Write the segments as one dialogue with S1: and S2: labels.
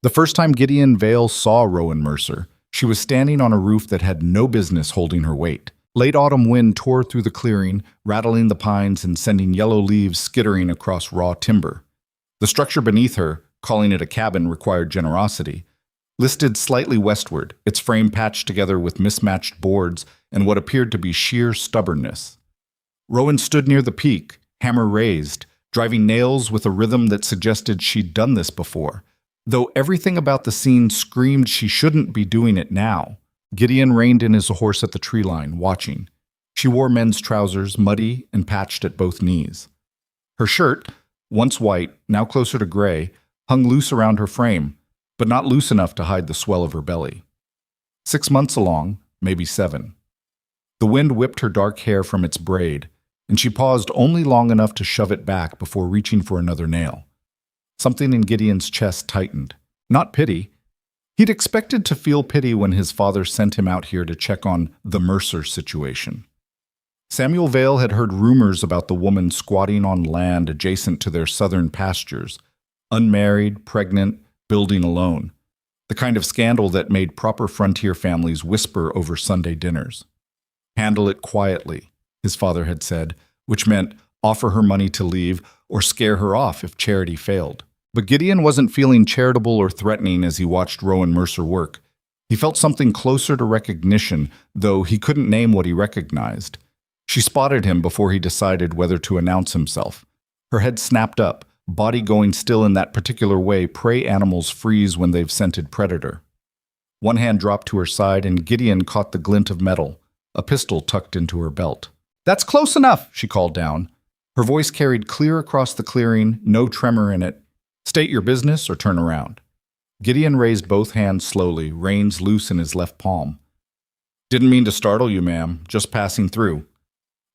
S1: The first time Gideon Vale saw Rowan Mercer, she was standing on a roof that had no business holding her weight. Late autumn wind tore through the clearing, rattling the pines and sending yellow leaves skittering across raw timber. The structure beneath her, calling it a cabin required generosity, listed slightly westward, its frame patched together with mismatched boards and what appeared to be sheer stubbornness. Rowan stood near the peak, hammer raised, driving nails with a rhythm that suggested she'd done this before. Though everything about the scene screamed she shouldn't be doing it now, Gideon reined in his horse at the tree line, watching. She wore men's trousers, muddy and patched at both knees. Her shirt, once white, now closer to gray, hung loose around her frame, but not loose enough to hide the swell of her belly. 6 months along, maybe 7. The wind whipped her dark hair from its braid, and she paused only long enough to shove it back before reaching for another nail. Something in Gideon's chest tightened. Not pity. He'd expected to feel pity when his father sent him out here to check on the Mercer situation. Samuel Vale had heard rumors about the woman squatting on land adjacent to their southern pastures, unmarried, pregnant, building alone, the kind of scandal that made proper frontier families whisper over Sunday dinners. Handle it quietly, his father had said, which meant offer her money to leave or scare her off if charity failed. But Gideon wasn't feeling charitable or threatening as he watched Rowan Mercer work. He felt something closer to recognition, though he couldn't name what he recognized. She spotted him before he decided whether to announce himself. Her head snapped up, body going still in that particular way prey animals freeze when they've scented predator. One hand dropped to her side and Gideon caught the glint of metal, a pistol tucked into her belt. "That's close enough," she called down. Her voice carried clear across the clearing, no tremor in it. "State your business or turn around." Gideon raised both hands slowly, reins loose in his left palm. "Didn't mean to startle you, ma'am. Just passing through."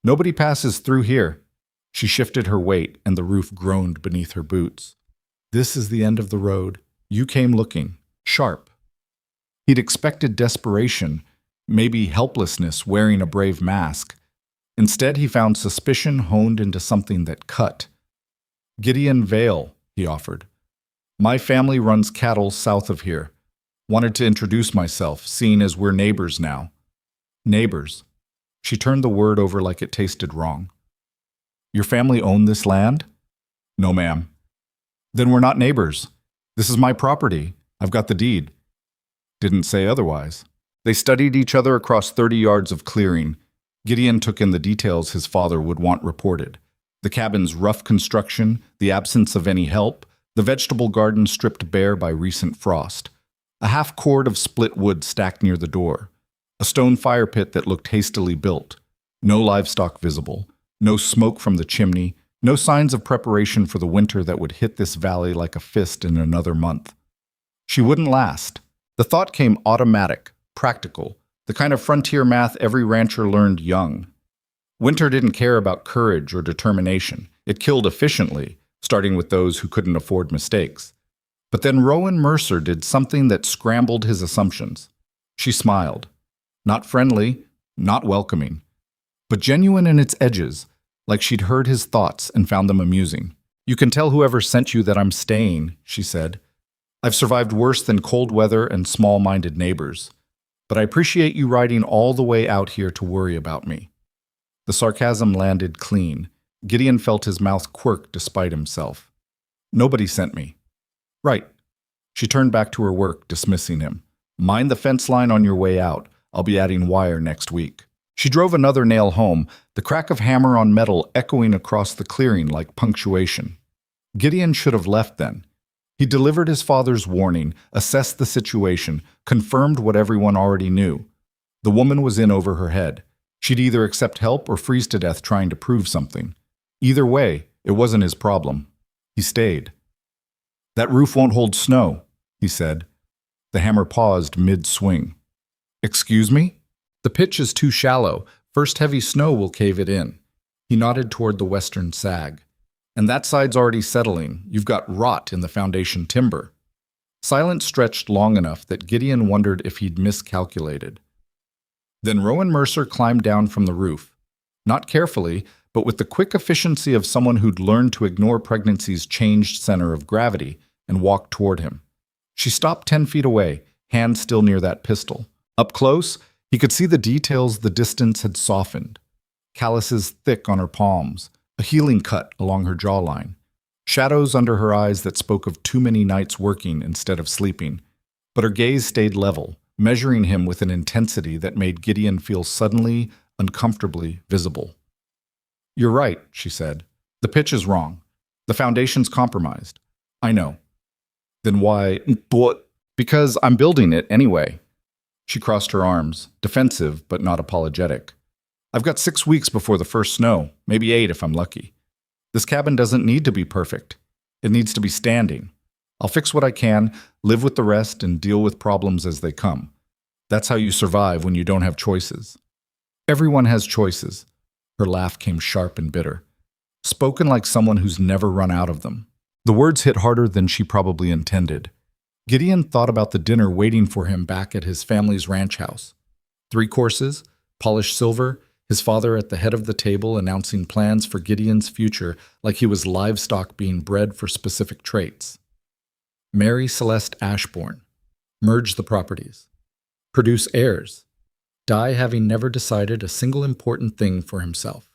S1: "Nobody passes through here." She shifted her weight, and the roof groaned beneath her boots. "This is the end of the road. You came looking. Sharp." He'd expected desperation, maybe helplessness wearing a brave mask. Instead, he found suspicion honed into something that cut. "Gideon Vale," he offered. "My family runs cattle south of here. Wanted to introduce myself, seeing as we're neighbors now." Neighbors. She turned the word over like it tasted wrong. "Your family own this land?" "No, ma'am." "Then we're not neighbors. This is my property. I've got the deed." "Didn't say otherwise." They studied each other across 30 yards of clearing. Gideon took in the details his father would want reported. The cabin's rough construction, the absence of any help, the vegetable garden stripped bare by recent frost, a half cord of split wood stacked near the door, a stone fire pit that looked hastily built, no livestock visible, no smoke from the chimney, no signs of preparation for the winter that would hit this valley like a fist in another month. She wouldn't last. The thought came automatic, practical, the kind of frontier math every rancher learned young. Winter didn't care about courage or determination. It killed efficiently, starting with those who couldn't afford mistakes. But then Rowan Mercer did something that scrambled his assumptions. She smiled. Not friendly, not welcoming, but genuine in its edges, like she'd heard his thoughts and found them amusing. "You can tell whoever sent you that I'm staying," she said. "I've survived worse than cold weather and small-minded neighbors. But I appreciate you riding all the way out here to worry about me." The sarcasm landed clean. Gideon felt his mouth quirk despite himself. "Nobody sent me." "Right." She turned back to her work, dismissing him. "Mind the fence line on your way out. I'll be adding wire next week." She drove another nail home, the crack of hammer on metal echoing across the clearing like punctuation. Gideon should have left then. He delivered his father's warning, assessed the situation, confirmed what everyone already knew. The woman was in over her head. She'd either accept help or freeze to death trying to prove something. Either way, it wasn't his problem. He stayed. "That roof won't hold snow," he said. The hammer paused mid-swing. "Excuse me?" "The pitch is too shallow. First heavy snow will cave it in." He nodded toward the western sag. "And that side's already settling. You've got rot in the foundation timber." Silence stretched long enough that Gideon wondered if he'd miscalculated. Then Rowan Mercer climbed down from the roof. Not carefully, but with the quick efficiency of someone who'd learned to ignore pregnancy's changed center of gravity and walked toward him. She stopped 10 feet away, hand still near that pistol. Up close, he could see the details the distance had softened. Calluses thick on her palms, a healing cut along her jawline, shadows under her eyes that spoke of too many nights working instead of sleeping. But her gaze stayed level, measuring him with an intensity that made Gideon feel suddenly, uncomfortably visible. "You're right," she said. "The pitch is wrong. The foundation's compromised. I know." "Then why?" "What?" "Because I'm building it anyway." She crossed her arms, defensive but not apologetic. "I've got 6 weeks before the first snow, maybe 8 if I'm lucky. This cabin doesn't need to be perfect. It needs to be standing. I'll fix what I can, live with the rest, and deal with problems as they come. That's how you survive when you don't have choices." "Everyone has choices." Her laugh came sharp and bitter, spoken like someone who's never run out of them. The words hit harder than she probably intended. Gideon thought about the dinner waiting for him back at his family's ranch house. 3 courses, polished silver, his father at the head of the table announcing plans for Gideon's future like he was livestock being bred for specific traits. Marry Celeste Ashbourne. Merge the properties. Produce heirs. Die having never decided a single important thing for himself.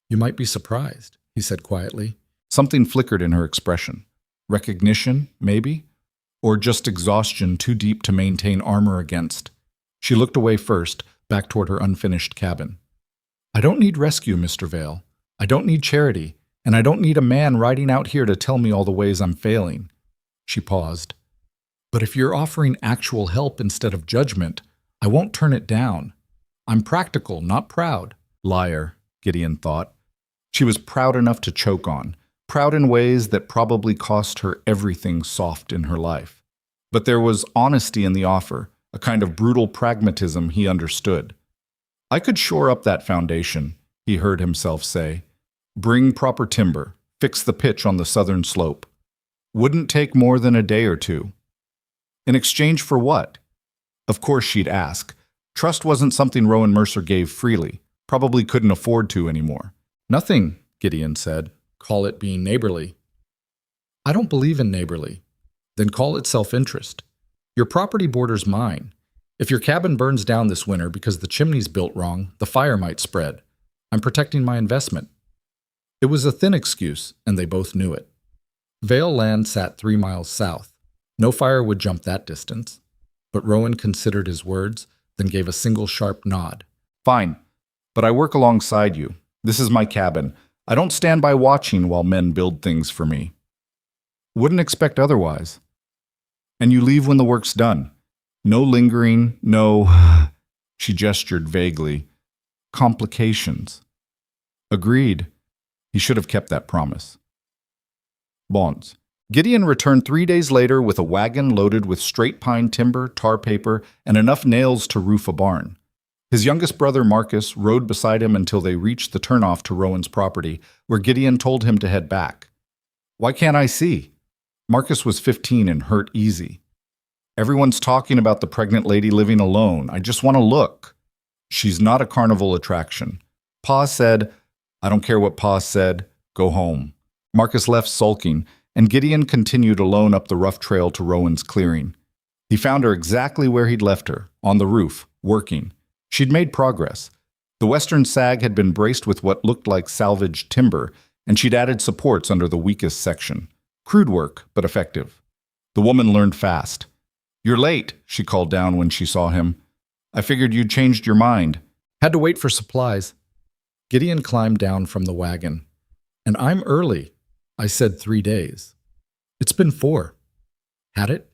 S1: "You might be surprised," he said quietly. Something flickered in her expression. Recognition, maybe? Or just exhaustion too deep to maintain armor against. She looked away first, back toward her unfinished cabin. "I don't need rescue, Mr. Vale. I don't need charity, and I don't need a man riding out here to tell me all the ways I'm failing." She paused. "But if you're offering actual help instead of judgment, I won't turn it down. I'm practical, not proud." Liar, Gideon thought. She was proud enough to choke on, proud in ways that probably cost her everything soft in her life. But there was honesty in the offer, a kind of brutal pragmatism he understood. "I could shore up that foundation," he heard himself say. "Bring proper timber, fix the pitch on the southern slope. Wouldn't take more than a day or 2. In exchange for what? Of course she'd ask. Trust wasn't something Rowan Mercer gave freely, probably couldn't afford to anymore. "Nothing," Gideon said. "Call it being neighborly." "I don't believe in neighborly." "Then call it self-interest. Your property borders mine. If your cabin burns down this winter because the chimney's built wrong, the fire might spread. I'm protecting my investment." It was a thin excuse, and they both knew it. Vale Land sat 3 miles south. No fire would jump that distance. But Rowan considered his words, then gave a single sharp nod. "Fine, but I work alongside you. This is my cabin. I don't stand by watching while men build things for me." "Wouldn't expect otherwise." "And you leave when the work's done. No lingering, no," she gestured vaguely, "complications." Agreed. He should have kept that promise. Bonds. Gideon returned 3 days later with a wagon loaded with straight pine timber, tar paper, and enough nails to roof a barn. His youngest brother, Marcus, rode beside him until they reached the turnoff to Rowan's property, where Gideon told him to head back. "Why can't I see?" Marcus was 15 and hurt easy. "Everyone's talking about the pregnant lady living alone. I just want to look." "She's not a carnival attraction." Pa said, "I don't care what Pa said. Go home." Marcus left sulking, and Gideon continued alone up the rough trail to Rowan's clearing. He found her exactly where he'd left her, on the roof, working. She'd made progress. The western sag had been braced with what looked like salvaged timber, and she'd added supports under the weakest section. Crude work, but effective. The woman learned fast. "You're late," she called down when she saw him. "I figured you'd changed your mind." "Had to wait for supplies." Gideon climbed down from the wagon. "And I'm early." I said 3 days. "It's been 4. Had it?"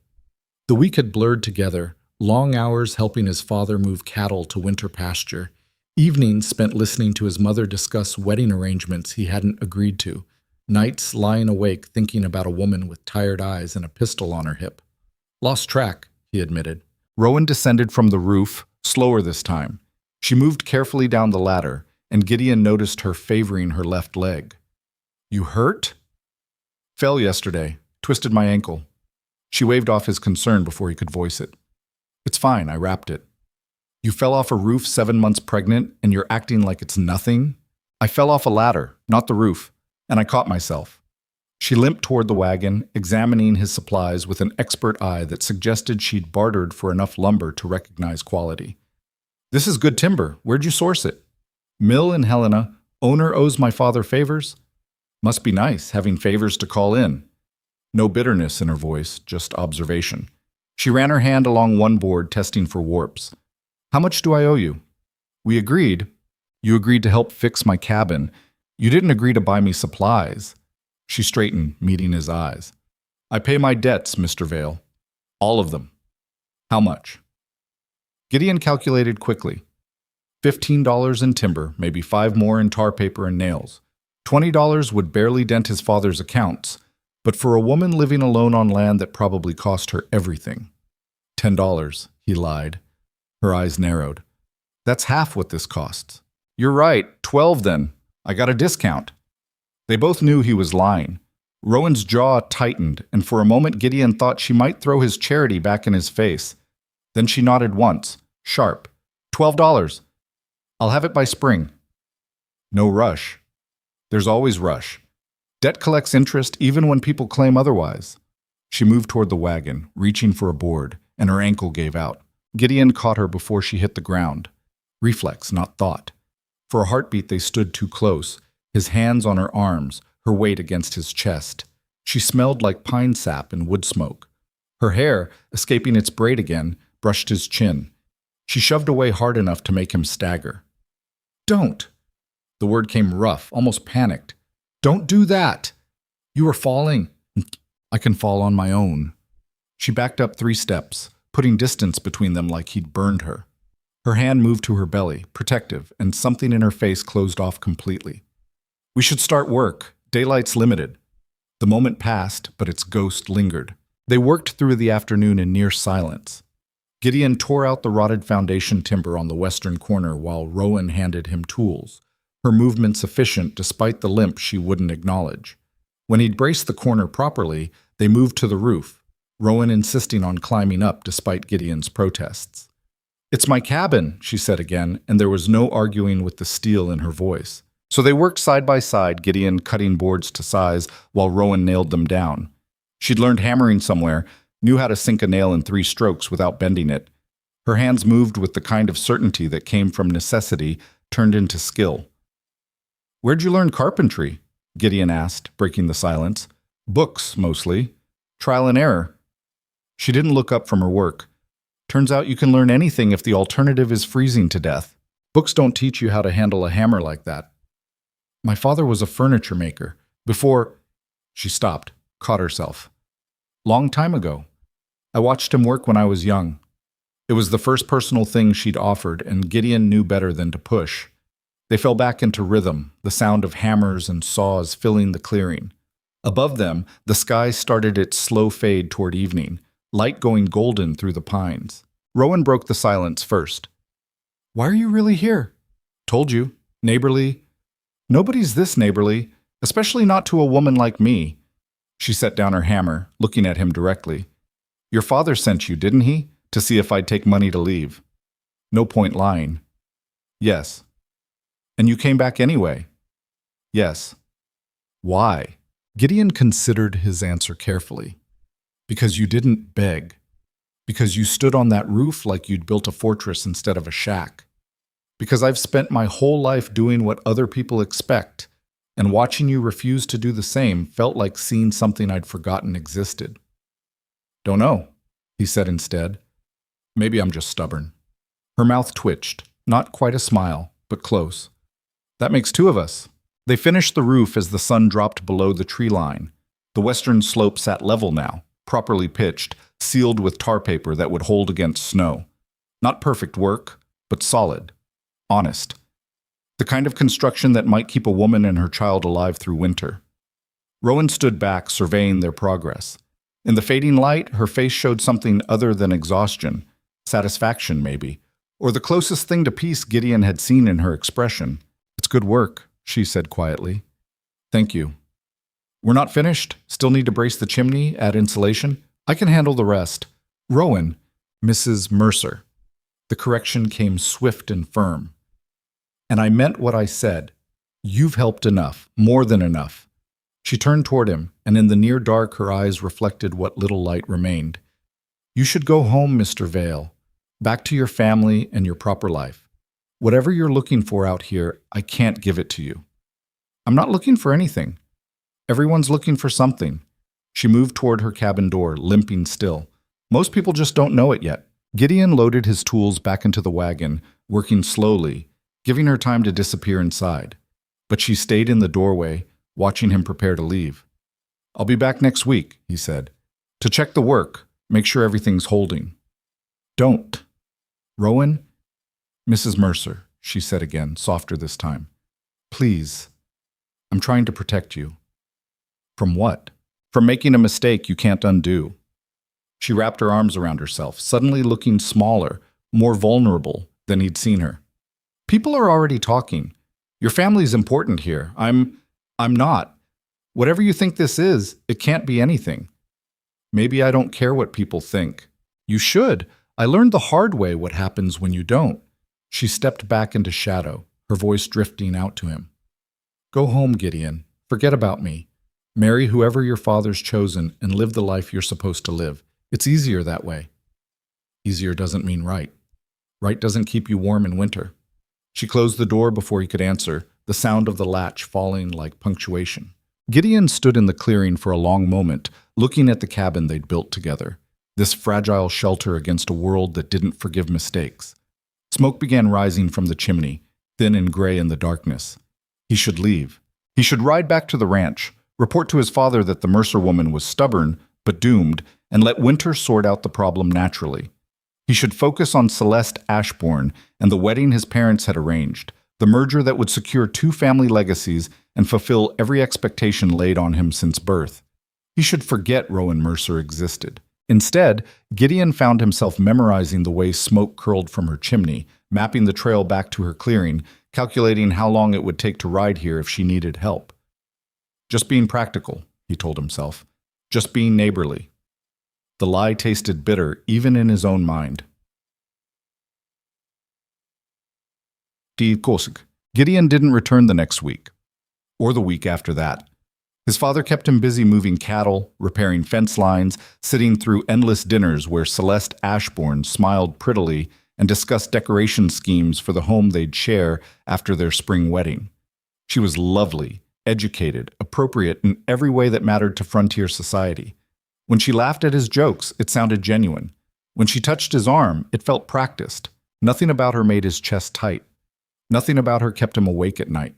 S1: The week had blurred together, long hours helping his father move cattle to winter pasture, evenings spent listening to his mother discuss wedding arrangements he hadn't agreed to, nights lying awake thinking about a woman with tired eyes and a pistol on her hip. "Lost track," he admitted. Rowan descended from the roof, slower this time. She moved carefully down the ladder, and Gideon noticed her favoring her left leg. "You hurt?" "Fell yesterday. Twisted my ankle." She waved off his concern before he could voice it. "It's fine, I wrapped it." "You fell off a roof 7 months pregnant, and you're acting like it's nothing?" "I fell off a ladder, not the roof, and I caught myself." She limped toward the wagon, examining his supplies with an expert eye that suggested she'd bartered for enough lumber to recognize quality. This is good timber. Where'd you source it? Mill in Helena. Owner owes my father favors? Must be nice, having favors to call in. No bitterness in her voice, just observation. She ran her hand along one board, testing for warps. How much do I owe you? We agreed. You agreed to help fix my cabin. You didn't agree to buy me supplies. She straightened, meeting his eyes. I pay my debts, Mr. Vale. All of them. How much? Gideon calculated quickly. $15 in timber, maybe $5 more in tar paper and nails. $20 would barely dent his father's accounts, but for a woman living alone on land that probably cost her everything. $10, he lied. Her eyes narrowed. That's half what this costs. You're right, 12 then. I got a discount. They both knew he was lying. Rowan's jaw tightened, and for a moment Gideon thought she might throw his charity back in his face. Then she nodded once, sharp. $12. I'll have it by spring. No rush. There's always rush. Debt collects interest even when people claim otherwise. She moved toward the wagon, reaching for a board, and her ankle gave out. Gideon caught her before she hit the ground. Reflex, not thought. For a heartbeat they stood too close, his hands on her arms, her weight against his chest. She smelled like pine sap and wood smoke. Her hair, escaping its braid again, brushed his chin. She shoved away hard enough to make him stagger. Don't! The word came rough, almost panicked. Don't do that! You are falling. I can fall on my own. She backed up 3 steps, putting distance between them like he'd burned her. Her hand moved to her belly, protective, and something in her face closed off completely. We should start work. Daylight's limited. The moment passed, but its ghost lingered. They worked through the afternoon in near silence. Gideon tore out the rotted foundation timber on the western corner while Rowan handed him tools, her movements efficient despite the limp she wouldn't acknowledge. When he'd braced the corner properly, they moved to the roof, Rowan insisting on climbing up despite Gideon's protests. It's my cabin, she said again, and there was no arguing with the steel in her voice. So they worked side by side, Gideon cutting boards to size while Rowan nailed them down. She'd learned hammering somewhere, knew how to sink a nail in 3 strokes without bending it. Her hands moved with the kind of certainty that came from necessity turned into skill. Where'd you learn carpentry? Gideon asked, breaking the silence. Books, mostly. Trial and error. She didn't look up from her work. Turns out you can learn anything if the alternative is freezing to death. Books don't teach you how to handle a hammer like that. My father was a furniture maker. Before... She stopped, caught herself. Long time ago. I watched him work when I was young. It was the first personal thing she'd offered, and Gideon knew better than to push. They fell back into rhythm, the sound of hammers and saws filling the clearing. Above them, the sky started its slow fade toward evening, light going golden through the pines. Rowan broke the silence first. Why are you really here? Told you. Neighborly. Nobody's this neighborly, especially not to a woman like me. She set down her hammer, looking at him directly. Your father sent you, didn't he? To see if I'd take money to leave. No point lying. Yes. And you came back anyway? Yes. Why? Gideon considered his answer carefully. Because you didn't beg. Because you stood on that roof like you'd built a fortress instead of a shack. Because I've spent my whole life doing what other people expect, and watching you refuse to do the same felt like seeing something I'd forgotten existed. Don't know, he said instead. Maybe I'm just stubborn. Her mouth twitched, not quite a smile, but close. That makes 2 of us. They finished the roof as the sun dropped below the tree line. The western slope sat level now, properly pitched, sealed with tar paper that would hold against snow. Not perfect work, but solid. Honest. The kind of construction that might keep a woman and her child alive through winter. Rowan stood back, surveying their progress. In the fading light, her face showed something other than exhaustion. Satisfaction, maybe. Or the closest thing to peace Gideon had seen in her expression. It's good work, she said quietly. Thank you. We're not finished. Still need to brace the chimney, add insulation. I can handle the rest. Rowan, Mrs. Mercer. The correction came swift and firm. And I meant what I said. You've helped enough, more than enough. She turned toward him, and in the near dark her eyes reflected what little light remained. "You should go home, Mr. Vale, back to your family and your proper life. Whatever you're looking for out here, I can't give it to you." "I'm not looking for anything. Everyone's looking for something." She moved toward her cabin door, limping still. "Most people just don't know it yet." Gideon loaded his tools back into the wagon, working slowly, giving her time to disappear inside. But she stayed in the doorway, watching him prepare to leave. "I'll be back next week," he said, "to check the work, make sure everything's holding." "Don't." "Rowan?" "Mrs. Mercer," she said again, softer this time. "Please. I'm trying to protect you." "From what?" "From making a mistake you can't undo." She wrapped her arms around herself, suddenly looking smaller, more vulnerable than he'd seen her. "People are already talking. Your family's important here. I'm not. Whatever you think this is, it can't be anything." "Maybe I don't care what people think." "You should. I learned the hard way what happens when you don't." She stepped back into shadow, her voice drifting out to him. "Go home, Gideon. Forget about me. Marry whoever your father's chosen and live the life you're supposed to live. It's easier that way." "Easier doesn't mean right. Right doesn't keep you warm in winter." She closed the door before he could answer, the sound of the latch falling like punctuation. Gideon stood in the clearing for a long moment, looking at the cabin they'd built together, this fragile shelter against a world that didn't forgive mistakes. Smoke began rising from the chimney, thin and gray in the darkness. He should leave. He should ride back to the ranch, report to his father that the Mercer woman was stubborn but doomed, and let winter sort out the problem naturally. He should focus on Celeste Ashbourne and the wedding his parents had arranged, the merger that would secure two family legacies and fulfill every expectation laid on him since birth. He should forget Rowan Mercer existed. Instead, Gideon found himself memorizing the way smoke curled from her chimney, mapping the trail back to her clearing, calculating how long it would take to ride here if she needed help. Just being practical, he told himself. Just being neighborly. The lie tasted bitter even in his own mind. Gideon didn't return the next week, or the week after that. His father kept him busy moving cattle, repairing fence lines, sitting through endless dinners where Celeste Ashbourne smiled prettily and discussed decoration schemes for the home they'd share after their spring wedding. She was lovely, educated, appropriate in every way that mattered to frontier society. When she laughed at his jokes, it sounded genuine. When she touched his arm, it felt practiced. Nothing about her made his chest tight. Nothing about her kept him awake at night.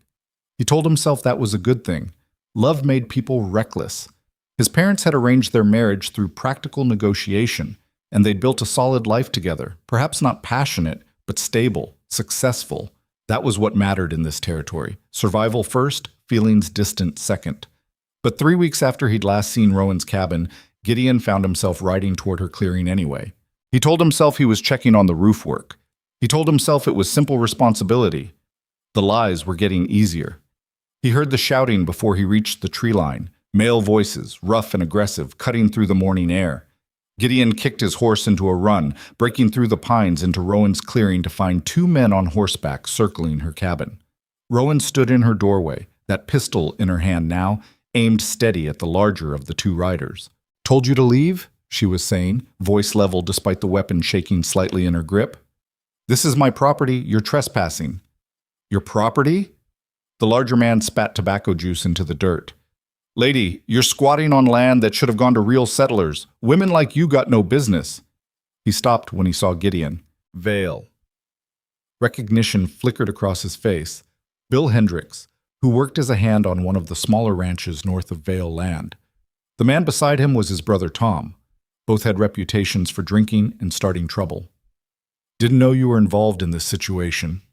S1: He told himself that was a good thing. Love made people reckless. His parents had arranged their marriage through practical negotiation, and they'd built a solid life together, perhaps not passionate, but stable, successful. That was what mattered in this territory. Survival first, feelings distant second. But 3 weeks after he'd last seen Rowan's cabin, Gideon found himself riding toward her clearing anyway. He told himself he was checking on the roof work. He told himself it was simple responsibility. The lies were getting easier. He heard the shouting before he reached the tree line, male voices, rough and aggressive, cutting through the morning air. Gideon kicked his horse into a run, breaking through the pines into Rowan's clearing to find 2 men on horseback circling her cabin. Rowan stood in her doorway, that pistol in her hand now, aimed steady at the larger of the 2 riders. "Told you to leave?" she was saying, voice level despite the weapon shaking slightly in her grip. "This is my property. You're trespassing." "Your property?" The larger man spat tobacco juice into the dirt. "Lady, you're squatting on land that should have gone to real settlers. Women like you got no business." He stopped when he saw Gideon. Vale. Recognition flickered across his face. Bill Hendricks, who worked as a hand on one of the smaller ranches north of Vale Land. The man beside him was his brother Tom. Both had reputations for drinking and starting trouble. "Didn't know you were involved in this situation."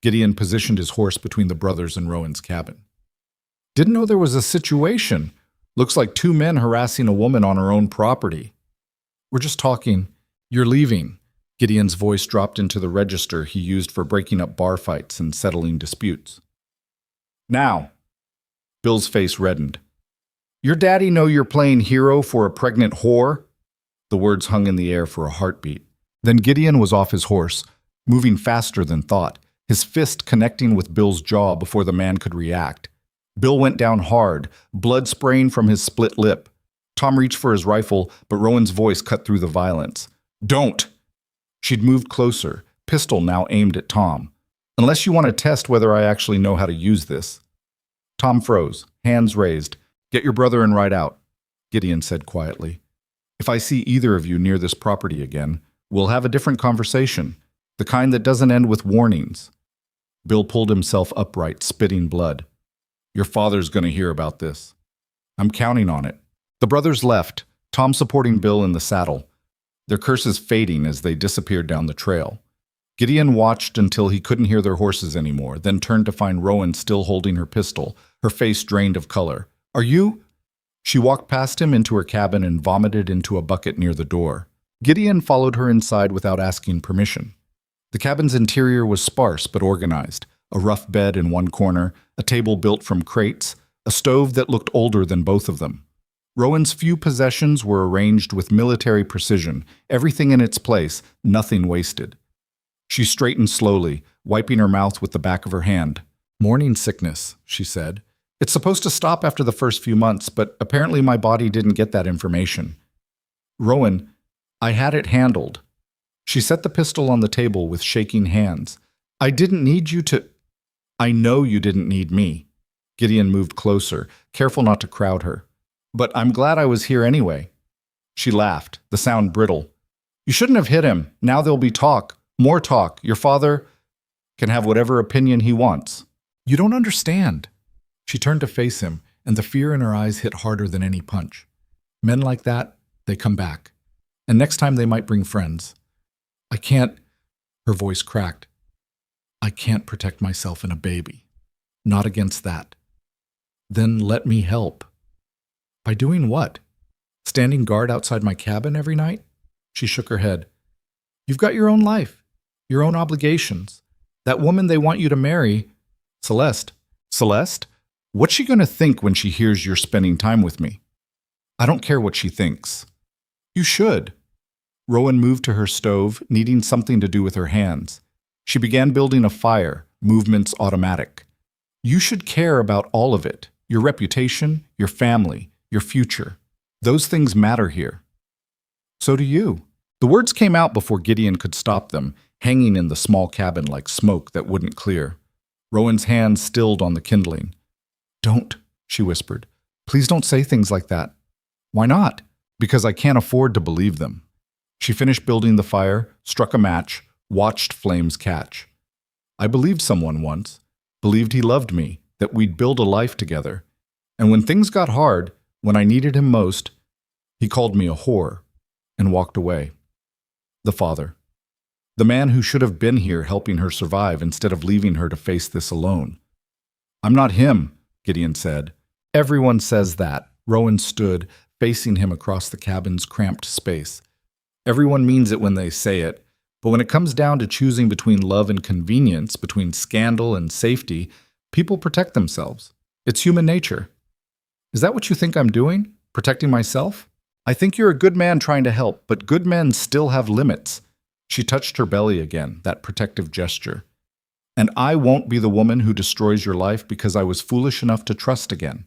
S1: Gideon positioned his horse between the brothers and Rowan's cabin. "Didn't know there was a situation. Looks like 2 men harassing a woman on her own property." "We're just talking. You're leaving." Gideon's voice dropped into the register he used for breaking up bar fights and settling disputes. "Now." Bill's face reddened. "Your daddy know you're playing hero for a pregnant whore?" The words hung in the air for a heartbeat. Then Gideon was off his horse, moving faster than thought, his fist connecting with Bill's jaw before the man could react. Bill went down hard, blood spraying from his split lip. Tom reached for his rifle, but Rowan's voice cut through the violence. "Don't!" She'd moved closer, pistol now aimed at Tom. "Unless you want to test whether I actually know how to use this." Tom froze, hands raised. "Get your brother and ride out," Gideon said quietly. "If I see either of you near this property again, we'll have a different conversation, the kind that doesn't end with warnings." Bill pulled himself upright, spitting blood. "Your father's going to hear about this." "I'm counting on it." The brothers left, Tom supporting Bill in the saddle, their curses fading as they disappeared down the trail. Gideon watched until he couldn't hear their horses anymore, then turned to find Rowan still holding her pistol, her face drained of color. "Are you?" She walked past him into her cabin and vomited into a bucket near the door. Gideon followed her inside without asking permission. The cabin's interior was sparse but organized. A rough bed in one corner, a table built from crates, a stove that looked older than both of them. Rowan's few possessions were arranged with military precision, everything in its place, nothing wasted. She straightened slowly, wiping her mouth with the back of her hand. "Morning sickness," she said. "It's supposed to stop after the first few months, but apparently my body didn't get that information." "Rowan, I had it handled." She set the pistol on the table with shaking hands. "I didn't need you to—" "I know you didn't need me." Gideon moved closer, careful not to crowd her. "But I'm glad I was here anyway." She laughed, the sound brittle. "You shouldn't have hit him. Now there'll be talk. More talk. Your father can have whatever opinion he wants." "You don't understand." She turned to face him, and the fear in her eyes hit harder than any punch. "Men like that, they come back. And next time they might bring friends. I can't—" Her voice cracked. "I can't protect myself and a baby. Not against that." "Then let me help." "By doing what? Standing guard outside my cabin every night?" She shook her head. "You've got your own life, your own obligations. That woman they want you to marry, Celeste." "Celeste? What's she going to think when she hears you're spending time with me?" "I don't care what she thinks." "You should." Rowan moved to her stove, needing something to do with her hands. She began building a fire, movements automatic. "You should care about all of it, your reputation, your family, your future. Those things matter here." "So do you." The words came out before Gideon could stop them, hanging in the small cabin like smoke that wouldn't clear. Rowan's hand stilled on the kindling. "Don't," she whispered. "Please don't say things like that." "Why not?" "Because I can't afford to believe them." She finished building the fire, struck a match, watched flames catch. "I believed someone once, believed he loved me, that we'd build a life together. And when things got hard, when I needed him most, he called me a whore and walked away." The father. The man who should have been here helping her survive instead of leaving her to face this alone. "I'm not him," Gideon said. "Everyone says that." Rowan stood, facing him across the cabin's cramped space. "Everyone means it when they say it, but when it comes down to choosing between love and convenience, between scandal and safety, people protect themselves. It's human nature." "Is that what you think I'm doing? Protecting myself?" "I think you're a good man trying to help, but good men still have limits." She touched her belly again, that protective gesture. "And I won't be the woman who destroys your life because I was foolish enough to trust again."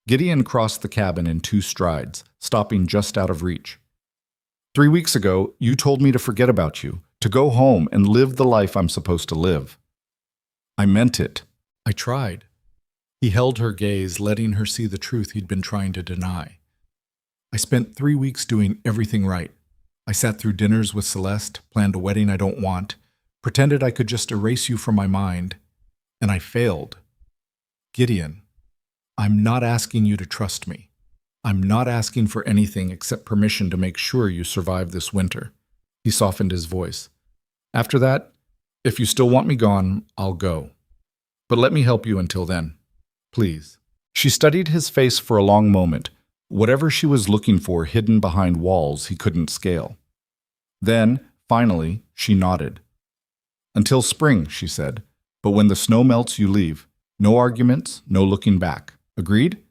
S1: Gideon crossed the cabin in 2 strides, stopping just out of reach. 3 weeks ago, you told me to forget about you, to go home and live the life I'm supposed to live." "I meant it." "I tried." He held her gaze, letting her see the truth he'd been trying to deny. "I spent 3 weeks doing everything right. I sat through dinners with Celeste, planned a wedding I don't want, pretended I could just erase you from my mind, and I failed. Gideon, I'm not asking you to trust me. I'm not asking for anything except permission to make sure you survive this winter." He softened his voice. "After that, if you still want me gone, I'll go. But let me help you until then. Please." She studied his face for a long moment, whatever she was looking for hidden behind walls he couldn't scale. Then, finally, she nodded. "Until spring," she said, "but when the snow melts, you leave. No arguments, no looking back. Agreed?"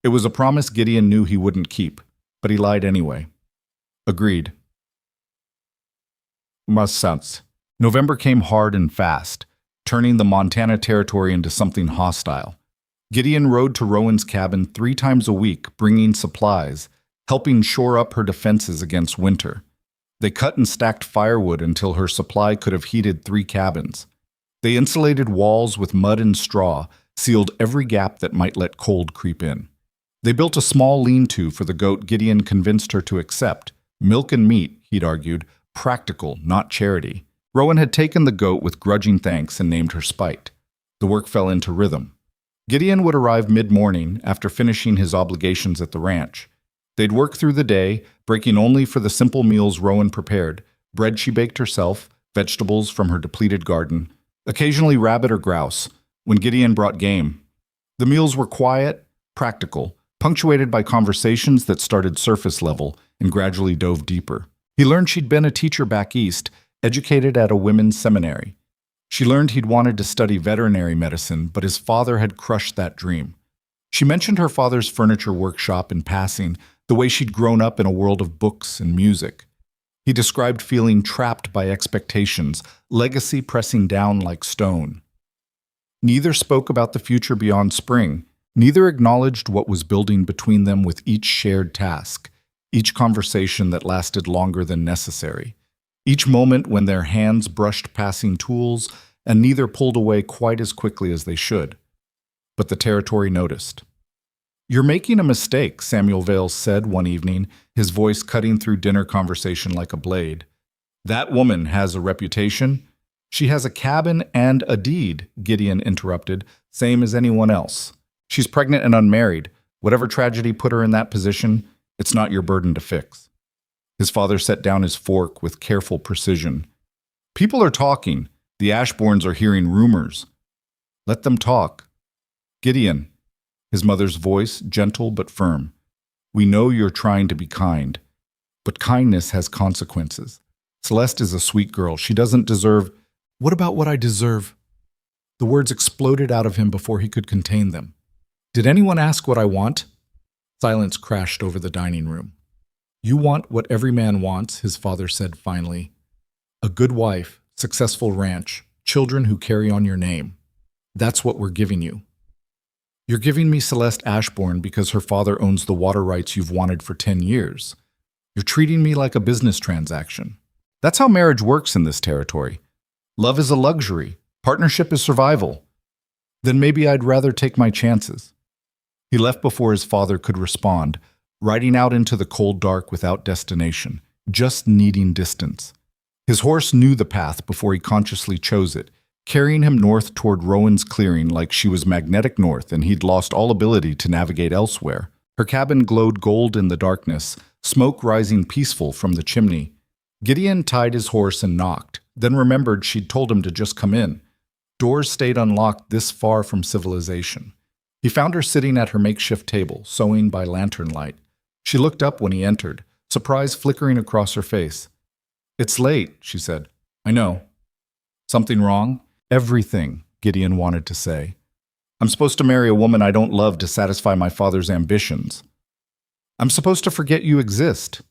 S1: It was a promise Gideon knew he wouldn't keep, but he lied anyway. "Agreed." Sense. November came hard and fast, turning the Montana Territory into something hostile. Gideon rode to Rowan's cabin 3 times a week, bringing supplies, helping shore up her defenses against winter. They cut and stacked firewood until her supply could have heated 3 cabins. They insulated walls with mud and straw, sealed every gap that might let cold creep in. They built a small lean-to for the goat Gideon convinced her to accept. Milk and meat, he'd argued, practical, not charity. Rowan had taken the goat with grudging thanks and named her Spite. The work fell into rhythm. Gideon would arrive mid-morning after finishing his obligations at the ranch. They'd work through the day, breaking only for the simple meals Rowan prepared, bread she baked herself, vegetables from her depleted garden, occasionally rabbit or grouse, when Gideon brought game. The meals were quiet, practical, punctuated by conversations that started surface level and gradually dove deeper. He learned she'd been a teacher back east, educated at a women's seminary. She learned he'd wanted to study veterinary medicine, but his father had crushed that dream. She mentioned her father's furniture workshop in passing, the way she'd grown up in a world of books and music. He described feeling trapped by expectations, legacy pressing down like stone. Neither spoke about the future beyond spring. Neither acknowledged what was building between them with each shared task, each conversation that lasted longer than necessary, each moment when their hands brushed passing tools and neither pulled away quite as quickly as they should. But the territory noticed. "You're making a mistake," Samuel Vales said one evening, his voice cutting through dinner conversation like a blade. "That woman has a reputation. She has a cabin and a deed," Gideon interrupted, "same as anyone else. She's pregnant and unmarried. Whatever tragedy put her in that position, it's not your burden to fix." His father set down his fork with careful precision. "People are talking. The Ashbournes are hearing rumors. Let them talk. Gideon," his mother's voice gentle but firm, "we know you're trying to be kind, but kindness has consequences. Celeste is a sweet girl. She doesn't deserve—" "What about what I deserve?" The words exploded out of him before he could contain them. "Did anyone ask what I want?" Silence crashed over the dining room. "You want what every man wants," his father said finally. "A good wife, successful ranch, children who carry on your name. That's what we're giving you. You're giving me Celeste Ashbourne because her father owns the water rights you've wanted for 10 years. You're treating me like a business transaction. That's how marriage works in this territory. Love is a luxury. Partnership is survival. Then maybe I'd rather take my chances." He left before his father could respond, riding out into the cold dark without destination, just needing distance. His horse knew the path before he consciously chose it, carrying him north toward Rowan's clearing like she was magnetic north and he'd lost all ability to navigate elsewhere. Her cabin glowed gold in the darkness, smoke rising peaceful from the chimney. Gideon tied his horse and knocked, then remembered she'd told him to just come in. Doors stayed unlocked this far from civilization. He found her sitting at her makeshift table, sewing by lantern light. She looked up when he entered, surprise flickering across her face. "It's late," she said. "I know." "Something wrong?" "Everything," Gideon wanted to say. "I'm supposed to marry a woman I don't love to satisfy my father's ambitions. I'm supposed to forget you exist.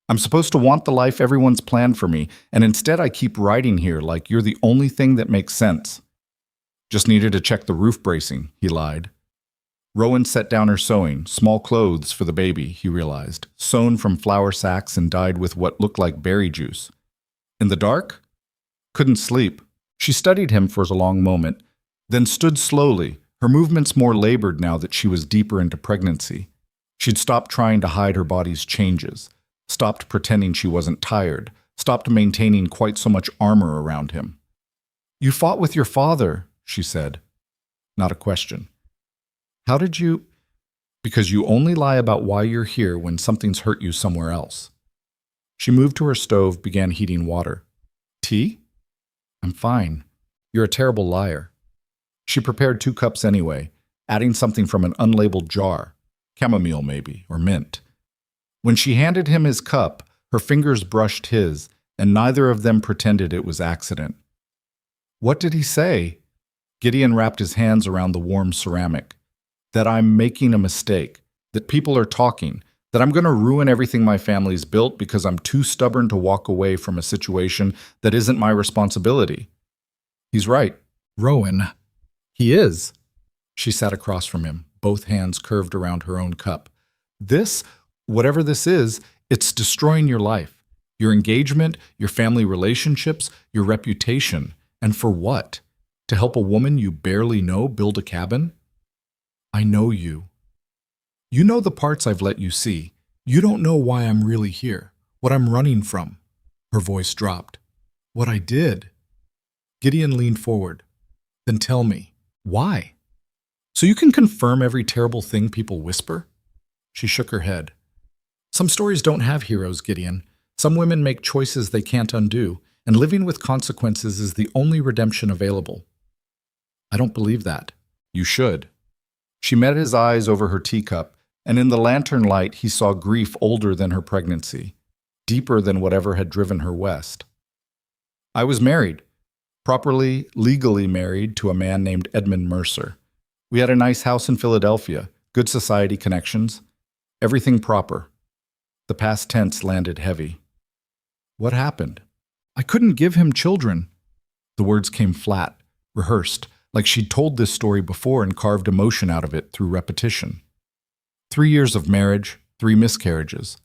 S1: I'm supposed to want the life everyone's planned for me, and instead I keep riding here like you're the only thing that makes sense." "Just needed to check the roof bracing," he lied. Rowan set down her sewing, small clothes for the baby, he realized, sewn from flour sacks and dyed with what looked like berry juice. "In the dark?" "Couldn't sleep." She studied him for a long moment, then stood slowly, her movements more labored now that she was deeper into pregnancy. She'd stopped trying to hide her body's changes, stopped pretending she wasn't tired, stopped maintaining quite so much armor around him. "You fought with your father," she said. Not a question. "How did you—" "Because you only lie about why you're here when something's hurt you somewhere else." She moved to her stove, began heating water. "Tea?" "I'm fine. You're a terrible liar." She prepared 2 cups anyway, adding something from an unlabeled jar, chamomile maybe, or mint. When she handed him his cup, her fingers brushed his, and neither of them pretended it was accident. "What did he say?" Gideon wrapped his hands around the warm ceramic. "That I'm making a mistake, that people are talking, that I'm going to ruin everything my family's built because I'm too stubborn to walk away from a situation that isn't my responsibility." "He's right." "Rowan." "He is." She sat across from him, both hands curved around her own cup. This, whatever this is, it's destroying your life, your engagement, your family relationships, your reputation. And for what? To help a woman you barely know build a cabin? I know you. You know the parts I've let you see. You don't know why I'm really here, what I'm running from. Her voice dropped. What I did. Gideon leaned forward. Then tell me, why? So you can confirm every terrible thing people whisper? She shook her head. Some stories don't have heroes, Gideon. Some women make choices they can't undo, and living with consequences is the only redemption available. I don't believe that. You should. She met his eyes over her teacup, and in the lantern light he saw grief older than her pregnancy, deeper than whatever had driven her west. I was married, properly, legally married to a man named Edmund Mercer. We had a nice house in Philadelphia, good society connections, everything proper. The past tense landed heavy. What happened? I couldn't give him children. The words came flat, rehearsed, like she'd told this story before and carved emotion out of it through repetition. 3 years of marriage, 3 miscarriages.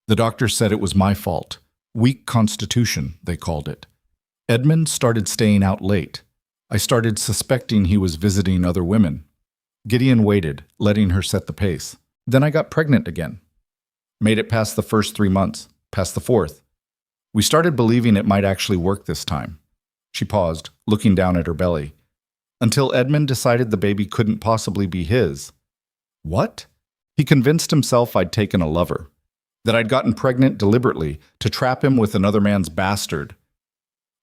S1: The doctor said it was my fault. Weak constitution, they called it. Edmund started staying out late. I started suspecting he was visiting other women. Gideon waited, letting her set the pace. Then I got pregnant again. Made it past the first 3 months, past the 4th. We started believing it might actually work this time. She paused, looking down at her belly. Until Edmund decided the baby couldn't possibly be his. What? He convinced himself I'd taken a lover. That I'd gotten pregnant deliberately to trap him with another man's bastard.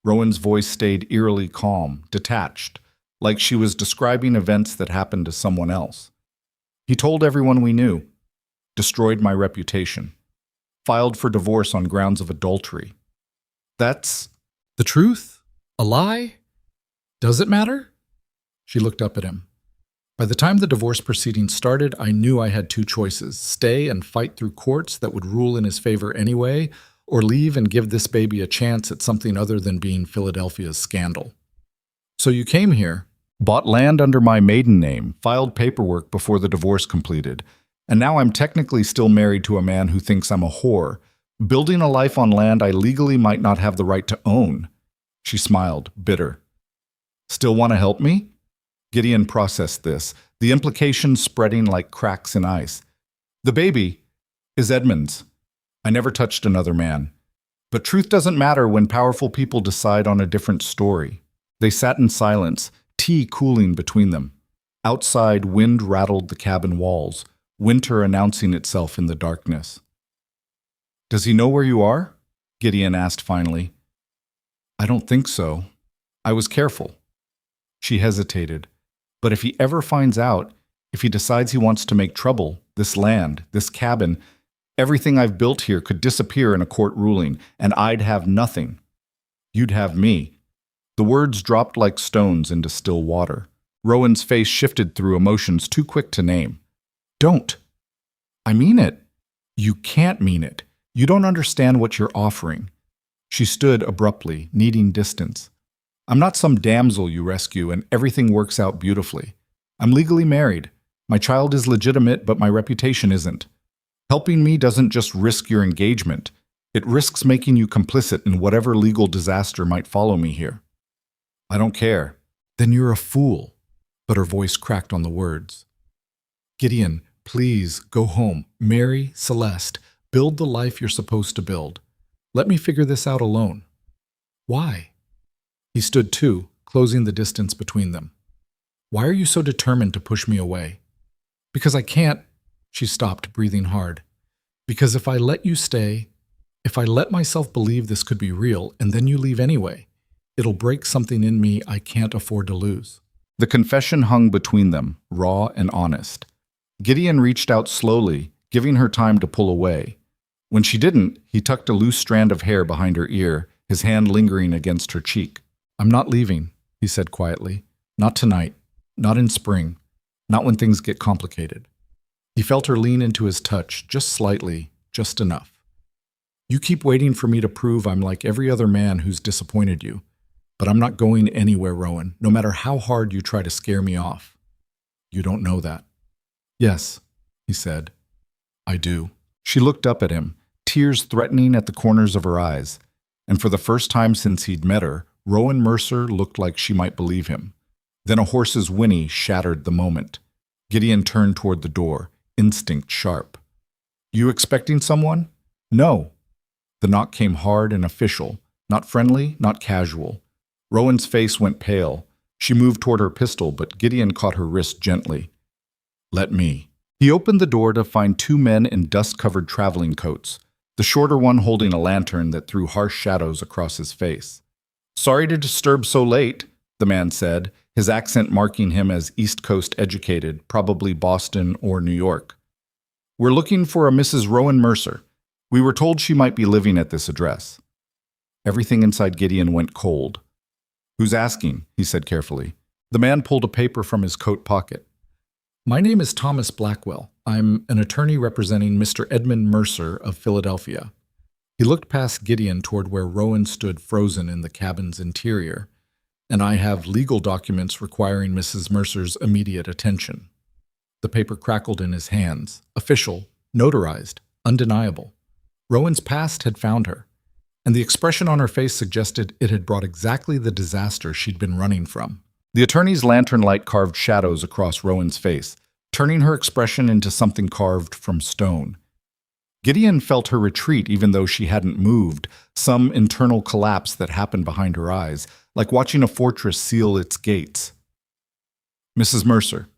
S1: Rowan's voice stayed eerily calm, detached, like she was describing events that happened to someone else. He told everyone we knew. Destroyed my reputation. Filed for divorce on grounds of adultery. That's the truth? A lie? Does it matter? She looked up at him. By the time the divorce proceedings started, I knew I had 2 choices: stay and fight through courts that would rule in his favor anyway, or leave and give this baby a chance at something other than being Philadelphia's scandal. So you came here, bought land under my maiden name, filed paperwork before the divorce completed, and now I'm technically still married to a man who thinks I'm a whore, building a life on land I legally might not have the right to own. She smiled, bitter. Still want to help me? Gideon processed this, the implications spreading like cracks in ice. The baby is Edmund's. I never touched another man. But truth doesn't matter when powerful people decide on a different story. They sat in silence, tea cooling between them. Outside, wind rattled the cabin walls, winter announcing itself in the darkness. Does he know where you are? Gideon asked finally. I don't think so. I was careful. She hesitated. But if he ever finds out, if he decides he wants to make trouble, this land, this cabin, everything I've built here could disappear in a court ruling, and I'd have nothing. You'd have me. The words dropped like stones into still water. Rowan's face shifted through emotions too quick to name. Don't. I mean it. You can't mean it. You don't understand what you're offering. She stood abruptly, needing distance. I'm not some damsel you rescue and everything works out beautifully. I'm legally married. My child is legitimate, but my reputation isn't. Helping me doesn't just risk your engagement. It risks making you complicit in whatever legal disaster might follow me here. I don't care. Then you're a fool. But her voice cracked on the words. Gideon, please go home. Marry Celeste. Build the life you're supposed to build. Let me figure this out alone. Why? He stood too, closing the distance between them. Why are you so determined to push me away? Because I can't. She stopped, breathing hard. Because if I let you stay, if I let myself believe this could be real, and then you leave anyway, it'll break something in me I can't afford to lose. The confession hung between them, raw and honest. Gideon reached out slowly, giving her time to pull away. When she didn't, he tucked a loose strand of hair behind her ear, his hand lingering against her cheek. I'm not leaving, he said quietly. Not tonight. Not in spring. Not when things get complicated. He felt her lean into his touch, just slightly, just enough. You keep waiting for me to prove I'm like every other man who's disappointed you. But I'm not going anywhere, Rowan, no matter how hard you try to scare me off. You don't know that. Yes, he said. I do. She looked up at him, tears threatening at the corners of her eyes, and for the first time since he'd met her, Rowan Mercer looked like she might believe him. Then a horse's whinny shattered the moment. Gideon turned toward the door, instinct sharp. You expecting someone? No. The knock came hard and official, not friendly, not casual. Rowan's face went pale. She moved toward her pistol, but Gideon caught her wrist gently. Let me. He opened the door to find two men in dust-covered traveling coats, the shorter one holding a lantern that threw harsh shadows across his face. Sorry to disturb so late, the man said, his accent marking him as East Coast educated, probably Boston or New York. We're looking for a Mrs. Rowan Mercer. We were told she might be living at this address. Everything inside Gideon went cold. Who's asking? He said carefully. The man pulled a paper from his coat pocket. My name is Thomas Blackwell. I'm an attorney representing Mr. Edmund Mercer of Philadelphia. He looked past Gideon toward where Rowan stood frozen in the cabin's interior, and I have legal documents requiring Mrs. Mercer's immediate attention. The paper crackled in his hands, official, notarized, undeniable. Rowan's past had found her, and the expression on her face suggested it had brought exactly the disaster she'd been running from. The attorney's lantern light carved shadows across Rowan's face, turning her expression into something carved from stone. Gideon felt her retreat even though she hadn't moved, some internal collapse that happened behind her eyes, like watching a fortress seal its gates. Mrs. Mercer,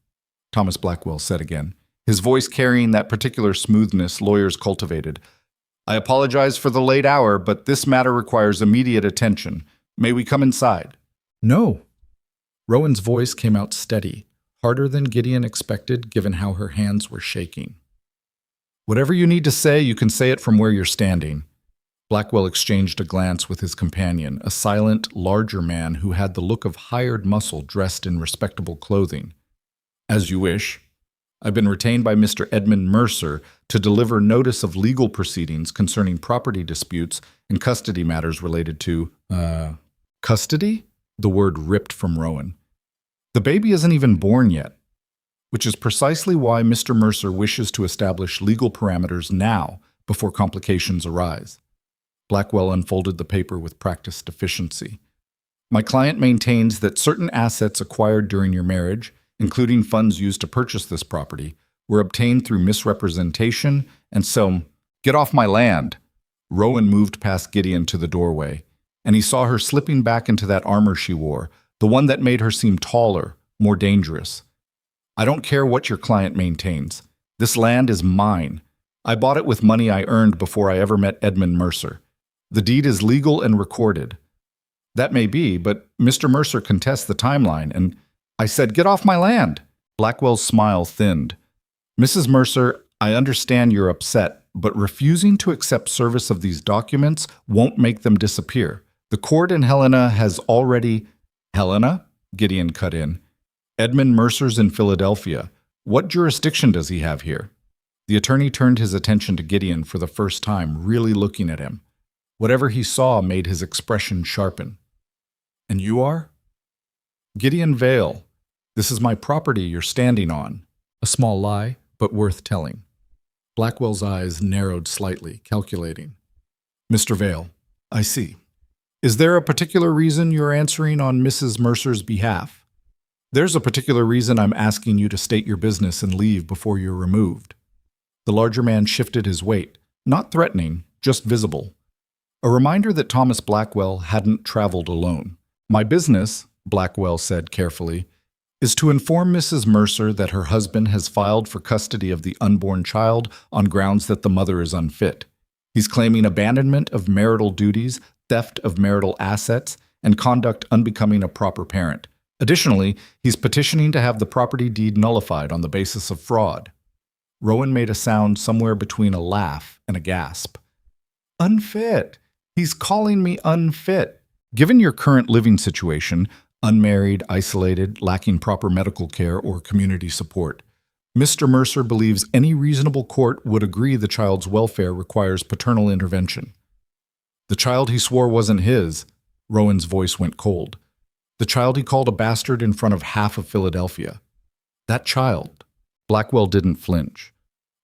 S1: Thomas Blackwell said again, his voice carrying that particular smoothness lawyers cultivated. I apologize for the late hour, but this matter requires immediate attention. May we come inside? No. Rowan's voice came out steady, harder than Gideon expected given how her hands were shaking. Whatever you need to say, you can say it from where you're standing. Blackwell exchanged a glance with his companion, a silent, larger man who had the look of hired muscle dressed in respectable clothing. As you wish. I've been retained by Mr. Edmund Mercer to deliver notice of legal proceedings concerning property disputes and custody matters related to, custody? The word ripped from Rowan. The baby isn't even born yet, which is precisely why Mr. Mercer wishes to establish legal parameters now before complications arise. Blackwell unfolded the paper with practiced efficiency. My client maintains that certain assets acquired during your marriage, including funds used to purchase this property, were obtained through misrepresentation and so, get off my land. Rowan moved past Gideon to the doorway, and he saw her slipping back into that armor she wore, the one that made her seem taller, more dangerous. I don't care what your client maintains. This land is mine. I bought it with money I earned before I ever met Edmund Mercer. The deed is legal and recorded. That may be, but Mr. Mercer contests the timeline, and I said, get off my land. Blackwell's smile thinned. Mrs. Mercer, I understand you're upset, but refusing to accept service of these documents won't make them disappear. The court in Helena has already... Helena? Gideon cut in. Edmund Mercer's in Philadelphia. What jurisdiction does he have here? The attorney turned his attention to Gideon for the first time, really looking at him. Whatever he saw made his expression sharpen. And you are? Gideon Vale. This is my property you're standing on. A small lie, but worth telling. Blackwell's eyes narrowed slightly, calculating. Mr. Vale, I see. Is there a particular reason you're answering on Mrs. Mercer's behalf? There's a particular reason I'm asking you to state your business and leave before you're removed. The larger man shifted his weight, not threatening, just visible. A reminder that Thomas Blackwell hadn't traveled alone. My business, Blackwell said carefully, is to inform Mrs. Mercer that her husband has filed for custody of the unborn child on grounds that the mother is unfit. He's claiming abandonment of marital duties, theft of marital assets, and conduct unbecoming a proper parent. Additionally, he's petitioning to have the property deed nullified on the basis of fraud. Rowan made a sound somewhere between a laugh and a gasp. Unfit. He's calling me unfit. Given your current living situation, unmarried, isolated, lacking proper medical care or community support, Mr. Mercer believes any reasonable court would agree the child's welfare requires paternal intervention. The child he swore wasn't his. Rowan's voice went cold. The child he called a bastard in front of half of Philadelphia. That child. Blackwell didn't flinch.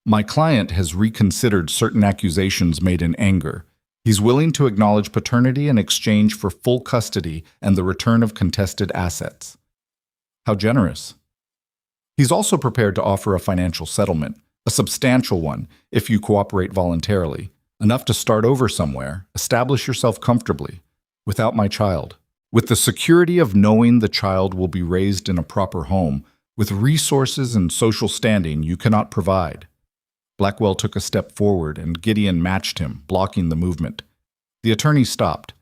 S1: My client has reconsidered certain accusations made in anger. He's willing to acknowledge paternity in exchange for full custody and the return of contested assets. How generous. He's also prepared to offer a financial settlement, a substantial one, if you cooperate voluntarily, enough to start over somewhere, establish yourself comfortably, without my child, with the security of knowing the child will be raised in a proper home, with resources and social standing you cannot provide. Blackwell took a step forward, and Gideon matched him, blocking the movement. The attorney stopped.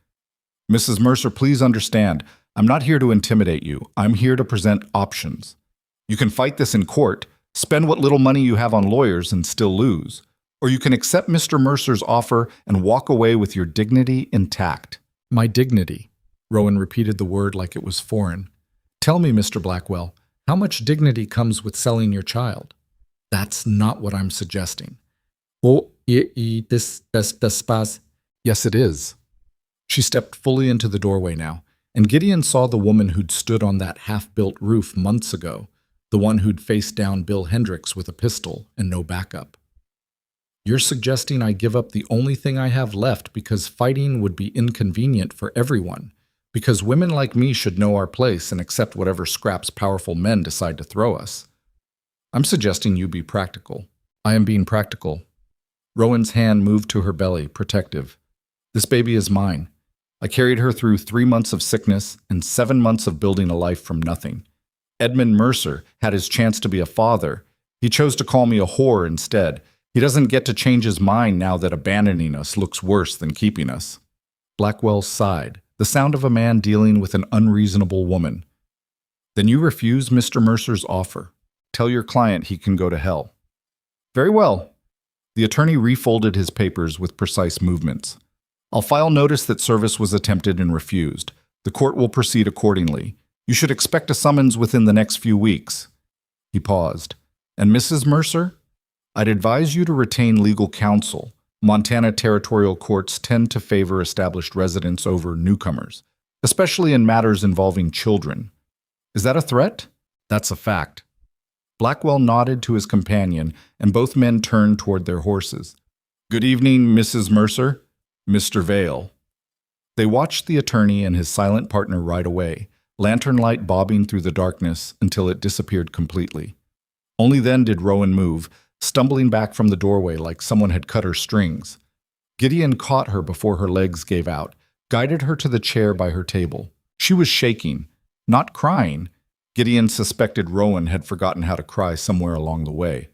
S1: Mrs. Mercer, please understand, I'm not here to intimidate you. I'm here to present options. You can fight this in court, spend what little money you have on lawyers and still lose. Or you can accept Mr. Mercer's offer and walk away with your dignity intact. My dignity. Rowan repeated the word like it was foreign. Tell me, Mr. Blackwell, how much dignity comes with selling your child? That's not what I'm suggesting. Yes, it is. She stepped fully into the doorway now, and Gideon saw the woman who'd stood on that half-built roof months ago, the one who'd faced down Bill Hendricks with a pistol and no backup. You're suggesting I give up the only thing I have left because fighting would be inconvenient for everyone, because women like me should know our place and accept whatever scraps powerful men decide to throw us. I'm suggesting you be practical. I am being practical. Rowan's hand moved to her belly, protective. This baby is mine. I carried her through 3 months of sickness and 7 months of building a life from nothing. Edmund Mercer had his chance to be a father. He chose to call me a whore instead. He doesn't get to change his mind now that abandoning us looks worse than keeping us. Blackwell sighed, the sound of a man dealing with an unreasonable woman. Then you refuse Mr. Mercer's offer. Tell your client he can go to hell. Very well. The attorney refolded his papers with precise movements. I'll file notice that service was attempted and refused. The court will proceed accordingly. You should expect a summons within the next few weeks. He paused. And Mrs. Mercer? I'd advise you to retain legal counsel. Montana territorial courts tend to favor established residents over newcomers, especially in matters involving children. Is that a threat? That's a fact. Blackwell nodded to his companion, and both men turned toward their horses. Good evening, Mrs. Mercer. Mr. Vale. They watched the attorney and his silent partner ride away, lantern light bobbing through the darkness until it disappeared completely. Only then did Rowan move, stumbling back from the doorway like someone had cut her strings. Gideon caught her before her legs gave out, guided her to the chair by her table. She was shaking, not crying. Gideon suspected Rowan had forgotten how to cry somewhere along the way,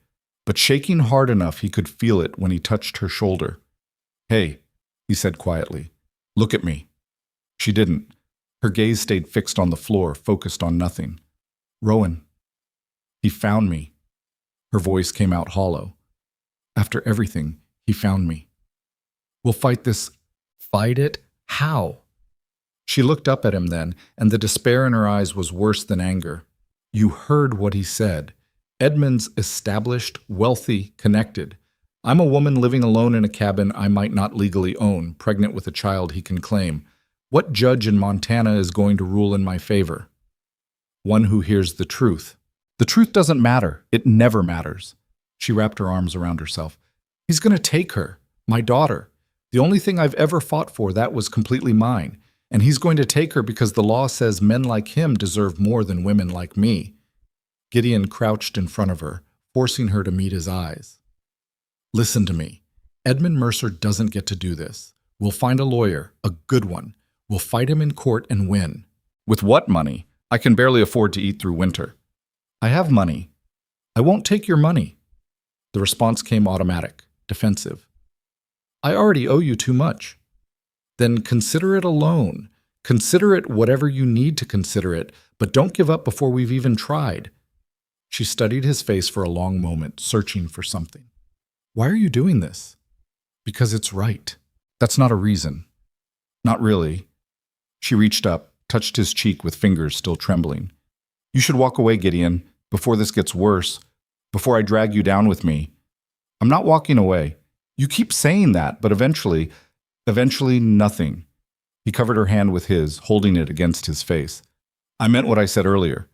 S1: but shaking hard enough he could feel it when he touched her shoulder. Hey, he said quietly, look at me. She didn't. Her gaze stayed fixed on the floor, focused on nothing. Rowan. He found me. Her voice came out hollow. After everything, he found me. We'll fight this. Fight it? How? She looked up at him then, and the despair in her eyes was worse than anger. You heard what he said. Edmund's established, wealthy, connected. I'm a woman living alone in a cabin I might not legally own, pregnant with a child he can claim. What judge in Montana is going to rule in my favor? One who hears the truth. The truth doesn't matter. It never matters. She wrapped her arms around herself. He's going to take her, my daughter. The only thing I've ever fought for, that was completely mine. And he's going to take her because the law says men like him deserve more than women like me. Gideon crouched in front of her, forcing her to meet his eyes. Listen to me. Edmund Mercer doesn't get to do this. We'll find a lawyer, a good one. We'll fight him in court and win. With what money? I can barely afford to eat through winter. I have money. I won't take your money. The response came automatic, defensive. I already owe you too much. Then consider it a loan. Consider it whatever you need to consider it, but don't give up before we've even tried. She studied his face for a long moment, searching for something. Why are you doing this? Because it's right. That's not a reason. Not really. She reached up, touched his cheek with fingers still trembling. You should walk away, Gideon, before this gets worse, before I drag you down with me. I'm not walking away. You keep saying that, but eventually nothing. He covered her hand with his, holding it against his face. I meant what I said earlier.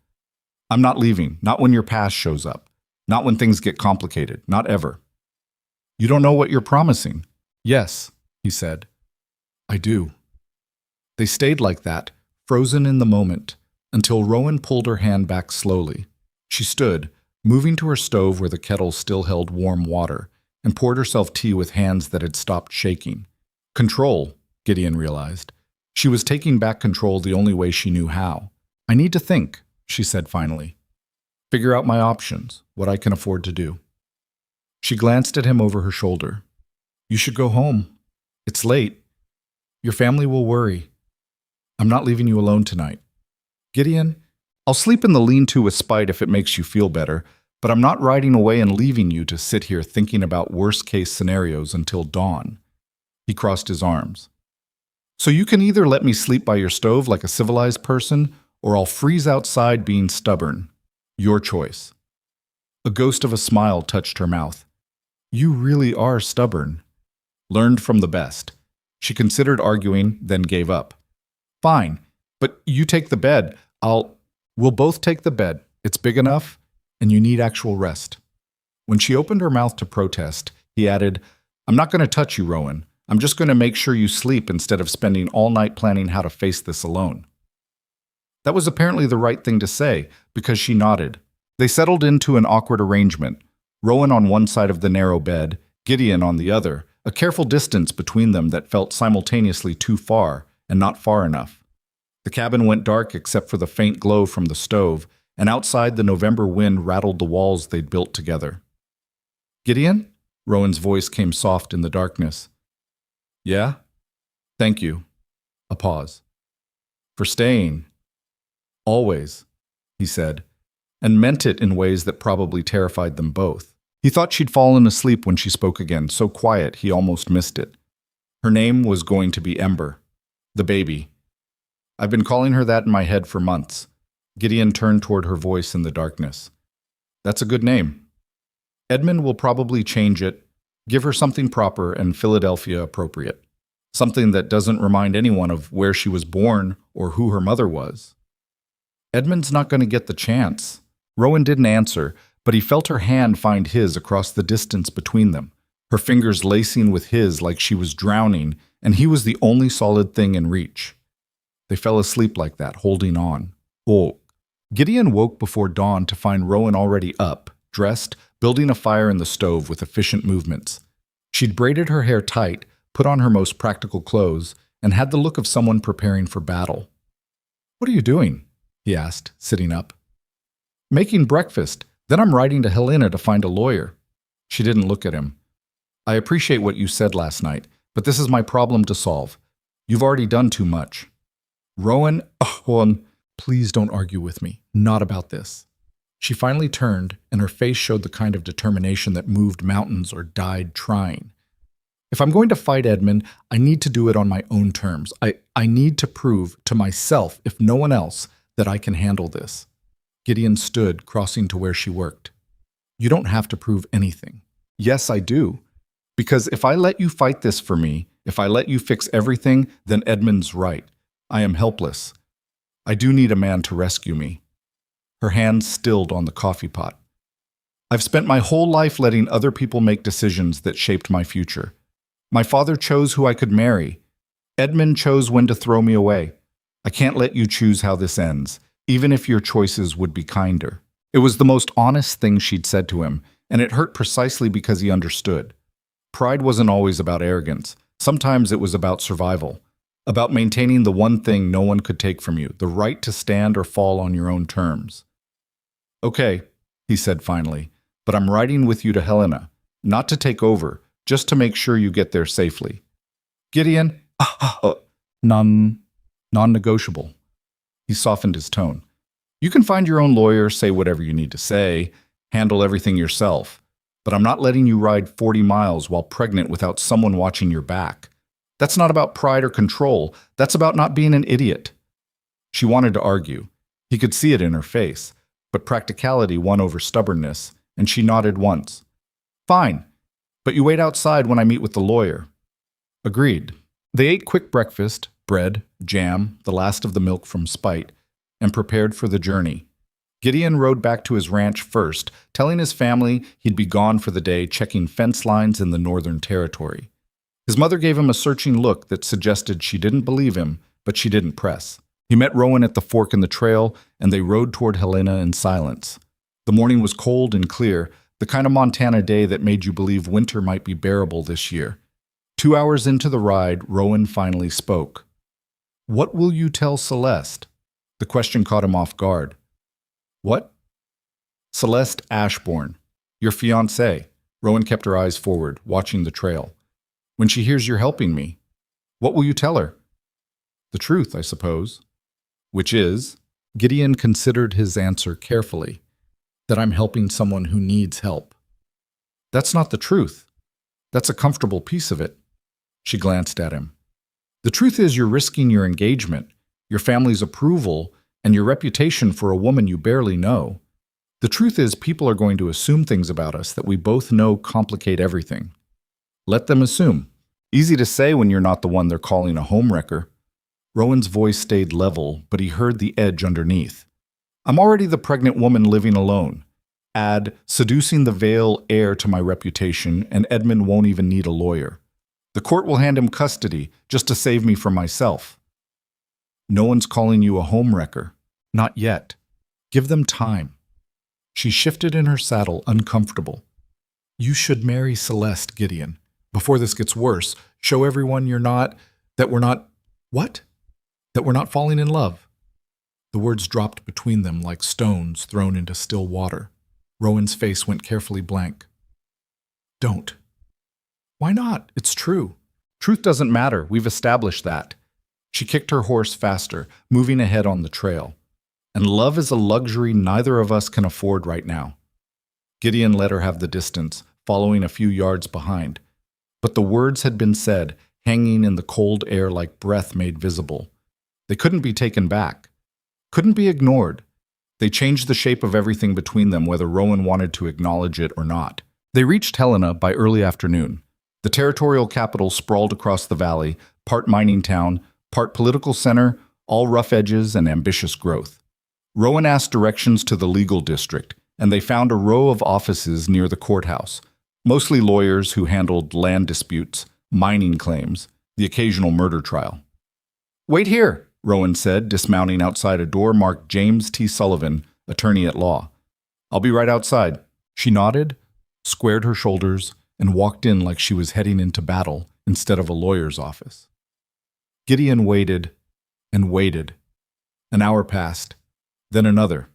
S1: I'm not leaving, not when your past shows up, not when things get complicated, not ever. You don't know what you're promising. Yes, he said. I do. They stayed like that, frozen in the moment, until Rowan pulled her hand back slowly. She stood, moving to her stove where the kettle still held warm water, and poured herself tea with hands that had stopped shaking. Control, Gideon realized. She was taking back control the only way she knew how. I need to think, she said finally. Figure out my options, what I can afford to do. She glanced at him over her shoulder. You should go home. It's late. Your family will worry. I'm not leaving you alone tonight. Gideon, I'll sleep in the lean-to with Spite if it makes you feel better, but I'm not riding away and leaving you to sit here thinking about worst-case scenarios until dawn. He crossed his arms. So you can either let me sleep by your stove like a civilized person, or I'll freeze outside being stubborn. Your choice. A ghost of a smile touched her mouth. You really are stubborn. Learned from the best. She considered arguing, then gave up. Fine, but you take the bed. We'll both take the bed. It's big enough, and you need actual rest. When she opened her mouth to protest, he added, I'm not going to touch you, Rowan. I'm just going to make sure you sleep instead of spending all night planning how to face this alone. That was apparently the right thing to say, because she nodded. They settled into an awkward arrangement, Rowan on one side of the narrow bed, Gideon on the other, a careful distance between them that felt simultaneously too far and not far enough. The cabin went dark except for the faint glow from the stove, and outside the November wind rattled the walls they'd built together. Gideon? Rowan's voice came soft in the darkness. Yeah? Thank you. A pause. For staying. Always, he said, and meant it in ways that probably terrified them both. He thought she'd fallen asleep when she spoke again, so quiet he almost missed it. Her name was going to be Ember, the baby. I've been calling her that in my head for months. Gideon turned toward her voice in the darkness. That's a good name. Edmund will probably change it, give her something proper and Philadelphia appropriate. Something that doesn't remind anyone of where she was born or who her mother was. Edmund's not going to get the chance. Rowan didn't answer, but he felt her hand find his across the distance between them, her fingers lacing with his like she was drowning, and he was the only solid thing in reach. They fell asleep like that, holding on. Oh. Gideon woke before dawn to find Rowan already up, dressed, building a fire in the stove with efficient movements. She'd braided her hair tight, put on her most practical clothes, and had the look of someone preparing for battle. What are you doing? He asked, sitting up. Making breakfast. Then I'm writing to Helena to find a lawyer. She didn't look at him. I appreciate what you said last night, but this is my problem to solve. You've already done too much. Rowan, please don't argue with me. Not about this. She finally turned, and her face showed the kind of determination that moved mountains or died trying. If I'm going to fight Edmund, I need to do it on my own terms. I need to prove to myself, if no one else, that I can handle this. Gideon stood, crossing to where she worked. You don't have to prove anything. Yes, I do. Because if I let you fight this for me, if I let you fix everything, then Edmund's right. I am helpless. I do need a man to rescue me. Her hands stilled on the coffee pot. I've spent my whole life letting other people make decisions that shaped my future. My father chose who I could marry. Edmund chose when to throw me away. I can't let you choose how this ends, even if your choices would be kinder. It was the most honest thing she'd said to him, and it hurt precisely because he understood. Pride wasn't always about arrogance. Sometimes it was about survival, about maintaining the one thing no one could take from you, the right to stand or fall on your own terms. Okay, he said finally, but I'm riding with you to Helena, not to take over, just to make sure you get there safely. Gideon, non-negotiable. He softened his tone. You can find your own lawyer, say whatever you need to say, handle everything yourself, but I'm not letting you ride 40 miles while pregnant without someone watching your back. That's not about pride or control. That's about not being an idiot. She wanted to argue. He could see it in her face, but practicality won over stubbornness, and she nodded once. Fine, but you wait outside when I meet with the lawyer. Agreed. They ate quick breakfast, bread, jam, the last of the milk from Spite, and prepared for the journey. Gideon rode back to his ranch first, telling his family he'd be gone for the day checking fence lines in the Northern Territory. His mother gave him a searching look that suggested she didn't believe him, but she didn't press. He met Rowan at the fork in the trail, and they rode toward Helena in silence. The morning was cold and clear, the kind of Montana day that made you believe winter might be bearable this year. 2 hours into the ride, Rowan finally spoke. "What will you tell Celeste?" The question caught him off guard. "What?" "Celeste Ashbourne, your fiancée." Rowan kept her eyes forward, watching the trail. "When she hears you're helping me, what will you tell her?" "The truth, I suppose." "Which is?" Gideon considered his answer carefully. "That I'm helping someone who needs help." "That's not the truth. That's a comfortable piece of it." She glanced at him. "The truth is you're risking your engagement, your family's approval, and your reputation for a woman you barely know. The truth is people are going to assume things about us that we both know complicate everything. Let them assume. Easy to say when you're not the one they're calling a homewrecker." Rowan's voice stayed level, but he heard the edge underneath. "I'm already the pregnant woman living alone. Add, seducing the Vale heir to my reputation, and Edmund won't even need a lawyer. The court will hand him custody, just to save me from myself." "No one's calling you a homewrecker. Not yet. Give them time." She shifted in her saddle, uncomfortable. "You should marry Celeste, Gideon. Before this gets worse, show everyone that we're not, what? That we're not falling in love." The words dropped between them like stones thrown into still water. Rowan's face went carefully blank. "Don't." "Why not? It's true." "Truth doesn't matter. We've established that." She kicked her horse faster, moving ahead on the trail. "And love is a luxury neither of us can afford right now." Gideon let her have the distance, following a few yards behind. But the words had been said, hanging in the cold air like breath made visible. They couldn't be taken back. Couldn't be ignored. They changed the shape of everything between them, whether Rowan wanted to acknowledge it or not. They reached Helena by early afternoon. The territorial capital sprawled across the valley, part mining town, part political center, all rough edges and ambitious growth. Rowan asked directions to the legal district, and they found a row of offices near the courthouse, mostly lawyers who handled land disputes, mining claims, the occasional murder trial. "Wait here," Rowan said, dismounting outside a door marked James T. Sullivan, attorney at law. "I'll be right outside." She nodded, squared her shoulders, and walked in like she was heading into battle instead of a lawyer's office. Gideon waited and waited. An hour passed, then another.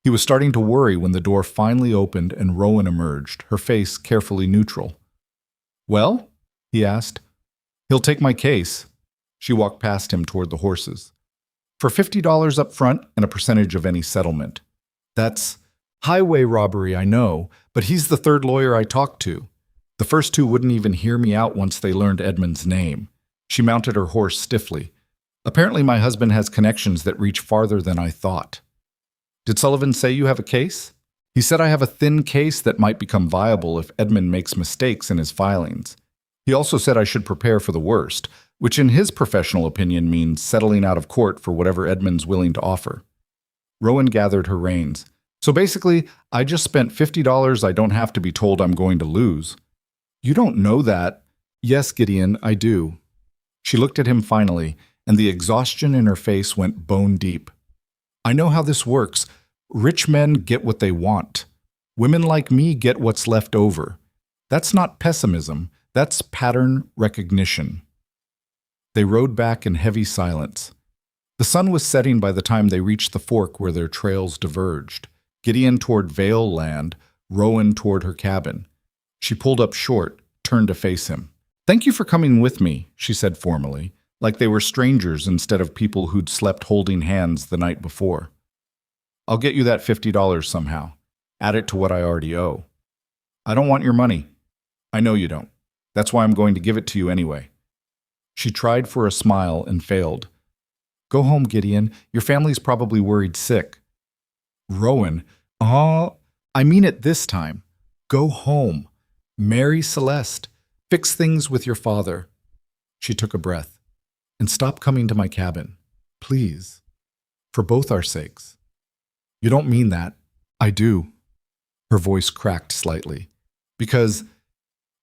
S1: He was starting to worry when the door finally opened and Rowan emerged, her face carefully neutral. "Well?" he asked. "He'll take my case." She walked past him toward the horses. "For $50 up front and a percentage of any settlement." "That's highway robbery, I know, but he's the third lawyer I talked to. The first two wouldn't even hear me out once they learned Edmund's name." She mounted her horse stiffly. "Apparently my husband has connections that reach farther than I thought." "Did Sullivan say you have a case?" "He said I have a thin case that might become viable if Edmund makes mistakes in his filings. He also said I should prepare for the worst, which in his professional opinion means settling out of court for whatever Edmund's willing to offer." Rowan gathered her reins. "So basically, I just spent $50 I don't have to be told I'm going to lose." "You don't know that." "Yes, Gideon, I do." She looked at him finally, and the exhaustion in her face went bone deep. "I know how this works. Rich men get what they want. Women like me get what's left over. That's not pessimism. That's pattern recognition." They rode back in heavy silence. The sun was setting by the time they reached the fork where their trails diverged. Gideon toward Vale land, Rowan toward her cabin. She pulled up short, turned to face him. "Thank you for coming with me," she said formally, like they were strangers instead of people who'd slept holding hands the night before. "I'll get you that $50 somehow. Add it to what I already owe." "I don't want your money." "I know you don't. That's why I'm going to give it to you anyway." She tried for a smile and failed. "Go home, Gideon. Your family's probably worried sick." "Rowan, I mean it this time. Go home. Marry Celeste. Fix things with your father." She took a breath. "And stop coming to my cabin. Please. For both our sakes." You don't mean that. I do. Her voice cracked slightly. Because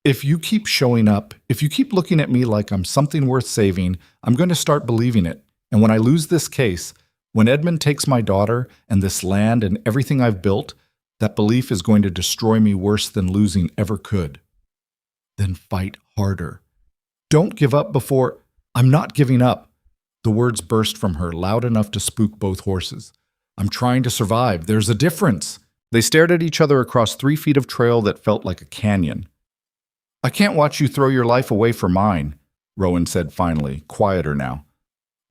S1: if you keep showing up, if you keep looking at me like I'm something worth saving, I'm going to start believing it. And when I lose this case, when Edmund takes my daughter and this land and everything I've built, that belief is going to destroy me worse than losing ever could. Then fight harder. Don't give up before... I'm not giving up. The words burst from her, loud enough to spook both horses. I'm trying to survive. There's a difference. They stared at each other across 3 feet of trail that felt like a canyon. I can't watch you throw your life away for mine, Rowan said finally, quieter now.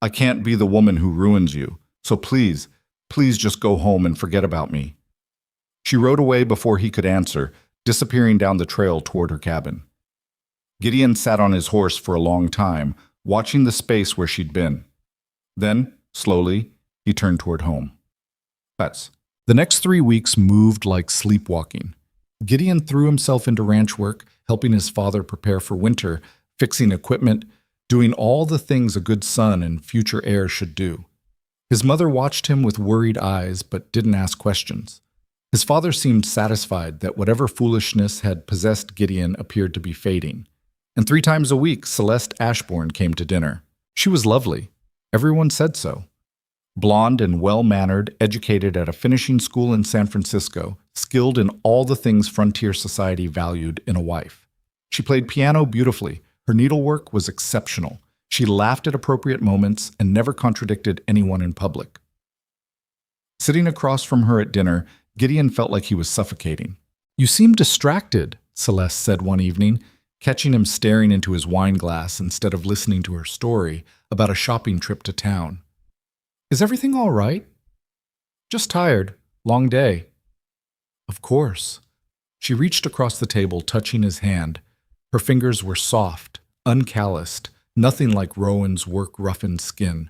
S1: I can't be the woman who ruins you. So please, please just go home and forget about me. She rode away before he could answer, disappearing down the trail toward her cabin. Gideon sat on his horse for a long time, watching the space where she'd been. Then, slowly, he turned toward home. The next 3 weeks moved like sleepwalking. Gideon threw himself into ranch work, helping his father prepare for winter, fixing equipment, doing all the things a good son and future heir should do. His mother watched him with worried eyes, but didn't ask questions. His father seemed satisfied that whatever foolishness had possessed Gideon appeared to be fading. And 3 times a week, Celeste Ashbourne came to dinner. She was lovely. Everyone said so. Blonde and well-mannered, educated at a finishing school in San Francisco, skilled in all the things frontier society valued in a wife. She played piano beautifully. Her needlework was exceptional. She laughed at appropriate moments and never contradicted anyone in public. Sitting across from her at dinner, Gideon felt like he was suffocating. You seem distracted, Celeste said one evening, catching him staring into his wine glass instead of listening to her story about a shopping trip to town. Is everything all right? Just tired. Long day. Of course. She reached across the table, touching his hand. Her fingers were soft, uncalloused, nothing like Rowan's work-roughened skin.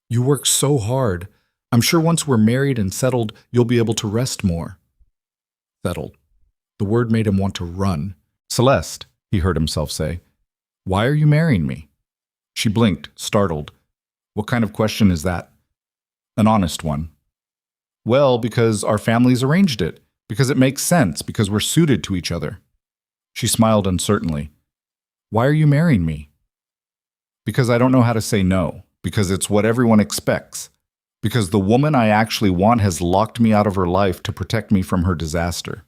S1: You work so hard. I'm sure once we're married and settled, you'll be able to rest more. Settled. The word made him want to run. Celeste, he heard himself say, why are you marrying me? She blinked, startled. What kind of question is that? An honest one. Well, because our families arranged it, because it makes sense, because we're suited to each other. She smiled uncertainly. Why are you marrying me? Because I don't know how to say no, because it's what everyone expects, because the woman I actually want has locked me out of her life to protect me from her disaster.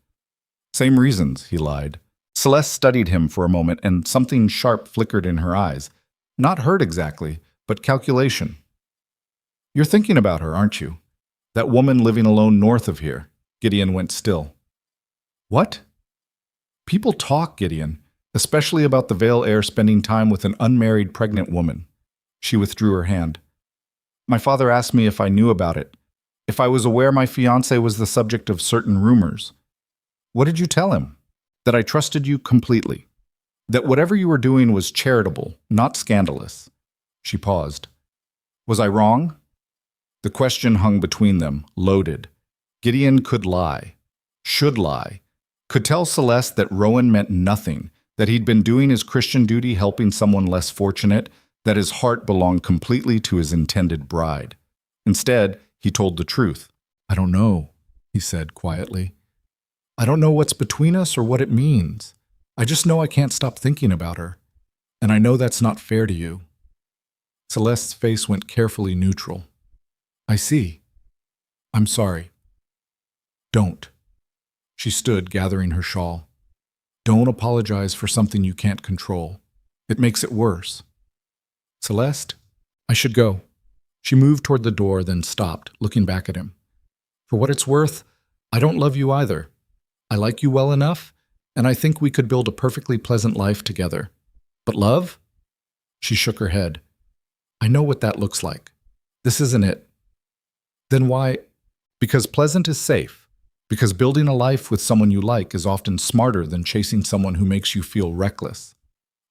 S1: Same reasons, he lied. Celeste studied him for a moment, and something sharp flickered in her eyes. Not hurt exactly, but calculation. You're thinking about her, aren't you? That woman living alone north of here. Gideon went still. What? People talk, Gideon, especially about the Vale heir spending time with an unmarried pregnant woman. She withdrew her hand. My father asked me if I knew about it, if I was aware my fiancé was the subject of certain rumors. What did you tell him? That I trusted you completely. That whatever you were doing was charitable, not scandalous. She paused. Was I wrong? The question hung between them, loaded. Gideon could lie, should lie, could tell Celeste that Rowan meant nothing, that he'd been doing his Christian duty helping someone less fortunate, that his heart belonged completely to his intended bride. Instead, he told the truth. I don't know, he said quietly. I don't know what's between us or what it means. I just know I can't stop thinking about her. And I know that's not fair to you. Celeste's face went carefully neutral. I see. I'm sorry. Don't. She stood, gathering her shawl. Don't apologize for something you can't control. It makes it worse. Celeste, I should go. She moved toward the door, then stopped, looking back at him. For what it's worth, I don't love you either. I like you well enough, and I think we could build a perfectly pleasant life together. But love? She shook her head. I know what that looks like. This isn't it. Then why? Because pleasant is safe. Because building a life with someone you like is often smarter than chasing someone who makes you feel reckless.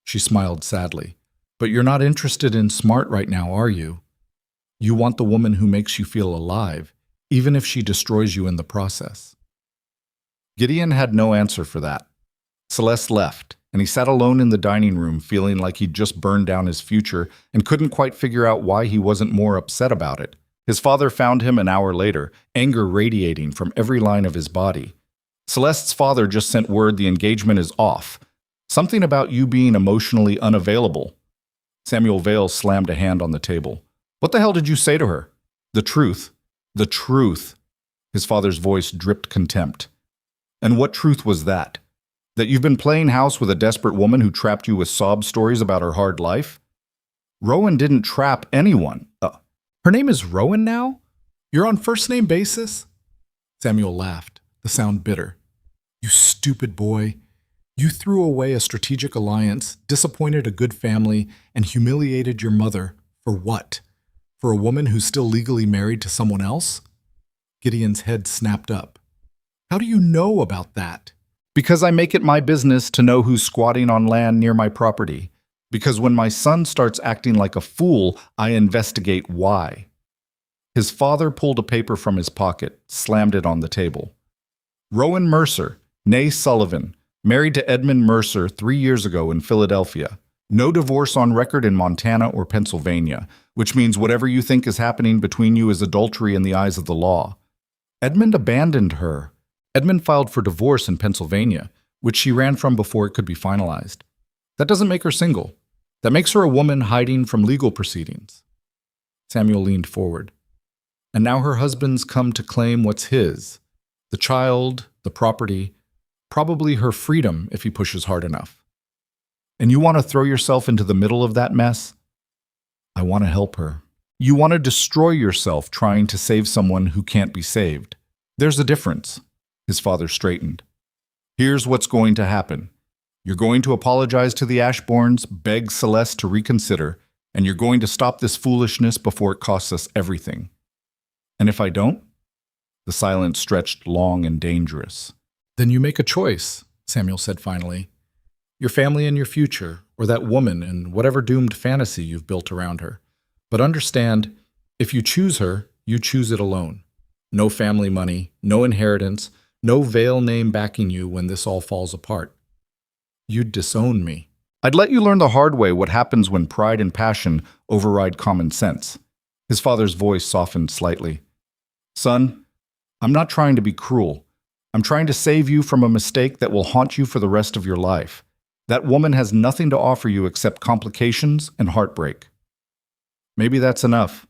S1: She smiled sadly. But you're not interested in smart right now, are you? You want the woman who makes you feel alive, even if she destroys you in the process. Gideon had no answer for that. Celeste left, and he sat alone in the dining room feeling like he'd just burned down his future and couldn't quite figure out why he wasn't more upset about it. His father found him an hour later, anger radiating from every line of his body. Celeste's father just sent word the engagement is off. Something about you being emotionally unavailable. Samuel Vale slammed a hand on the table. What the hell did you say to her? The truth. The truth. His father's voice dripped contempt. And what truth was that? That you've been playing house with a desperate woman who trapped you with sob stories about her hard life? Rowan didn't trap anyone. Her name is Rowan now? You're on first-name basis? Samuel laughed, the sound bitter. You stupid boy. You threw away a strategic alliance, disappointed a good family, and humiliated your mother. For what? For a woman who's still legally married to someone else? Gideon's head snapped up. How do you know about that? Because I make it my business to know who's squatting on land near my property. Because when my son starts acting like a fool, I investigate why. His father pulled a paper from his pocket, slammed it on the table. Rowan Mercer, née Sullivan, married to Edmund Mercer 3 years ago in Philadelphia. No divorce on record in Montana or Pennsylvania, which means whatever you think is happening between you is adultery in the eyes of the law. Edmund abandoned her. Edmund filed for divorce in Pennsylvania, which she ran from before it could be finalized. That doesn't make her single. That makes her a woman hiding from legal proceedings. Samuel leaned forward. And now her husband's come to claim what's his. The child, the property, probably her freedom if he pushes hard enough. And you want to throw yourself into the middle of that mess? I want to help her. You want to destroy yourself trying to save someone who can't be saved. There's a difference. His father straightened. Here's what's going to happen. You're going to apologize to the Ashbournes, beg Celeste to reconsider, and you're going to stop this foolishness before it costs us everything. And if I don't? The silence stretched long and dangerous. Then you make a choice, Samuel said finally. Your family and your future, or that woman and whatever doomed fantasy you've built around her. But understand, if you choose her, you choose it alone. No family money, no inheritance, no Vale name backing you when this all falls apart. You'd disown me. I'd let you learn the hard way what happens when pride and passion override common sense. His father's voice softened slightly. Son, I'm not trying to be cruel. I'm trying to save you from a mistake that will haunt you for the rest of your life. That woman has nothing to offer you except complications and heartbreak. Maybe that's enough.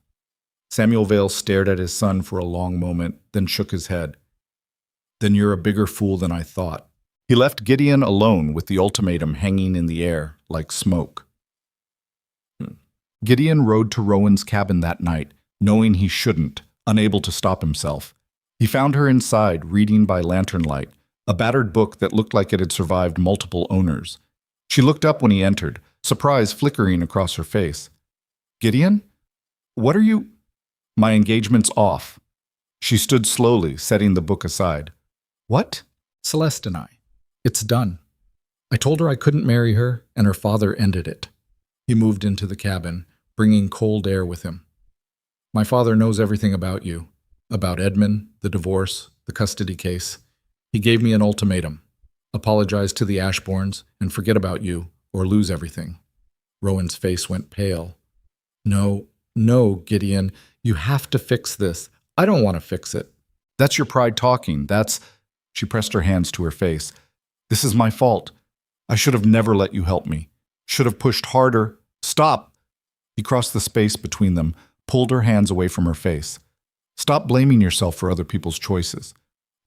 S1: Samuel Vale stared at his son for a long moment, then shook his head. Then you're a bigger fool than I thought. He left Gideon alone with the ultimatum hanging in the air like smoke. Gideon rode to Rowan's cabin that night, knowing he shouldn't, unable to stop himself. He found her inside, reading by lantern light, a battered book that looked like it had survived multiple owners. She looked up when he entered, surprise flickering across her face. Gideon? What are you? My engagement's off. She stood slowly, setting the book aside. What? Celeste and I. It's done. I told her I couldn't marry her, and her father ended it. He moved into the cabin, bringing cold air with him. My father knows everything about you, about Edmund, the divorce, the custody case. He gave me an ultimatum. Apologize to the Ashbournes and forget about you, or lose everything. Rowan's face went pale. No, Gideon, you have to fix this. I don't want to fix it. That's your pride talking. She pressed her hands to her face. This is my fault. I should have never let you help me. Should have pushed harder. Stop! He crossed the space between them, pulled her hands away from her face. Stop blaming yourself for other people's choices.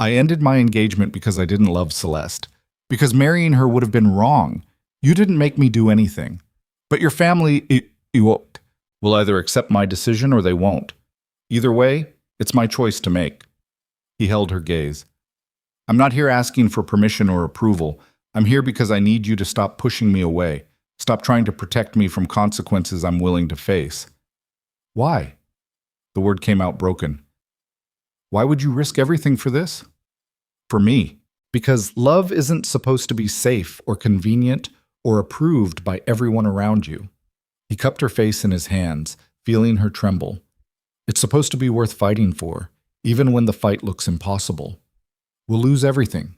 S1: I ended my engagement because I didn't love Celeste. Because marrying her would have been wrong. You didn't make me do anything. But your family will either accept my decision or they won't. Either way, it's my choice to make. He held her gaze. I'm not here asking for permission or approval. I'm here because I need you to stop pushing me away. Stop trying to protect me from consequences I'm willing to face. Why? The word came out broken. Why would you risk everything for this? For me. Because love isn't supposed to be safe or convenient or approved by everyone around you. He cupped her face in his hands, feeling her tremble. It's supposed to be worth fighting for, even when the fight looks impossible. We'll lose everything.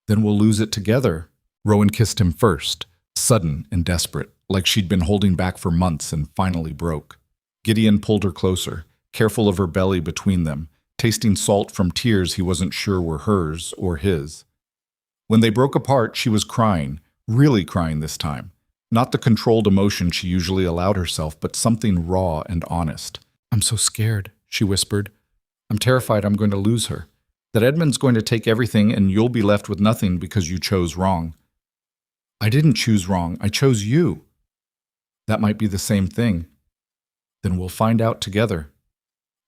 S1: Then we'll lose it together. Rowan kissed him first, sudden and desperate, like she'd been holding back for months and finally broke. Gideon pulled her closer, careful of her belly between them, tasting salt from tears he wasn't sure were hers or his. When they broke apart, she was crying, really crying this time. Not the controlled emotion she usually allowed herself, but something raw and honest. "I'm so scared," she whispered. "I'm terrified I'm going to lose her. That Edmund's going to take everything and you'll be left with nothing because you chose wrong." "I didn't choose wrong. I chose you." "That might be the same thing." "Then we'll find out together."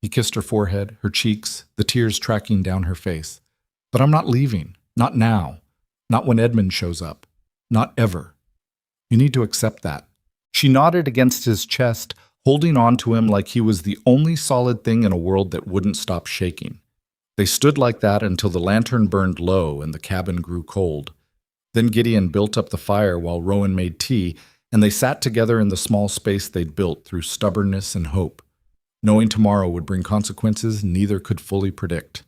S1: He kissed her forehead, her cheeks, the tears tracking down her face. "But I'm not leaving. Not now. Not when Edmund shows up. Not ever. You need to accept that." She nodded against his chest, holding on to him like he was the only solid thing in a world that wouldn't stop shaking. They stood like that until the lantern burned low and the cabin grew cold. Then Gideon built up the fire while Rowan made tea, and they sat together in the small space they'd built through stubbornness and hope. Knowing tomorrow would bring consequences neither could fully predict.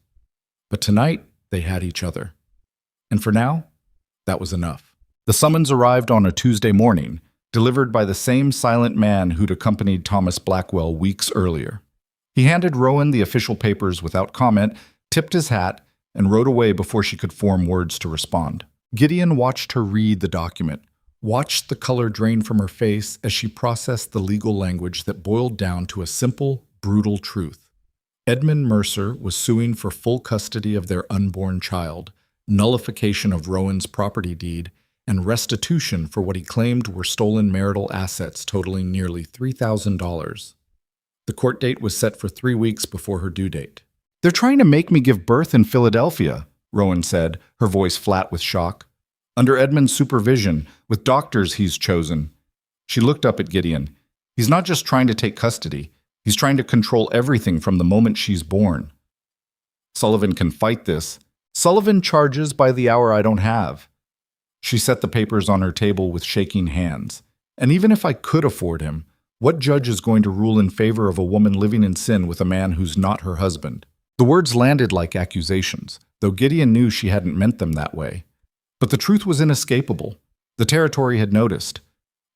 S1: But tonight, they had each other. And for now, that was enough. The summons arrived on a Tuesday morning, delivered by the same silent man who'd accompanied Thomas Blackwell weeks earlier. He handed Rowan the official papers without comment, tipped his hat, and rode away before she could form words to respond. Gideon watched her read the document, watched the color drain from her face as she processed the legal language that boiled down to a simple, brutal truth. Edmund Mercer was suing for full custody of their unborn child, nullification of Rowan's property deed, and restitution for what he claimed were stolen marital assets totaling nearly $3,000. The court date was set for 3 weeks before her due date. "They're trying to make me give birth in Philadelphia," Rowan said, her voice flat with shock. "Under Edmund's supervision, with doctors he's chosen." She looked up at Gideon. "He's not just trying to take custody. He's trying to control everything from the moment she's born." "Sullivan can fight this." "Sullivan charges by the hour I don't have." She set the papers on her table with shaking hands. "And even if I could afford him, what judge is going to rule in favor of a woman living in sin with a man who's not her husband?" The words landed like accusations, though Gideon knew she hadn't meant them that way. But the truth was inescapable. The territory had noticed.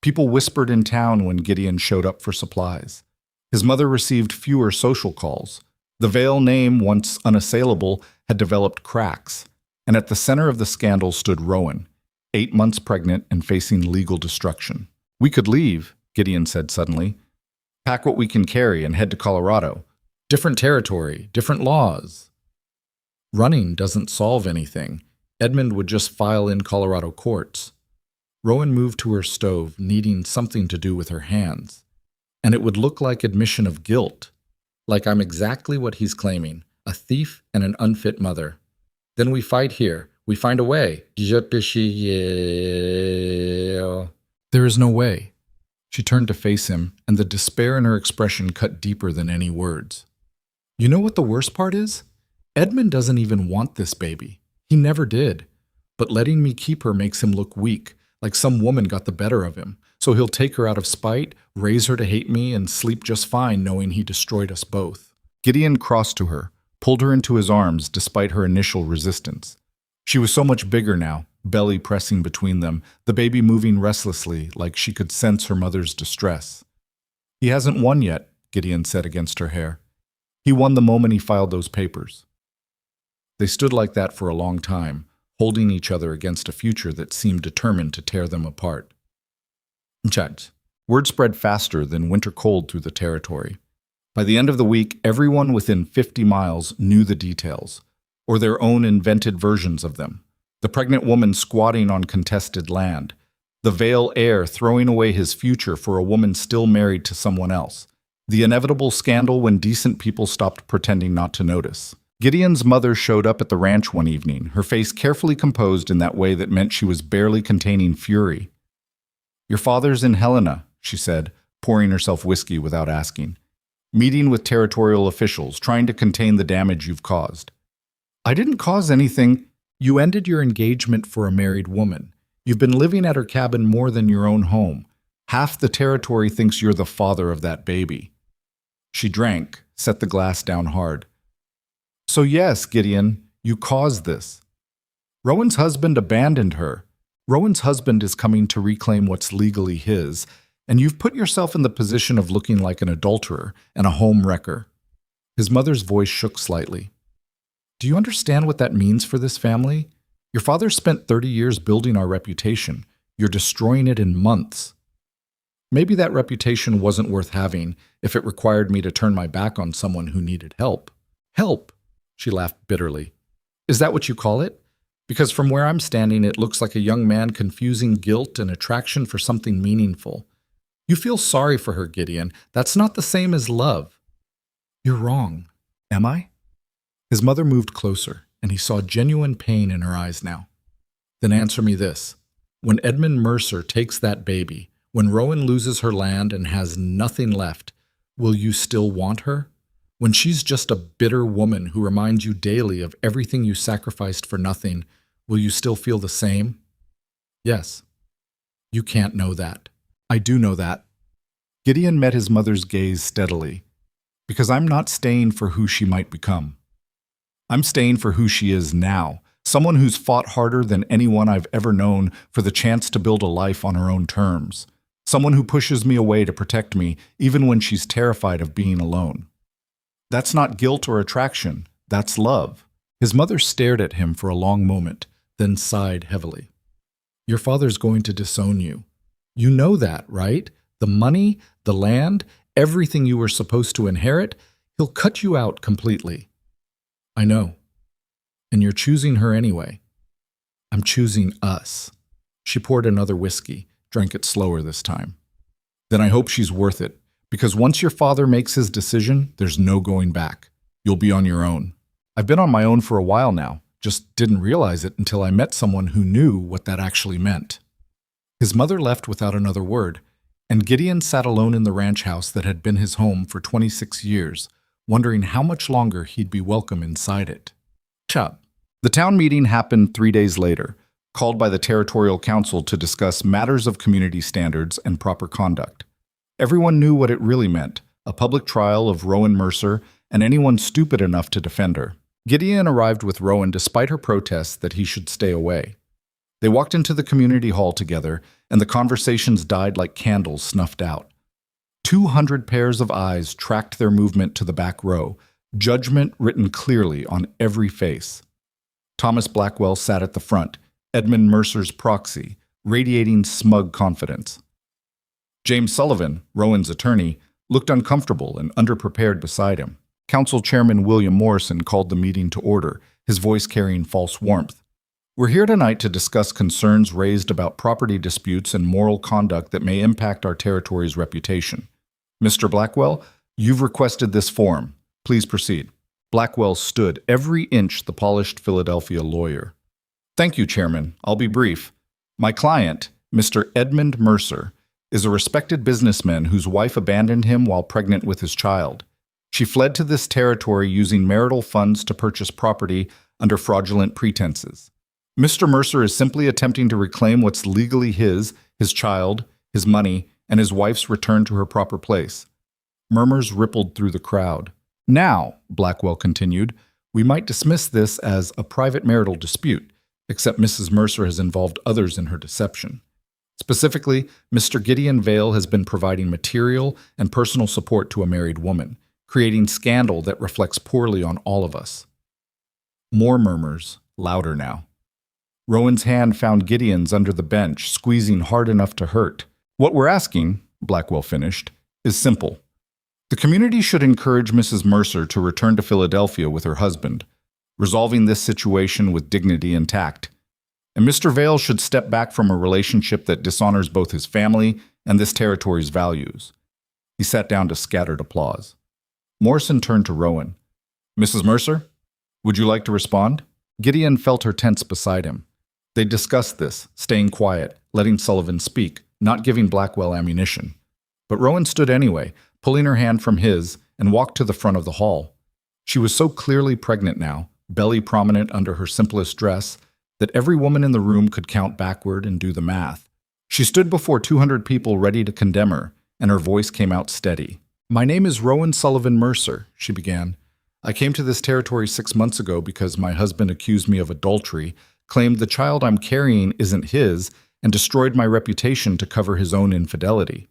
S1: People whispered in town when Gideon showed up for supplies. His mother received fewer social calls. The Vale name, once unassailable, had developed cracks. And at the center of the scandal stood Rowan, 8 months pregnant and facing legal destruction. "We could leave," Gideon said suddenly. "Pack what we can carry and head to Colorado. Different territory, different laws." Running doesn't solve anything. Edmund would just file in Colorado courts. Rowan moved to her stove, needing something to do with her hands. And it would look like admission of guilt. Like I'm exactly what he's claiming, a thief and an unfit mother. Then we fight here. We find a way. There is no way. She turned to face him, and the despair in her expression cut deeper than any words. "You know what the worst part is? Edmund doesn't even want this baby. He never did. But letting me keep her makes him look weak, like some woman got the better of him. So he'll take her out of spite, raise her to hate me, and sleep just fine knowing he destroyed us both." Gideon crossed to her, pulled her into his arms despite her initial resistance. She was so much bigger now, belly pressing between them, the baby moving restlessly like she could sense her mother's distress. "He hasn't won yet," Gideon said against her hair. "He won the moment he filed those papers." They stood like that for a long time, holding each other against a future that seemed determined to tear them apart. In fact, word spread faster than winter cold through the territory. By the end of the week, everyone within 50 miles knew the details, or their own invented versions of them. The pregnant woman squatting on contested land, the Vale heir throwing away his future for a woman still married to someone else, the inevitable scandal when decent people stopped pretending not to notice. Gideon's mother showed up at the ranch one evening, her face carefully composed in that way that meant she was barely containing fury. "Your father's in Helena," she said, pouring herself whiskey without asking. "Meeting with territorial officials, trying to contain the damage you've caused." "I didn't cause anything." "You ended your engagement for a married woman. You've been living at her cabin more than your own home. Half the territory thinks you're the father of that baby." She drank, set the glass down hard. "So yes, Gideon, you caused this. Rowan's husband abandoned her. Rowan's husband is coming to reclaim what's legally his, and you've put yourself in the position of looking like an adulterer and a home wrecker. His mother's voice shook slightly. Do you understand what that means for this family? Your father spent 30 years building our reputation. You're destroying it in months. Maybe that reputation wasn't worth having if it required me to turn my back on someone who needed help. Help, she laughed bitterly. Is that what you call it? Because from where I'm standing, it looks like a young man confusing guilt and attraction for something meaningful. You feel sorry for her, Gideon. That's not the same as love. You're wrong. Am I? His mother moved closer, and he saw genuine pain in her eyes now. Then answer me this. When Edmund Mercer takes that baby, when Rowan loses her land and has nothing left, will you still want her? When she's just a bitter woman who reminds you daily of everything you sacrificed for nothing, will you still feel the same? Yes. You can't know that. I do know that. Gideon met his mother's gaze steadily. Because I'm not staying for who she might become. I'm staying for who she is now, someone who's fought harder than anyone I've ever known for the chance to build a life on her own terms. Someone who pushes me away to protect me, even when she's terrified of being alone. That's not guilt or attraction, that's love. His mother stared at him for a long moment, then sighed heavily. Your father's going to disown you. You know that, right? The money, the land, everything you were supposed to inherit, he'll cut you out completely. I know. And you're choosing her anyway. I'm choosing us. She poured another whiskey, drank it slower this time. Then I hope she's worth it, because once your father makes his decision, there's no going back. You'll be on your own. I've been on my own for a while now, just didn't realize it until I met someone who knew what that actually meant. His mother left without another word, and Gideon sat alone in the ranch house that had been his home for 26 years, wondering how much longer he'd be welcome inside it. The town meeting happened 3 days later, called by the Territorial Council to discuss matters of community standards and proper conduct. Everyone knew what it really meant, a public trial of Rowan Mercer and anyone stupid enough to defend her. Gideon arrived with Rowan despite her protests that he should stay away. They walked into the community hall together, and the conversations died like candles snuffed out. 200 pairs of eyes tracked their movement to the back row, judgment written clearly on every face. Thomas Blackwell sat at the front, Edmund Mercer's proxy, radiating smug confidence. James Sullivan, Rowan's attorney, looked uncomfortable and underprepared beside him. Council Chairman William Morrison called the meeting to order, his voice carrying false warmth. We're here tonight to discuss concerns raised about property disputes and moral conduct that may impact our territory's reputation. Mr. Blackwell, you've requested this forum. Please proceed. Blackwell stood every inch the polished Philadelphia lawyer. Thank you, Chairman. I'll be brief. My client, Mr. Edmund Mercer, is a respected businessman whose wife abandoned him while pregnant with his child. She fled to this territory using marital funds to purchase property under fraudulent pretenses. Mr. Mercer is simply attempting to reclaim what's legally his child, his money, and his wife's return to her proper place. Murmurs rippled through the crowd. Now, Blackwell continued, we might dismiss this as a private marital dispute, except Mrs. Mercer has involved others in her deception. Specifically, Mr. Gideon Vale has been providing material and personal support to a married woman, creating scandal that reflects poorly on all of us. More murmurs, louder now. Rowan's hand found Gideon's under the bench, squeezing hard enough to hurt. What we're asking, Blackwell finished, is simple. The community should encourage Mrs. Mercer to return to Philadelphia with her husband, resolving this situation with dignity and tact. And Mr. Vale should step back from a relationship that dishonors both his family and this territory's values. He sat down to scattered applause. Morrison turned to Rowan. Mrs. Mercer, would you like to respond? Gideon felt her tense beside him. They discussed this, staying quiet, letting Sullivan speak, not giving Blackwell ammunition. But Rowan stood anyway, pulling her hand from his, and walked to the front of the hall. She was so clearly pregnant now, belly prominent under her simplest dress, that every woman in the room could count backward and do the math. She stood before 200 people ready to condemn her, and her voice came out steady. My name is Rowan Sullivan Mercer, she began. I came to this territory 6 months ago because my husband accused me of adultery, claimed the child I'm carrying isn't his, and destroyed my reputation to cover his own infidelity.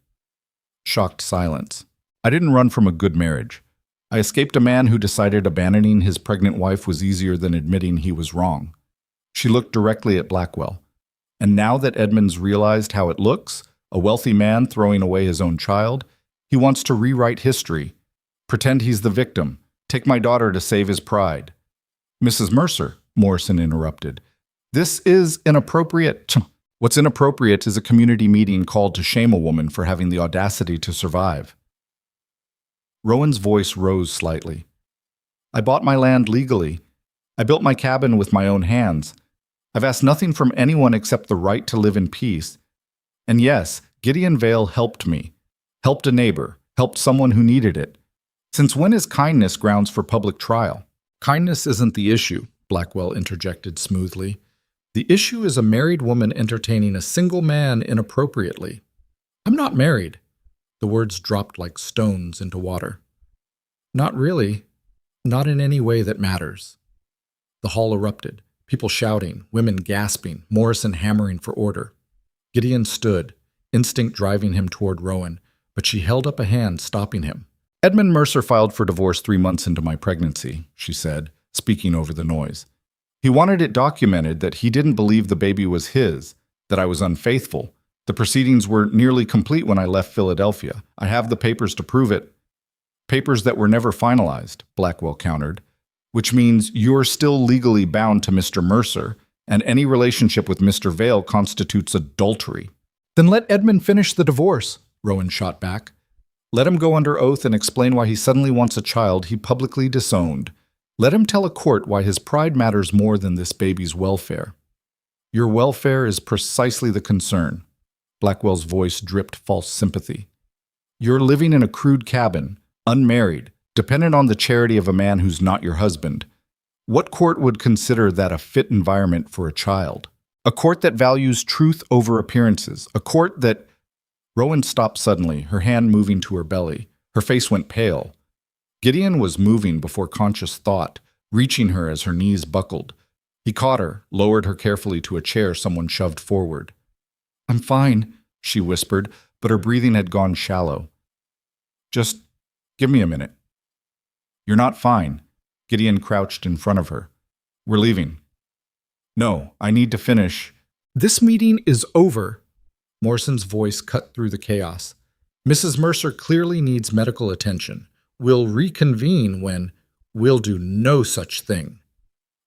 S1: Shocked silence. I didn't run from a good marriage. I escaped a man who decided abandoning his pregnant wife was easier than admitting he was wrong. She looked directly at Blackwell. And now that Edmund's realized how it looks, a wealthy man throwing away his own child, he wants to rewrite history. Pretend he's the victim. Take my daughter to save his pride. Mrs. Mercer, Morrison interrupted. This is inappropriate. What's inappropriate is a community meeting called to shame a woman for having the audacity to survive. Rowan's voice rose slightly. I bought my land legally. I built my cabin with my own hands. I've asked nothing from anyone except the right to live in peace. And yes, Gideon Vale helped me. Helped a neighbor. Helped someone who needed it. Since when is kindness grounds for public trial? Kindness isn't the issue, Blackwell interjected smoothly. The issue is a married woman entertaining a single man inappropriately. I'm not married. The words dropped like stones into water. Not really. Not in any way that matters. The hall erupted, people shouting, women gasping, Morrison hammering for order. Gideon stood, instinct driving him toward Rowan, but she held up a hand, stopping him. Edmund Mercer filed for divorce 3 months into my pregnancy, she said, speaking over the noise. He wanted it documented that he didn't believe the baby was his, that I was unfaithful. The proceedings were nearly complete when I left Philadelphia. I have the papers to prove it. Papers that were never finalized, Blackwell countered, which means you're still legally bound to Mr. Mercer, and any relationship with Mr. Vale constitutes adultery. Then let Edmund finish the divorce, Rowan shot back. Let him go under oath and explain why he suddenly wants a child he publicly disowned. Let him tell a court why his pride matters more than this baby's welfare. Your welfare is precisely the concern. Blackwell's voice dripped false sympathy. You're living in a crude cabin, unmarried, dependent on the charity of a man who's not your husband. What court would consider that a fit environment for a child? A court that values truth over appearances. A court that... Rowan stopped suddenly, her hand moving to her belly. Her face went pale. Gideon was moving before conscious thought, reaching her as her knees buckled. He caught her, lowered her carefully to a chair someone shoved forward. I'm fine, she whispered, but her breathing had gone shallow. Just give me a minute. You're not fine. Gideon crouched in front of her. We're leaving. No, I need to finish. This meeting is over. Morrison's voice cut through the chaos. Mrs. Mercer clearly needs medical attention. We'll reconvene when... We'll do no such thing.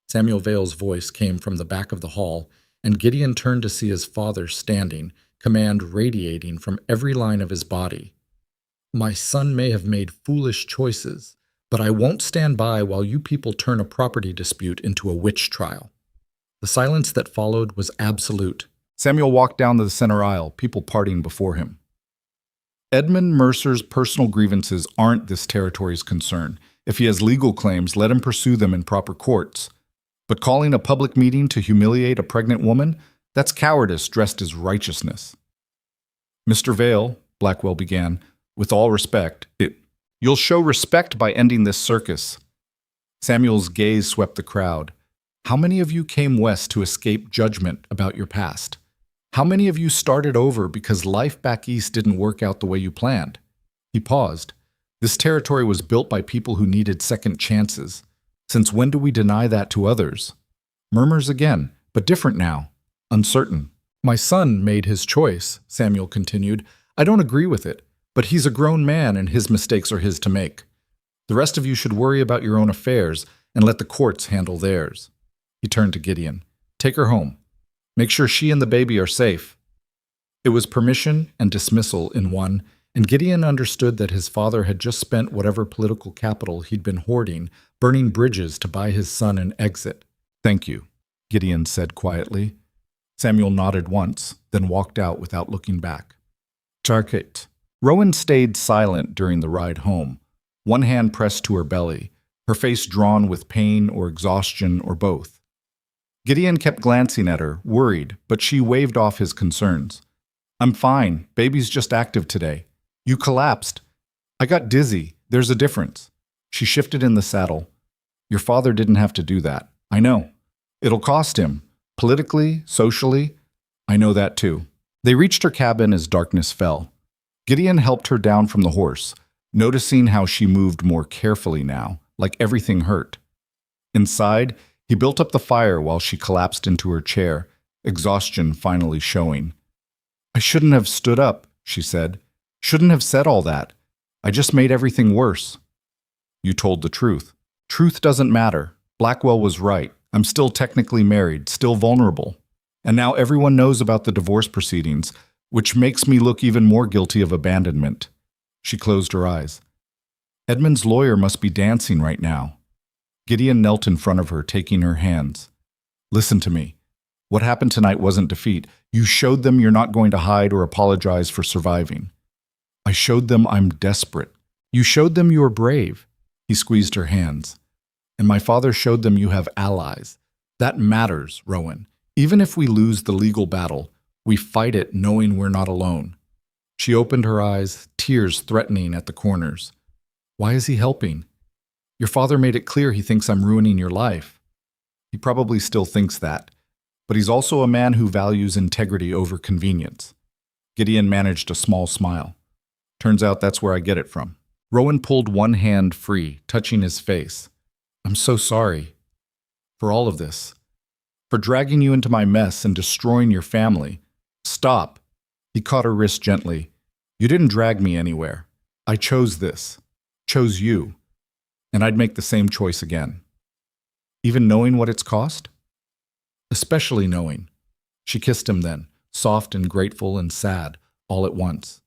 S1: Samuel Vale's voice came from the back of the hall, and Gideon turned to see his father standing, command radiating from every line of his body. My son may have made foolish choices, but I won't stand by while you people turn a property dispute into a witch trial. The silence that followed was absolute. Samuel walked down the center aisle, people parting before him. Edmund Mercer's personal grievances aren't this territory's concern. If he has legal claims, let him pursue them in proper courts. But calling a public meeting to humiliate a pregnant woman, that's cowardice dressed as righteousness. Mr. Vale, Blackwell began, with all respect, you'll show respect by ending this circus. Samuel's gaze swept the crowd. How many of you came west to escape judgment about your past? How many of you started over because life back east didn't work out the way you planned? He paused. This territory was built by people who needed second chances. Since when do we deny that to others? Murmurs again, but different now. Uncertain. My son made his choice, Samuel continued. I don't agree with it, but he's a grown man and his mistakes are his to make. The rest of you should worry about your own affairs and let the courts handle theirs. He turned to Gideon. Take her home. Make sure she and the baby are safe. It was permission and dismissal in one, and Gideon understood that his father had just spent whatever political capital he'd been hoarding, burning bridges to buy his son an exit. Thank you, Gideon said quietly. Samuel nodded once, then walked out without looking back. Charkit. Rowan stayed silent during the ride home, one hand pressed to her belly, her face drawn with pain or exhaustion or both. Gideon kept glancing at her, worried, but she waved off his concerns. I'm fine. Baby's just active today. You collapsed. I got dizzy. There's a difference. She shifted in the saddle. Your father didn't have to do that. I know. It'll cost him. Politically, socially. I know that too. They reached her cabin as darkness fell. Gideon helped her down from the horse. noticing how she moved more carefully now, like everything hurt. Inside, he built up the fire while she collapsed into her chair, exhaustion finally showing. "I shouldn't have stood up," she said. "Shouldn't have said all that. I just made everything worse." "You told the truth. Truth doesn't matter. Blackwell was right. I'm still technically married, still vulnerable. And now everyone knows about the divorce proceedings, which makes me look even more guilty of abandonment." She closed her eyes. Edmund's lawyer must be dancing right now. Gideon knelt in front of her, taking her hands. "Listen to me. What happened tonight wasn't defeat. You showed them you're not going to hide or apologize for surviving. I showed them I'm desperate. You showed them you're brave." He squeezed her hands. "And my father showed them you have allies. That matters, Rowan. Even if we lose the legal battle, we fight it knowing we're not alone." She opened her eyes, tears threatening at the corners. "Why is he helping? Your father made it clear he thinks I'm ruining your life." "He probably still thinks that, but he's also a man who values integrity over convenience." Gideon managed a small smile. "Turns out that's where I get it from." Rowan pulled one hand free, touching his face. "I'm so sorry. For all of this. For dragging you into my mess and destroying your family. Stop." He caught her wrist gently. "You didn't drag me anywhere. I chose this. Chose you. And I'd make the same choice again. Even knowing what it's cost? Especially knowing." She kissed him then, soft and grateful and sad, all at once.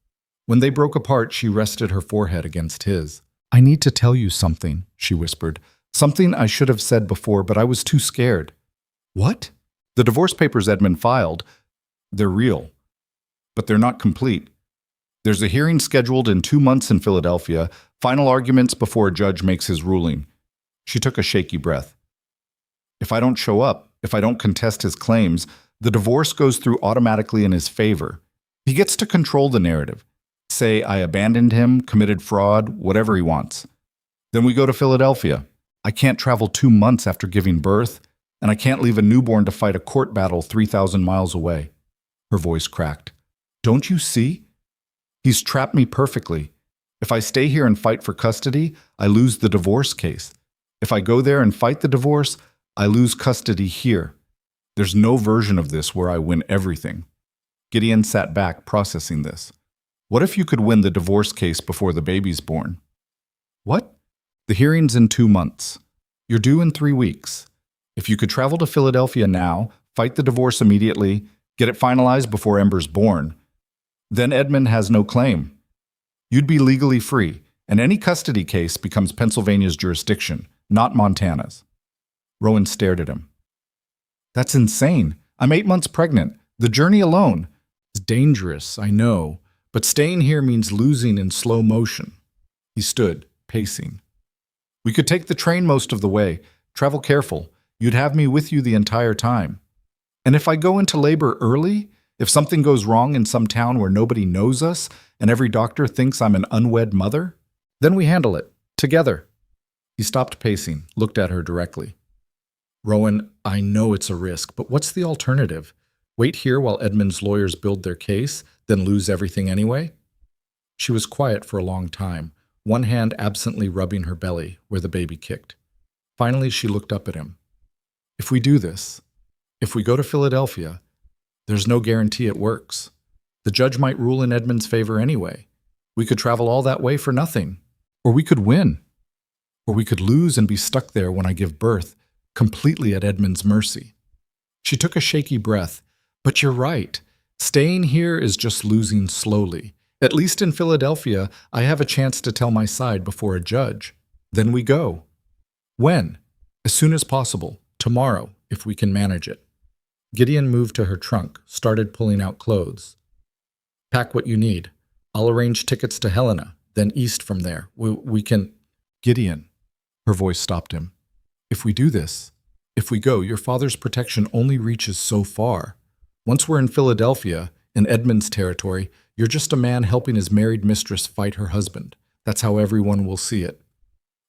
S1: When they broke apart, she rested her forehead against his. "I need to tell you something," she whispered. "Something I should have said before, but I was too scared." "What?" "The divorce papers Edmund filed, they're real. But they're not complete. There's a hearing scheduled in 2 months in Philadelphia, final arguments before a judge makes his ruling." She took a shaky breath. "If I don't show up, if I don't contest his claims, the divorce goes through automatically in his favor. He gets to control the narrative. Say I abandoned him, committed fraud, whatever he wants. Then we go to Philadelphia. I can't travel 2 months after giving birth, and I can't leave a newborn to fight a court battle 3,000 miles away." Her voice cracked. "Don't you see? He's trapped me perfectly. If I stay here and fight for custody, I lose the divorce case. If I go there and fight the divorce, I lose custody here. There's no version of this where I win everything." Gideon sat back, processing this. "What if you could win the divorce case before the baby's born?" "What?" "The hearing's in 2 months. You're due in 3 weeks. If you could travel to Philadelphia now, fight the divorce immediately, get it finalized before Ember's born, then Edmund has no claim. You'd be legally free, and any custody case becomes Pennsylvania's jurisdiction, not Montana's." Rowan stared at him. "That's insane. I'm 8 months pregnant. The journey alone is dangerous, I know, but staying here means losing in slow motion." He stood, pacing. "We could take the train most of the way. Travel careful. You'd have me with you the entire time. And if I go into labor early, if something goes wrong in some town where nobody knows us and every doctor thinks I'm an unwed mother, then we handle it, together." He stopped pacing, looked at her directly. "Rowan, I know it's a risk, but what's the alternative? Wait here while Edmund's lawyers build their case, then lose everything anyway?" She was quiet for a long time, one hand absently rubbing her belly where the baby kicked. Finally, she looked up at him. "If we do this, if we go to Philadelphia, there's no guarantee it works. The judge might rule in Edmund's favor anyway. We could travel all that way for nothing. Or we could win. Or we could lose and be stuck there when I give birth, completely at Edmund's mercy." She took a shaky breath. "But you're right. Staying here is just losing slowly. At least in Philadelphia, I have a chance to tell my side before a judge. Then we go." "When?" "As soon as possible. Tomorrow, if we can manage it." Gideon moved to her trunk, started pulling out clothes. "Pack what you need. I'll arrange tickets to Helena, then east from there. We can—" "Gideon," her voice stopped him. "If we do this, if we go, your father's protection only reaches so far. Once we're in Philadelphia, in Edmund's territory, you're just a man helping his married mistress fight her husband. That's how everyone will see it.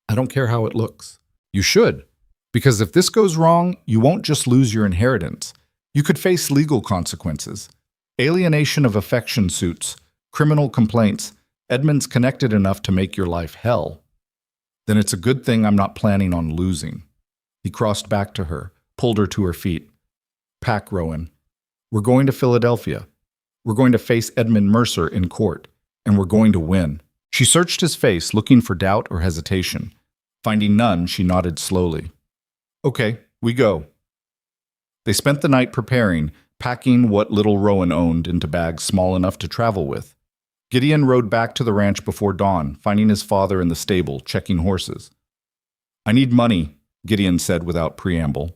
S1: I don't care how it looks. You should. Because if this goes wrong, you won't just lose your inheritance. You could face legal consequences, alienation of affection suits, criminal complaints, Edmund's connected enough to make your life hell. Then it's a good thing I'm not planning on losing. He crossed back to her, pulled her to her feet. Pack, Rowan. We're going to Philadelphia. We're going to face Edmund Mercer in court, and we're going to win. She searched his face, looking for doubt or hesitation. Finding none, she nodded slowly. Okay, we go. They spent the night preparing, packing what little Rowan owned into bags small enough to travel with. Gideon rode back to the ranch before dawn, finding his father in the stable, checking horses. I need money, Gideon said without preamble.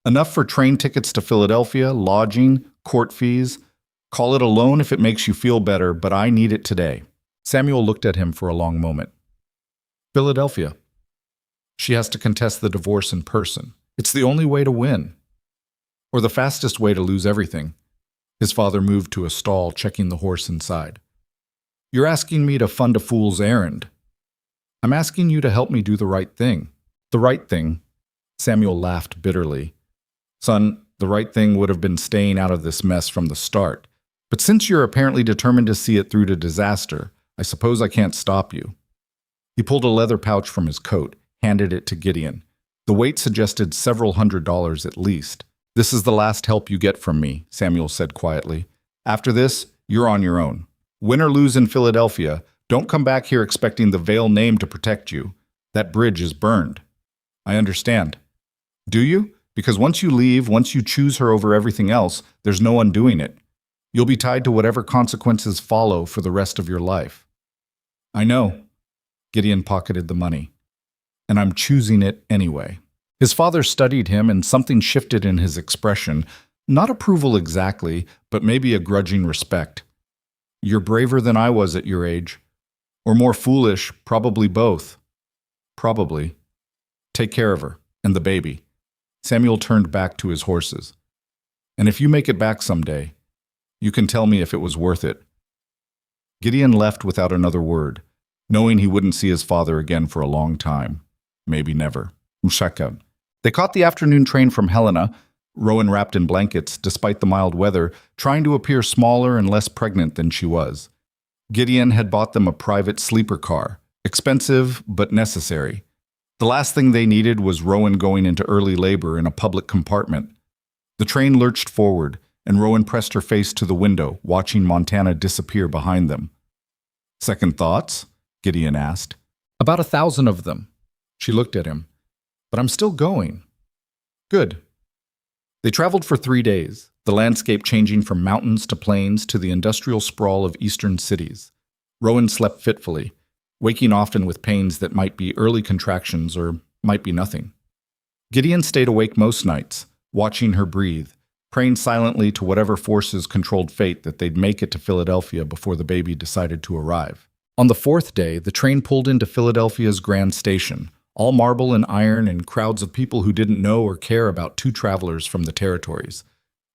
S1: Enough for train tickets to Philadelphia, lodging, court fees. Call it a loan if it makes you feel better, but I need it today. Samuel looked at him for a long moment. Philadelphia. She has to contest the divorce in person. It's the only way to win. Or the fastest way to lose everything. His father moved to a stall, checking the horse inside. You're asking me to fund a fool's errand. I'm asking you to help me do the right thing. The right thing? Samuel laughed bitterly. Son, the right thing would have been staying out of this mess from the start. But since you're apparently determined to see it through to disaster, I suppose I can't stop you. He pulled a leather pouch from his coat, handed it to Gideon. The weight suggested several $100s at least. This is the last help you get from me, Samuel said quietly. After this, you're on your own. Win or lose in Philadelphia, don't come back here expecting the Vale name to protect you. That bridge is burned. I understand. Do you? Because once you leave, once you choose her over everything else, there's no undoing it. You'll be tied to whatever consequences follow for the rest of your life. I know. Gideon pocketed the money. And I'm choosing it anyway. His father studied him, and something shifted in his expression. Not approval exactly, but maybe a grudging respect. You're braver than I was at your age. Or more foolish, probably both. Probably. Take care of her, and the baby. Samuel turned back to his horses. And if you make it back someday, you can tell me if it was worth it. Gideon left without another word, knowing he wouldn't see his father again for a long time. Maybe never. Mshaka. They caught the afternoon train from Helena, Rowan wrapped in blankets, despite the mild weather, trying to appear smaller and less pregnant than she was. Gideon had bought them a private sleeper car, expensive but necessary. The last thing they needed was Rowan going into early labor in a public compartment. The train lurched forward, and Rowan pressed her face to the window, watching Montana disappear behind them. Second thoughts? Gideon asked. About 1,000 of them. She looked at him. But I'm still going. Good. They traveled for 3 days, the landscape changing from mountains to plains to the industrial sprawl of eastern cities. Rowan slept fitfully, waking often with pains that might be early contractions or might be nothing. Gideon stayed awake most nights, watching her breathe, praying silently to whatever forces controlled fate that they'd make it to Philadelphia before the baby decided to arrive. On the 4th day, the train pulled into Philadelphia's Grand Station, all marble and iron and crowds of people who didn't know or care about 2 travelers from the territories.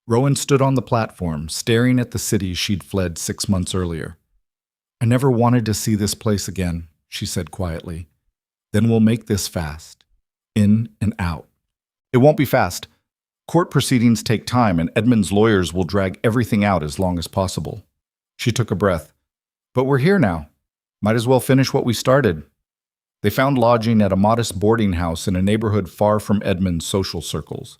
S1: Rowan stood on the platform, staring at the city she'd fled 6 months earlier. I never wanted to see this place again, she said quietly. Then we'll make this fast. In and out. It won't be fast. Court proceedings take time, and Edmund's lawyers will drag everything out as long as possible. She took a breath. But we're here now. Might as well finish what we started. They found lodging at a modest boarding house in a neighborhood far from Edmund's social circles.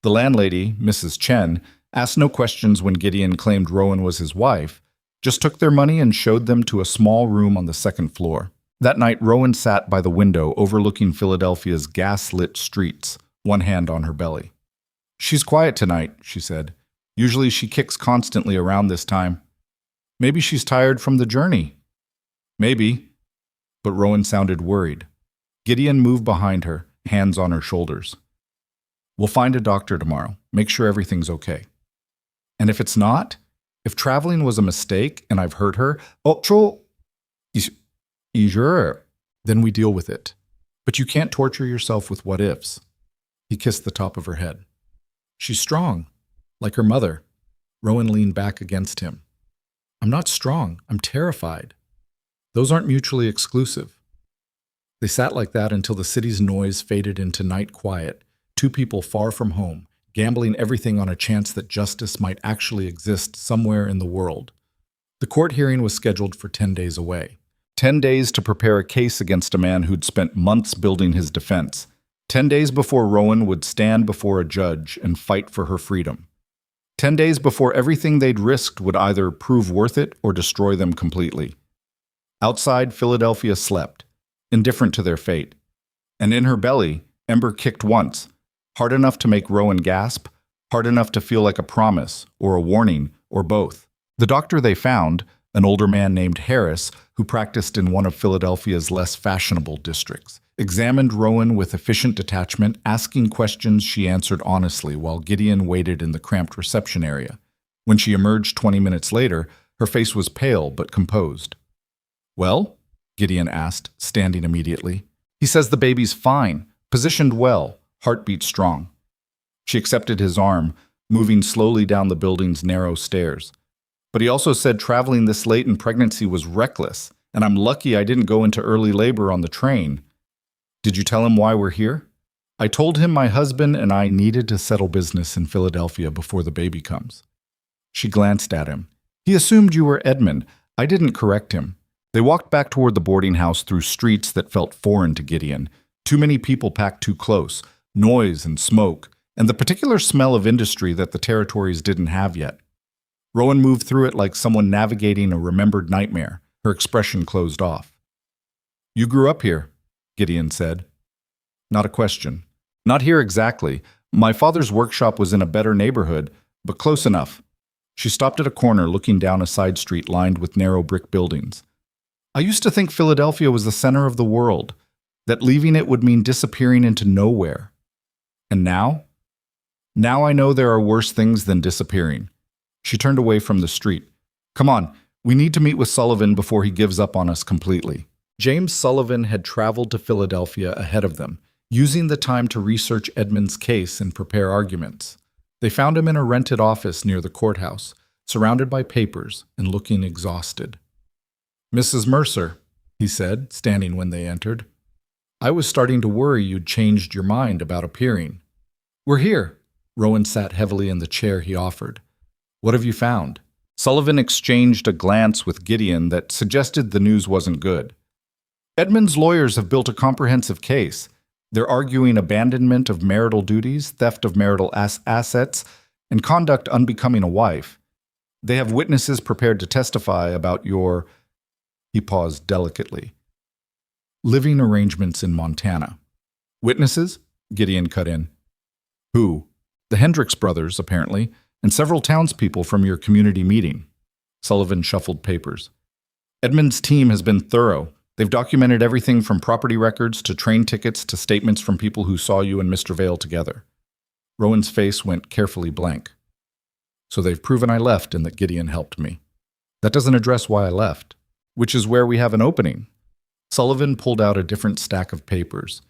S1: The landlady, Mrs. Chen, asked no questions when Gideon claimed Rowan was his wife, just took their money and showed them to a small room on the 2nd floor. That night, Rowan sat by the window overlooking Philadelphia's gas-lit streets, one hand on her belly. She's quiet tonight, she said. Usually she kicks constantly around this time. Maybe she's tired from the journey. Maybe. But Rowan sounded worried. Gideon moved behind her, hands on her shoulders. We'll find a doctor tomorrow. Make sure everything's okay. And if it's not, if traveling was a mistake and I've hurt her, then we deal with it. But you can't torture yourself with what ifs. He kissed the top of her head. She's strong, like her mother. Rowan leaned back against him. I'm not strong. I'm terrified. Those aren't mutually exclusive. They sat like that until the city's noise faded into night quiet, 2 people far from home, gambling everything on a chance that justice might actually exist somewhere in the world. The court hearing was scheduled for 10 days away. 10 days to prepare a case against a man who'd spent months building his defense. 10 days before Rowan would stand before a judge and fight for her freedom. 10 days before everything they'd risked would either prove worth it or destroy them completely. Outside, Philadelphia slept, indifferent to their fate. And in her belly, Ember kicked once, hard enough to make Rowan gasp, hard enough to feel like a promise, or a warning, or both. The doctor they found, an older man named Harris, who practiced in one of Philadelphia's less fashionable districts, examined Rowan with efficient detachment, asking questions she answered honestly while Gideon waited in the cramped reception area. When she emerged 20 minutes later, her face was pale but composed. "Well?" Gideon asked, standing immediately. "He says the baby's fine, positioned well, heartbeat strong." She accepted his arm, moving slowly down the building's narrow stairs. "But he also said traveling this late in pregnancy was reckless, and I'm lucky I didn't go into early labor on the train." "Did you tell him why we're here?" "I told him my husband and I needed to settle business in Philadelphia before the baby comes." She glanced at him. "He assumed you were Edmund. I didn't correct him." They walked back toward the boarding house through streets that felt foreign to Gideon. Too many people packed too close, noise and smoke, and the particular smell of industry that the territories didn't have yet. Rowan moved through it like someone navigating a remembered nightmare, her expression closed off. "You grew up here," Gideon said. "Not a question. Not here exactly. My father's workshop was in a better neighborhood, but close enough." She stopped at a corner looking down a side street lined with narrow brick buildings. "I used to think Philadelphia was the center of the world, that leaving it would mean disappearing into nowhere. And now? Now I know there are worse things than disappearing." She turned away from the street. "Come on, we need to meet with Sullivan before he gives up on us completely." James Sullivan had traveled to Philadelphia ahead of them, using the time to research Edmund's case and prepare arguments. They found him in a rented office near the courthouse, surrounded by papers and looking exhausted. "Mrs. Mercer," he said, standing when they entered. "I was starting to worry you'd changed your mind about appearing." "We're here." Rowan sat heavily in the chair he offered. "What have you found?" Sullivan exchanged a glance with Gideon that suggested the news wasn't good. "Edmund's lawyers have built a comprehensive case. They're arguing abandonment of marital duties, theft of marital assets, and conduct unbecoming a wife. They have witnesses prepared to testify about your—" he paused delicately. "Living arrangements in Montana." "Witnesses?" Gideon cut in. "Who?" "The Hendricks brothers, apparently, and several townspeople from your community meeting." Sullivan shuffled papers. "Edmund's team has been thorough. They've documented everything from property records to train tickets to statements from people who saw you and Mr. Vale together." Rowan's face went carefully blank. "So they've proven I left and that Gideon helped me. That doesn't address why I left, which is where we have an opening." Sullivan pulled out a different stack of papers.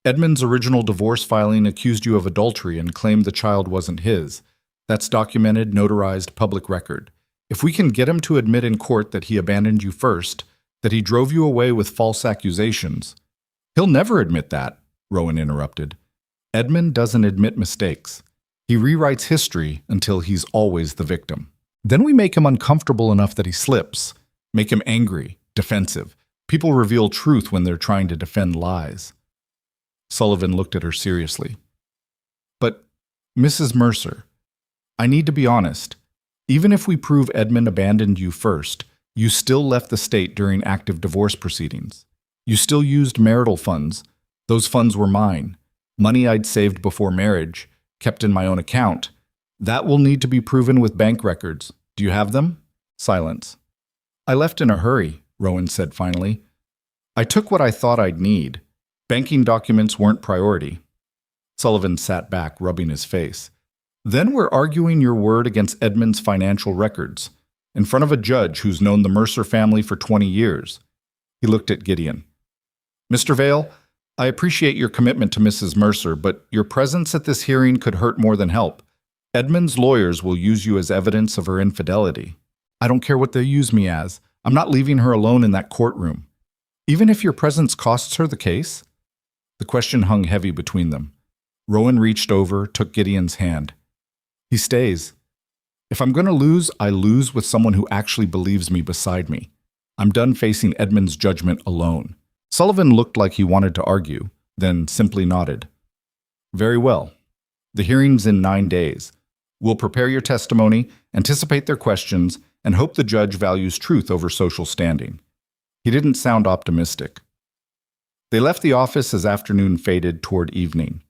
S1: "Edmund's original divorce filing accused you of adultery and claimed the child wasn't his. That's documented, notarized, public record. If we can get him to admit in court that he abandoned you first, that he drove you away with false accusations—" "He'll never admit that," Rowan interrupted. "Edmund doesn't admit mistakes. He rewrites history until he's always the victim. Then we make him uncomfortable enough that he slips, make him angry, defensive. People reveal truth when they're trying to defend lies." Sullivan looked at her seriously. "But, Mrs. Mercer, I need to be honest. Even if we prove Edmund abandoned you first, you still left the state during active divorce proceedings. You still used marital funds. Those funds were mine. Money I'd saved before marriage, kept in my own account. That will need to be proven with bank records. Do you have them?" Silence. "I left in a hurry," Rowan said finally. "I took what I thought I'd need. Banking documents weren't priority." Sullivan sat back, rubbing his face. "Then we're arguing your word against Edmund's financial records, in front of a judge who's known the Mercer family for 20 years. He looked at Gideon. "Mr. Vale, I appreciate your commitment to Mrs. Mercer, but your presence at this hearing could hurt more than help. Edmund's lawyers will use you as evidence of her infidelity. I don't care what they use me as. I'm not leaving her alone in that courtroom. Even if your presence costs her the case?" The question hung heavy between them. Rowan reached over, took Gideon's hand. "He stays. If I'm going to lose, I lose with someone who actually believes me beside me. I'm done facing Edmund's judgment alone. Sullivan looked like he wanted to argue, then simply nodded. Very well. The hearing's in 9 days. We'll prepare your testimony, anticipate their questions, and hope the judge values truth over social standing. He didn't sound optimistic. They left the office as afternoon faded toward evening.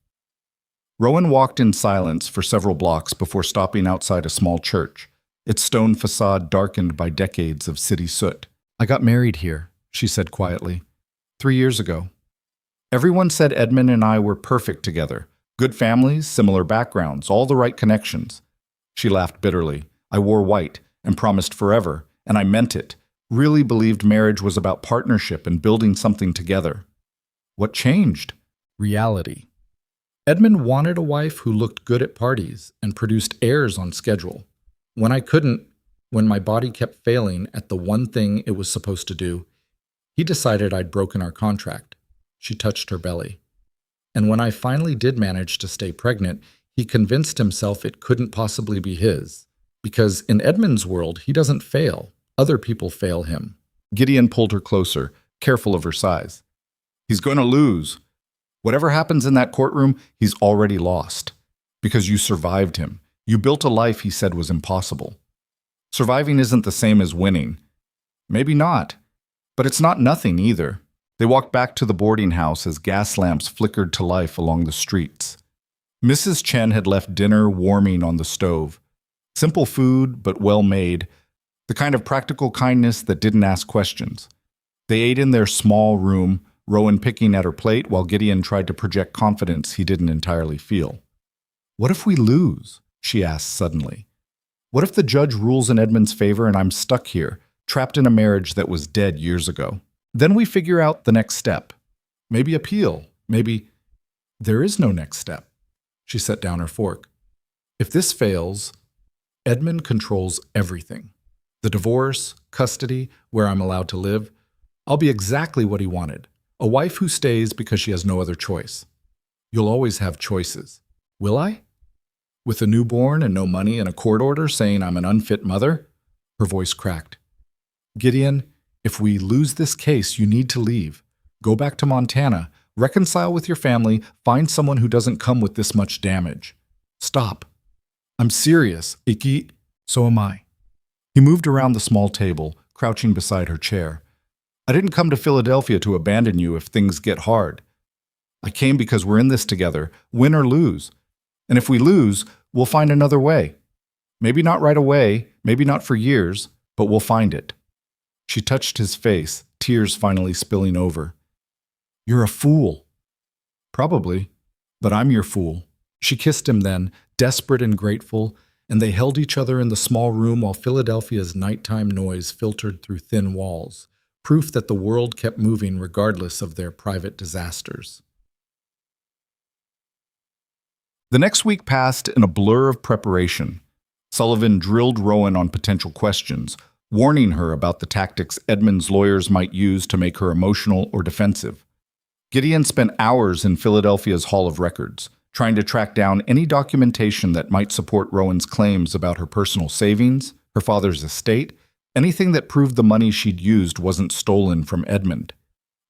S1: Rowan walked in silence for several blocks before stopping outside a small church, its stone facade darkened by decades of city soot. I got married here, she said quietly, 3 years ago. Everyone said Edmund and I were perfect together. Good families, similar backgrounds, all the right connections. She laughed bitterly. I wore white and promised forever, and I meant it. Really believed marriage was about partnership and building something together. What changed? Reality. Edmund wanted a wife who looked good at parties and produced heirs on schedule. When I couldn't, when my body kept failing at the one thing it was supposed to do, he decided I'd broken our contract. She touched her belly. And when I finally did manage to stay pregnant, he convinced himself it couldn't possibly be his. Because in Edmund's world, he doesn't fail. Other people fail him. Gideon pulled her closer, careful of her size. He's going to lose. Whatever happens in that courtroom, he's already lost. Because you survived him. You built a life he said was impossible. Surviving isn't the same as winning. Maybe not. But it's not nothing either. They walked back to the boarding house as gas lamps flickered to life along the streets. Mrs. Chen had left dinner warming on the stove. Simple food, but well made. The kind of practical kindness that didn't ask questions. They ate in their small room, Rowan picking at her plate while Gideon tried to project confidence he didn't entirely feel. What if we lose? She asked suddenly. What if the judge rules in Edmund's favor and I'm stuck here, trapped in a marriage that was dead years ago? Then we figure out the next step. Maybe appeal. Maybe there is no next step. She set down her fork. If this fails, Edmund controls everything. The divorce, custody, where I'm allowed to live. I'll be exactly what he wanted. A wife who stays because she has no other choice. You'll always have choices. Will I? With a newborn and no money and a court order saying I'm an unfit mother? Her voice cracked. Gideon, if we lose this case, you need to leave. Go back to Montana, reconcile with your family, find someone who doesn't come with this much damage. Stop. I'm serious, Iki. So am I. He moved around the small table, crouching beside her chair. I didn't come to Philadelphia to abandon you if things get hard. I came because we're in this together, win or lose. And if we lose, we'll find another way. Maybe not right away, maybe not for years, but we'll find it. She touched his face, tears finally spilling over. You're a fool. Probably, but I'm your fool. She kissed him then, desperate and grateful, and they held each other in the small room while Philadelphia's nighttime noise filtered through thin walls, proof that the world kept moving regardless of their private disasters. The next week passed in a blur of preparation. Sullivan drilled Rowan on potential questions, warning her about the tactics Edmund's lawyers might use to make her emotional or defensive. Gideon spent hours in Philadelphia's Hall of Records, trying to track down any documentation that might support Rowan's claims about her personal savings, her father's estate, anything that proved the money she'd used wasn't stolen from Edmund.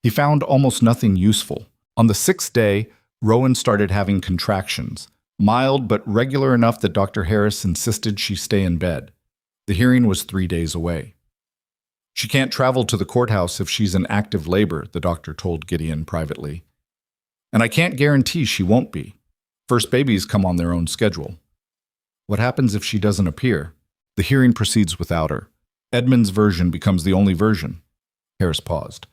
S1: He found almost nothing useful. On the 6th day, Rowan started having contractions, mild but regular enough that Dr. Harris insisted she stay in bed. The hearing was 3 days away. She can't travel to the courthouse if she's in active labor, the doctor told Gideon privately. And I can't guarantee she won't be. First babies come on their own schedule. What happens if she doesn't appear? The hearing proceeds without her. Edmund's version becomes the only version. Harris paused.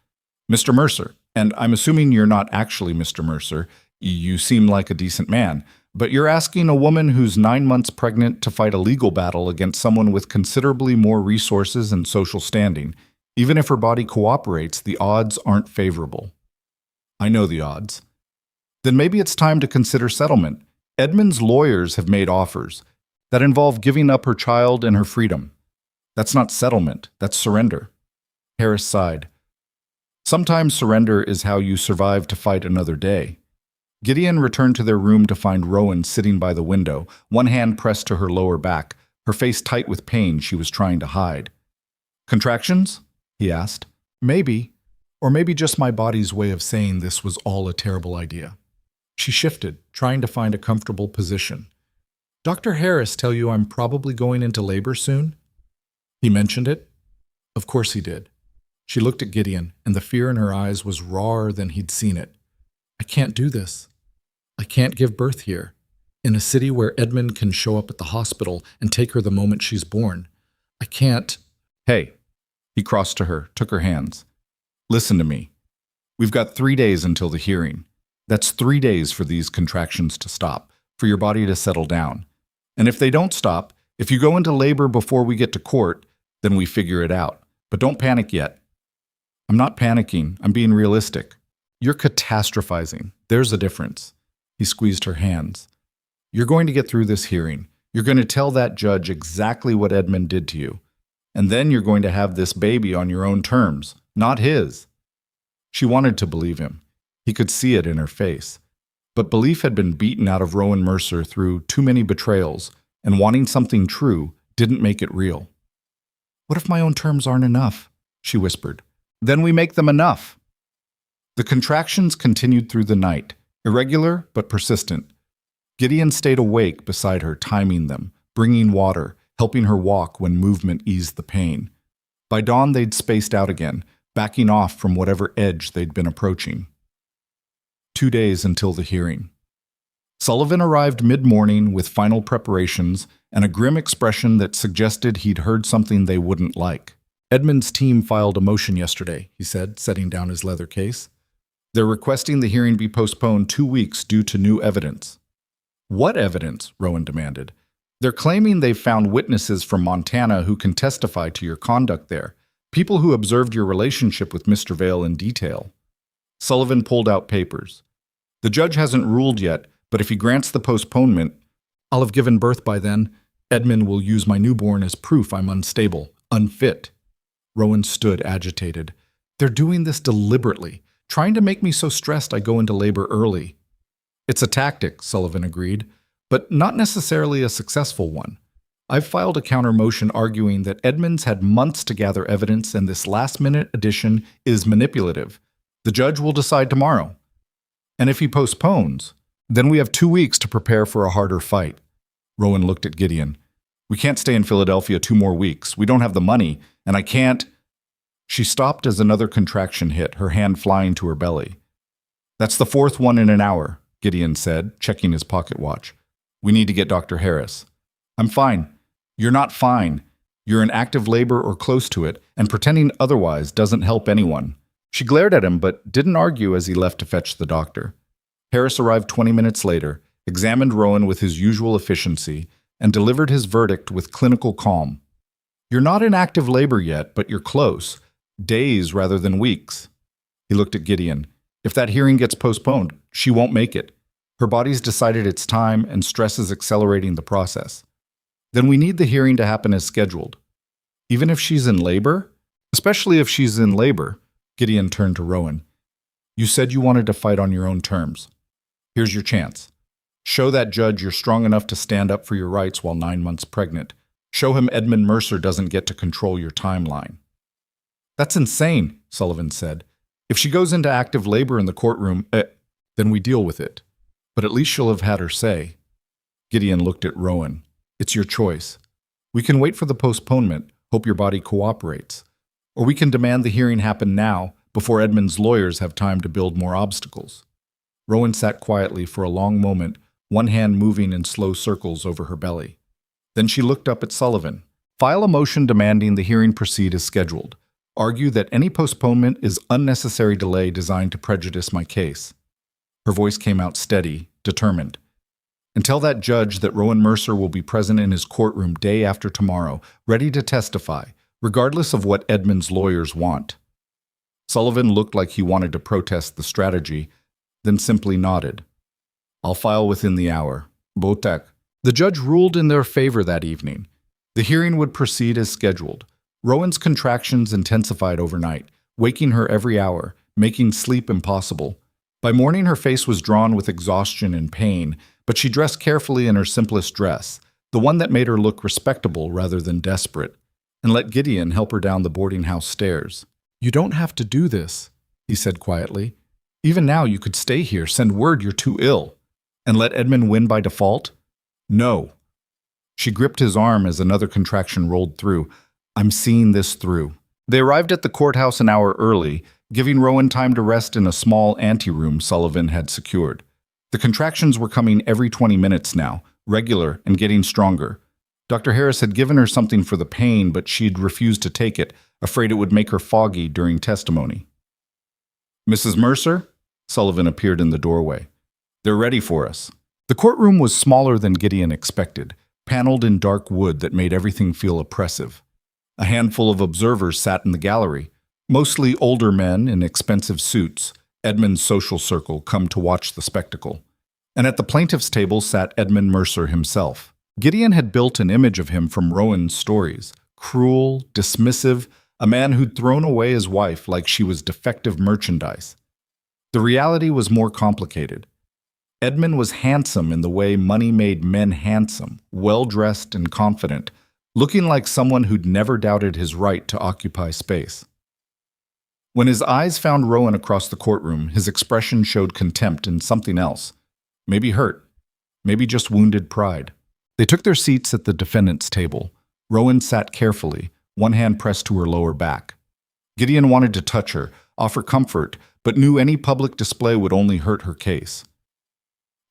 S1: Mr. Mercer, and I'm assuming you're not actually Mr. Mercer. You seem like a decent man. But you're asking a woman who's 9 months pregnant to fight a legal battle against someone with considerably more resources and social standing. Even if her body cooperates, the odds aren't favorable. I know the odds. Then maybe it's time to consider settlement. Edmund's lawyers have made offers that involve giving up her child and her freedom. That's not settlement, that's surrender. Harris sighed. Sometimes surrender is how you survive to fight another day. Gideon returned to their room to find Rowan sitting by the window, one hand pressed to her lower back, her face tight with pain she was trying to hide. Contractions? he asked. Maybe, or maybe just my body's way of saying this was all a terrible idea. She shifted, trying to find a comfortable position. Dr. Harris tell you I'm probably going into labor soon? He mentioned it? Of course he did. She looked at Gideon, and the fear in her eyes was rawer than he'd seen it. I can't do this. I can't give birth here, in a city where Edmund can show up at the hospital and take her the moment she's born. I can't. Hey, he crossed to her, took her hands. Listen to me. We've got 3 days until the hearing. That's 3 days for these contractions to stop, for your body to settle down. And if they don't stop, if you go into labor before we get to court, then we figure it out. But don't panic yet. I'm not panicking. I'm being realistic. You're catastrophizing. There's a difference. He squeezed her hands. You're going to get through this hearing. You're going to tell that judge exactly what Edmund did to you. And then you're going to have this baby on your own terms, not his. She wanted to believe him. He could see it in her face. But belief had been beaten out of Rowan Mercer through too many betrayals, and wanting something true didn't make it real. What if my own terms aren't enough? She whispered. Then we make them enough. The contractions continued through the night, irregular but persistent. Gideon stayed awake beside her, timing them, bringing water, helping her walk when movement eased the pain. By dawn, they'd spaced out again, backing off from whatever edge they'd been approaching. 2 days until the hearing. Sullivan arrived mid-morning with final preparations and a grim expression that suggested he'd heard something they wouldn't like. Edmund's team filed a motion yesterday, he said, setting down his leather case. They're requesting the hearing be postponed 2 weeks due to new evidence. What evidence? Rowan demanded. They're claiming they've found witnesses from Montana who can testify to your conduct there, people who observed your relationship with Mr. Vale in detail. Sullivan pulled out papers. The judge hasn't ruled yet, but if he grants the postponement, I'll have given birth by then. Edmund will use my newborn as proof I'm unstable, unfit. Rowan stood agitated. They're doing this deliberately, trying to make me so stressed I go into labor early. It's a tactic, Sullivan agreed, but not necessarily a successful one. I've filed a counter-motion arguing that Edmunds had months to gather evidence and this last-minute addition is manipulative. The judge will decide tomorrow. And if he postpones, then we have 2 weeks to prepare for a harder fight. Rowan looked at Gideon. We can't stay in Philadelphia 2 more weeks. We don't have the money, and I can't. She stopped as another contraction hit, her hand flying to her belly. That's the 4th one in an hour, Gideon said, checking his pocket watch. We need to get Dr. Harris. I'm fine. You're not fine. You're in active labor or close to it, and pretending otherwise doesn't help anyone. She glared at him but didn't argue as he left to fetch the doctor. Harris arrived 20 minutes later, examined Rowan with his usual efficiency, and delivered his verdict with clinical calm. You're not in active labor yet, but you're close. Days rather than weeks. He looked at Gideon. If that hearing gets postponed, she won't make it. Her body's decided it's time and stress is accelerating the process. Then we need the hearing to happen as scheduled. Even if she's in labor? Especially if she's in labor, Gideon turned to Rowan. You said you wanted to fight on your own terms. Here's your chance. Show that judge you're strong enough to stand up for your rights while 9 months pregnant. Show him Edmund Mercer doesn't get to control your timeline. That's insane, Sullivan said. If she goes into active labor in the courtroom, then we deal with it. But at least she'll have had her say. Gideon looked at Rowan. It's your choice. We can wait for the postponement, hope your body cooperates. Or we can demand the hearing happen now, before Edmund's lawyers have time to build more obstacles. Rowan sat quietly for a long moment, one hand moving in slow circles over her belly. Then she looked up at Sullivan. File a motion demanding the hearing proceed as scheduled. Argue that any postponement is unnecessary delay designed to prejudice my case. Her voice came out steady, determined. And tell that judge that Rowan Mercer will be present in his courtroom day after tomorrow, ready to testify, regardless of what Edmund's lawyers want. Sullivan looked like he wanted to protest the strategy, then simply nodded. I'll file within the hour. Botek. The judge ruled in their favor that evening. The hearing would proceed as scheduled. Rowan's contractions intensified overnight, waking her every hour, making sleep impossible. By morning, her face was drawn with exhaustion and pain, but she dressed carefully in her simplest dress, the one that made her look respectable rather than desperate. and let Gideon help her down the boarding house stairs. "You don't have to do this," he said quietly. "Even now you could stay here, send word you're too ill. And let Edmund win by default?" "No." She gripped his arm as another contraction rolled through. "I'm seeing this through." They arrived at the courthouse an hour early, giving Rowan time to rest in a small anteroom Sullivan had secured. The contractions were coming every 20 minutes now, regular and getting stronger. Dr. Harris had given her something for the pain, but she'd refused to take it, afraid it would make her foggy during testimony. "Mrs. Mercer?" Sullivan appeared in the doorway. "They're ready for us." The courtroom was smaller than Gideon expected, paneled in dark wood that made everything feel oppressive. A handful of observers sat in the gallery, mostly older men in expensive suits, Edmund's social circle come to watch the spectacle. And at the plaintiff's table sat Edmund Mercer himself. Gideon had built an image of him from Rowan's stories, cruel, dismissive, a man who'd thrown away his wife like she was defective merchandise. The reality was more complicated. Edmund was handsome in the way money made men handsome, well-dressed and confident, looking like someone who'd never doubted his right to occupy space. When his eyes found Rowan across the courtroom, his expression showed contempt and something else. Maybe hurt, maybe just wounded pride. They took their seats at the defendant's table. Rowan sat carefully, one hand pressed to her lower back. Gideon wanted to touch her, offer comfort, but knew any public display would only hurt her case.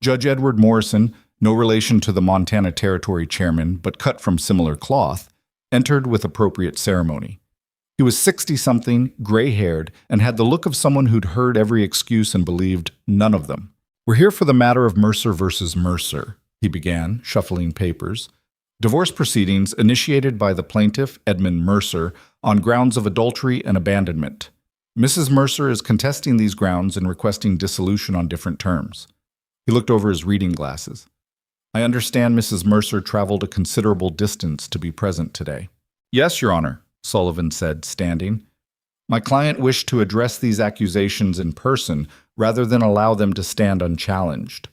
S1: Judge Edward Morrison, no relation to the Montana Territory chairman, but cut from similar cloth, entered with appropriate ceremony. He was 60-something, gray-haired, and had the look of someone who'd heard every excuse and believed none of them. "We're here for the matter of Mercer versus Mercer," he began, shuffling papers. "Divorce proceedings initiated by the plaintiff, Edmund Mercer, on grounds of adultery and abandonment. Mrs. Mercer is contesting these grounds and requesting dissolution on different terms." He looked over his reading glasses. "I understand Mrs. Mercer traveled a considerable distance to be present today." "Yes, Your Honor," Sullivan said, standing. "My client wished to address these accusations in person rather than allow them to stand unchallenged."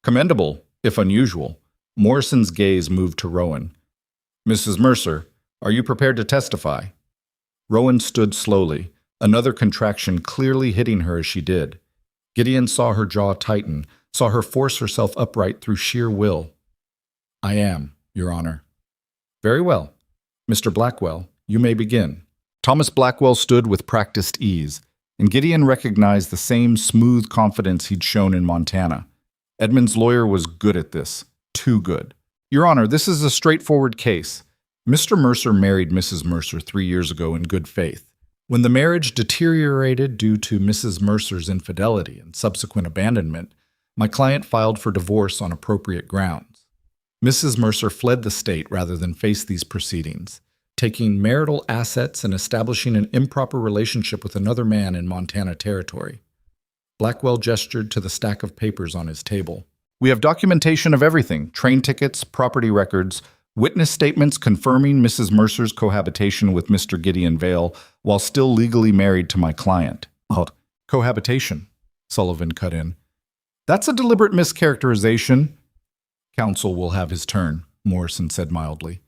S1: "Commendable, if unusual." Morrison's gaze moved to Rowan. "Mrs. Mercer, are you prepared to testify?" Rowan stood slowly, another contraction clearly hitting her as she did. Gideon saw her jaw tighten, saw her force herself upright through sheer will. "I am, Your Honor." "Very well. Mr. Blackwell, you may begin." Thomas Blackwell stood with practiced ease, and Gideon recognized the same smooth confidence he'd shown in Montana. Edmund's lawyer was good at this, too good. "Your Honor, this is a straightforward case. Mr. Mercer married Mrs. Mercer 3 years ago in good faith. When the marriage deteriorated due to Mrs. Mercer's infidelity and subsequent abandonment, my client filed for divorce on appropriate grounds. Mrs. Mercer fled the state rather than face these proceedings, taking marital assets and establishing an improper relationship with another man in Montana Territory. Blackwell gestured to the stack of papers on his table. "We have documentation of everything, train tickets, property records, witness statements confirming Mrs. Mercer's cohabitation with Mr. Gideon Vale while still legally married to my client." "Cohabitation," Sullivan cut in. "That's a deliberate mischaracterization." "Counsel will have his turn," Morrison said mildly.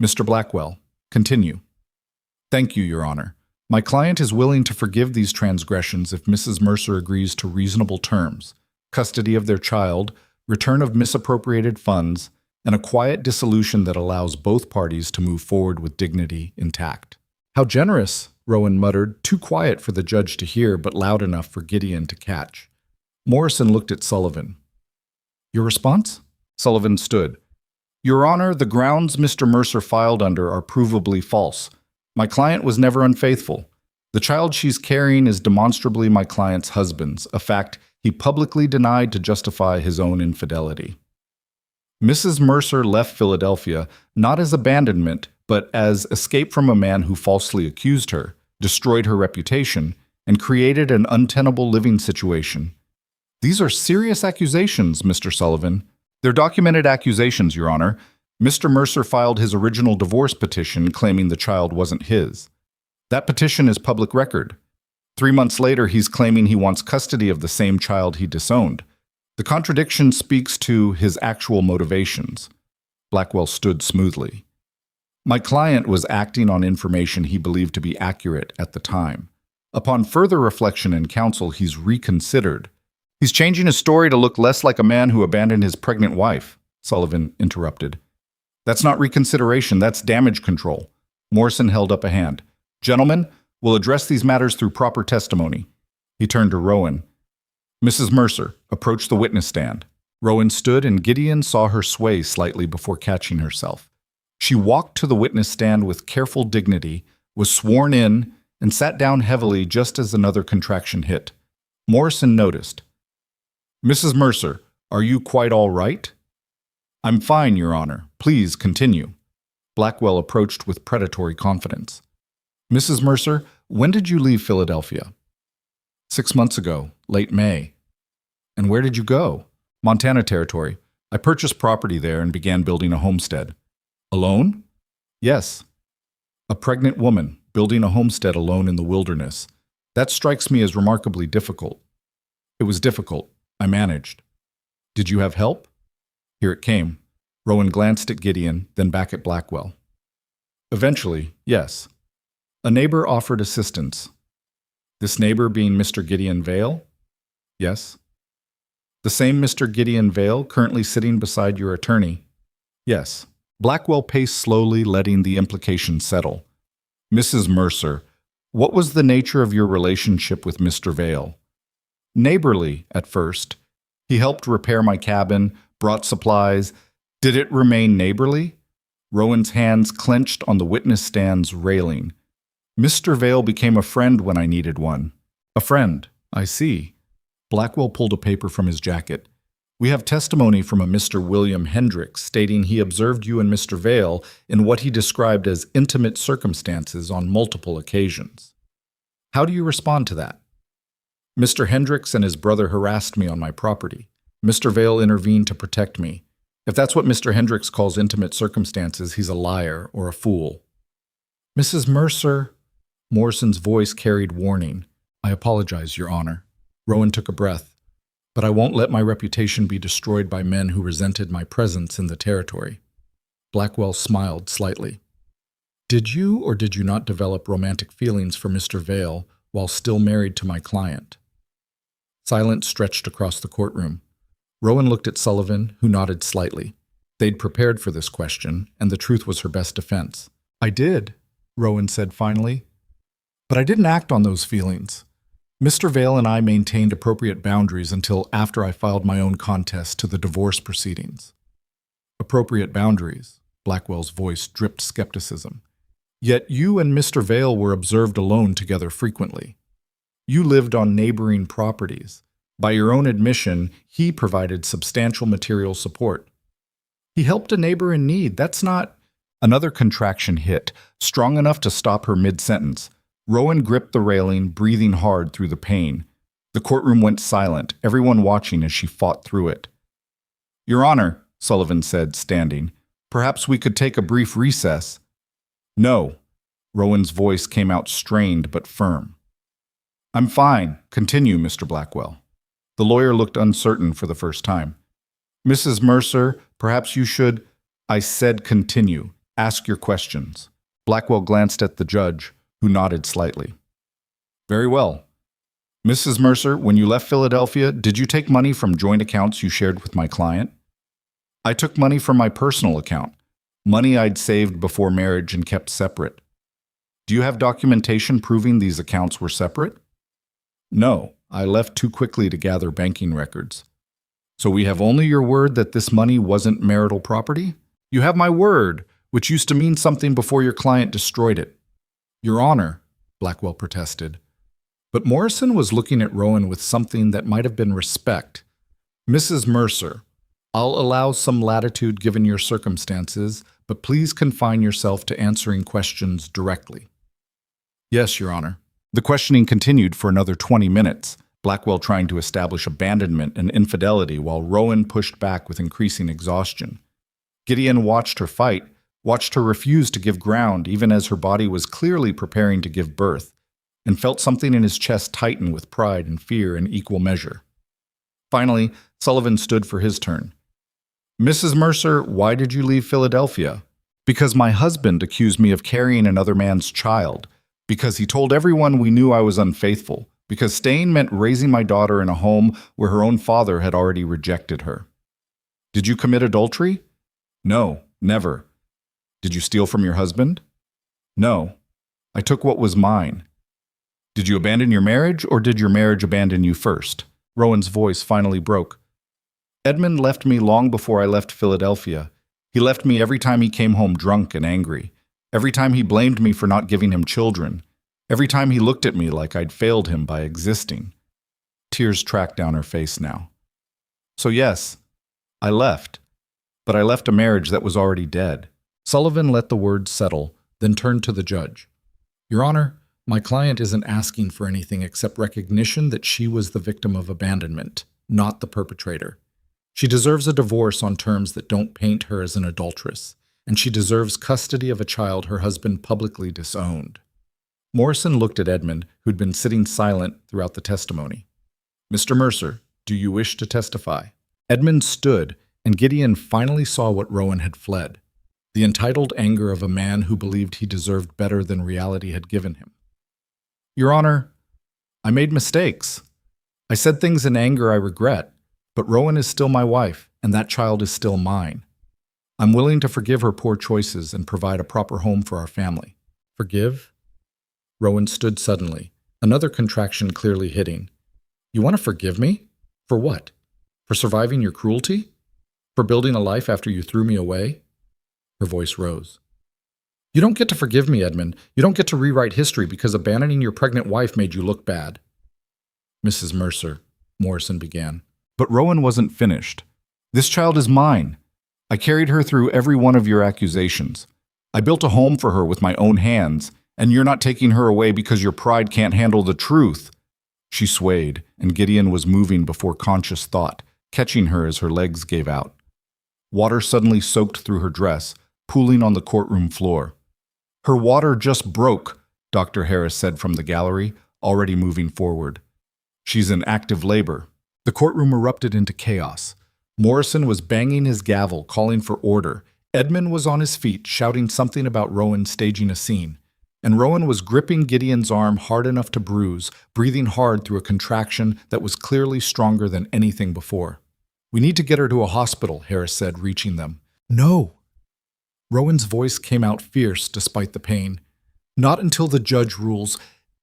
S1: "Mr. Blackwell, continue." "Thank you, Your Honor. My client is willing to forgive these transgressions if Mrs. Mercer agrees to reasonable terms, custody of their child, return of misappropriated funds, and a quiet dissolution that allows both parties to move forward with dignity intact." "How generous," Rowan muttered, too quiet for the judge to hear but loud enough for Gideon to catch. Morrison looked at Sullivan. "Your response?" Sullivan stood. "Your Honor, the grounds Mr. Mercer filed under are provably false. My client was never unfaithful. The child she's carrying is demonstrably my client's husband's, a fact he publicly denied to justify his own infidelity. Mrs. Mercer left Philadelphia not as abandonment, but as escape from a man who falsely accused her, destroyed her reputation, and created an untenable living situation. These are serious accusations, Mr. Sullivan. They're documented accusations, Your Honor. Mr. Mercer filed his original divorce petition claiming the child wasn't his. That petition is public record. 3 months later, he's claiming he wants custody of the same child he disowned. The contradiction speaks to his actual motivations." Blackwell stood smoothly. My client was acting on information he believed to be accurate at the time. Upon further reflection and counsel, he's reconsidered. He's changing his story to look less like a man who abandoned his pregnant wife, Sullivan interrupted. That's not reconsideration, that's damage control. Morrison held up a hand. Gentlemen, we'll address these matters through proper testimony. He turned to Rowan. Mrs. Mercer, approach the witness stand. Rowan stood and Gideon saw her sway slightly before catching herself. She walked to the witness stand with careful dignity, was sworn in, and sat down heavily just as another contraction hit. Morrison noticed. Mrs. Mercer, are you quite all right? I'm fine, Your Honor. Please continue. Blackwell approached with predatory confidence. Mrs. Mercer, when did you leave Philadelphia? 6 months ago, late May. And where did you go? Montana Territory. I purchased property there and began building a homestead. Alone? Yes. A pregnant woman building a homestead alone in the wilderness. That strikes me as remarkably difficult. It was difficult. I managed. Did you have help? Here it came. Rowan glanced at Gideon, then back at Blackwell. Eventually, yes. A neighbor offered assistance. This neighbor being Mr. Gideon Vale? Yes. The same Mr. Gideon Vale currently sitting beside your attorney? Yes. Blackwell paced slowly, letting the implication settle. Mrs. Mercer, what was the nature of your relationship with Mr. Vale? Neighborly, at first. He helped repair my cabin, brought supplies. Did it remain neighborly? Rowan's hands clenched on the witness stand's railing. Mr. Vale became a friend when I needed one. A friend, I see. Blackwell pulled a paper from his jacket. We have testimony from a Mr. William Hendricks stating he observed you and Mr. Vale in what he described as intimate circumstances on multiple occasions. How do you respond to that? Mr. Hendricks and his brother harassed me on my property. Mr. Vale intervened to protect me. If that's what Mr. Hendricks calls intimate circumstances, he's a liar or a fool. Mrs. Mercer, Morrison's voice carried warning. I apologize, Your Honor. Rowan took a breath. But I won't let my reputation be destroyed by men who resented my presence in the territory. Blackwell smiled slightly. Did you or did you not develop romantic feelings for Mr. Vale while still married to my client? Silence stretched across the courtroom. Rowan looked at Sullivan, who nodded slightly. They'd prepared for this question, and the truth was her best defense. I did, Rowan said finally. But I didn't act on those feelings. Mr. Vale and I maintained appropriate boundaries until after I filed my own contest to the divorce proceedings. Appropriate boundaries, Blackwell's voice dripped skepticism. Yet you and Mr. Vale were observed alone together frequently. You lived on neighboring properties. By your own admission, he provided substantial material support. He helped a neighbor in need. That's not... Another contraction hit, strong enough to stop her mid-sentence. Rowan gripped the railing, breathing hard through the pain. The courtroom went silent, everyone watching as she fought through it. Your Honor, Sullivan said, standing, perhaps we could take a brief recess. No. Rowan's voice came out strained but firm. I'm fine. Continue, Mr. Blackwell. The lawyer looked uncertain for the first time. Mrs. Mercer, perhaps you should... I said continue. Ask your questions. Blackwell glanced at the judge, who nodded slightly. Very well. Mrs. Mercer, when you left Philadelphia, did you take money from joint accounts you shared with my client? I took money from my personal account, money I'd saved before marriage and kept separate. Do you have documentation proving these accounts were separate? No, I left too quickly to gather banking records. So we have only your word that this money wasn't marital property? You have my word, which used to mean something before your client destroyed it. Your Honor, Blackwell protested. But Morrison was looking at Rowan with something that might have been respect. Mrs. Mercer, I'll allow some latitude given your circumstances, but please confine yourself to answering questions directly. Yes, Your Honor. The questioning continued for another 20 minutes, Blackwell trying to establish abandonment and infidelity while Rowan pushed back with increasing exhaustion. Gideon watched her fight, watched her refuse to give ground even as her body was clearly preparing to give birth, and felt something in his chest tighten with pride and fear in equal measure. Finally, Sullivan stood for his turn. Mrs. Mercer, why did you leave Philadelphia? Because my husband accused me of carrying another man's child. Because he told everyone we knew I was unfaithful. Because staying meant raising my daughter in a home where her own father had already rejected her. Did you commit adultery? No, never. Did you steal from your husband? No. I took what was mine. Did you abandon your marriage, or did your marriage abandon you first? Rowan's voice finally broke. Edmund left me long before I left Philadelphia. He left me every time he came home drunk and angry. Every time he blamed me for not giving him children. Every time he looked at me like I'd failed him by existing. Tears tracked down her face now. So yes, I left. But I left a marriage that was already dead. Sullivan let the words settle, then turned to the judge. Your Honor, my client isn't asking for anything except recognition that she was the victim of abandonment, not the perpetrator. She deserves a divorce on terms that don't paint her as an adulteress, and she deserves custody of a child her husband publicly disowned. Morrison looked at Edmund, who'd been sitting silent throughout the testimony. Mr. Mercer, do you wish to testify? Edmund stood, and Gideon finally saw what Rowan had fled, the entitled anger of a man who believed he deserved better than reality had given him. Your Honor, I made mistakes. I said things in anger I regret, but Rowan is still my wife, and that child is still mine. I'm willing to forgive her poor choices and provide a proper home for our family. Forgive? Rowan stood suddenly, another contraction clearly hitting. You want to forgive me? For what? For surviving your cruelty? For building a life after you threw me away? Her voice rose. You don't get to forgive me, Edmund. You don't get to rewrite history because abandoning your pregnant wife made you look bad. Mrs. Mercer, Morrison began. But Rowan wasn't finished. This child is mine. I carried her through every one of your accusations. I built a home for her with my own hands, and you're not taking her away because your pride can't handle the truth. She swayed, and Gideon was moving before conscious thought, catching her as her legs gave out. Water suddenly soaked through her dress, pooling on the courtroom floor. Her water just broke, Dr. Harris said from the gallery, already moving forward. She's in active labor. The courtroom erupted into chaos. Morrison was banging his gavel, calling for order. Edmund was on his feet, shouting something about Rowan staging a scene. And Rowan was gripping Gideon's arm hard enough to bruise, breathing hard through a contraction that was clearly stronger than anything before. We need to get her to a hospital, Harris said, reaching them. No. Rowan's voice came out fierce despite the pain. Not until the judge rules.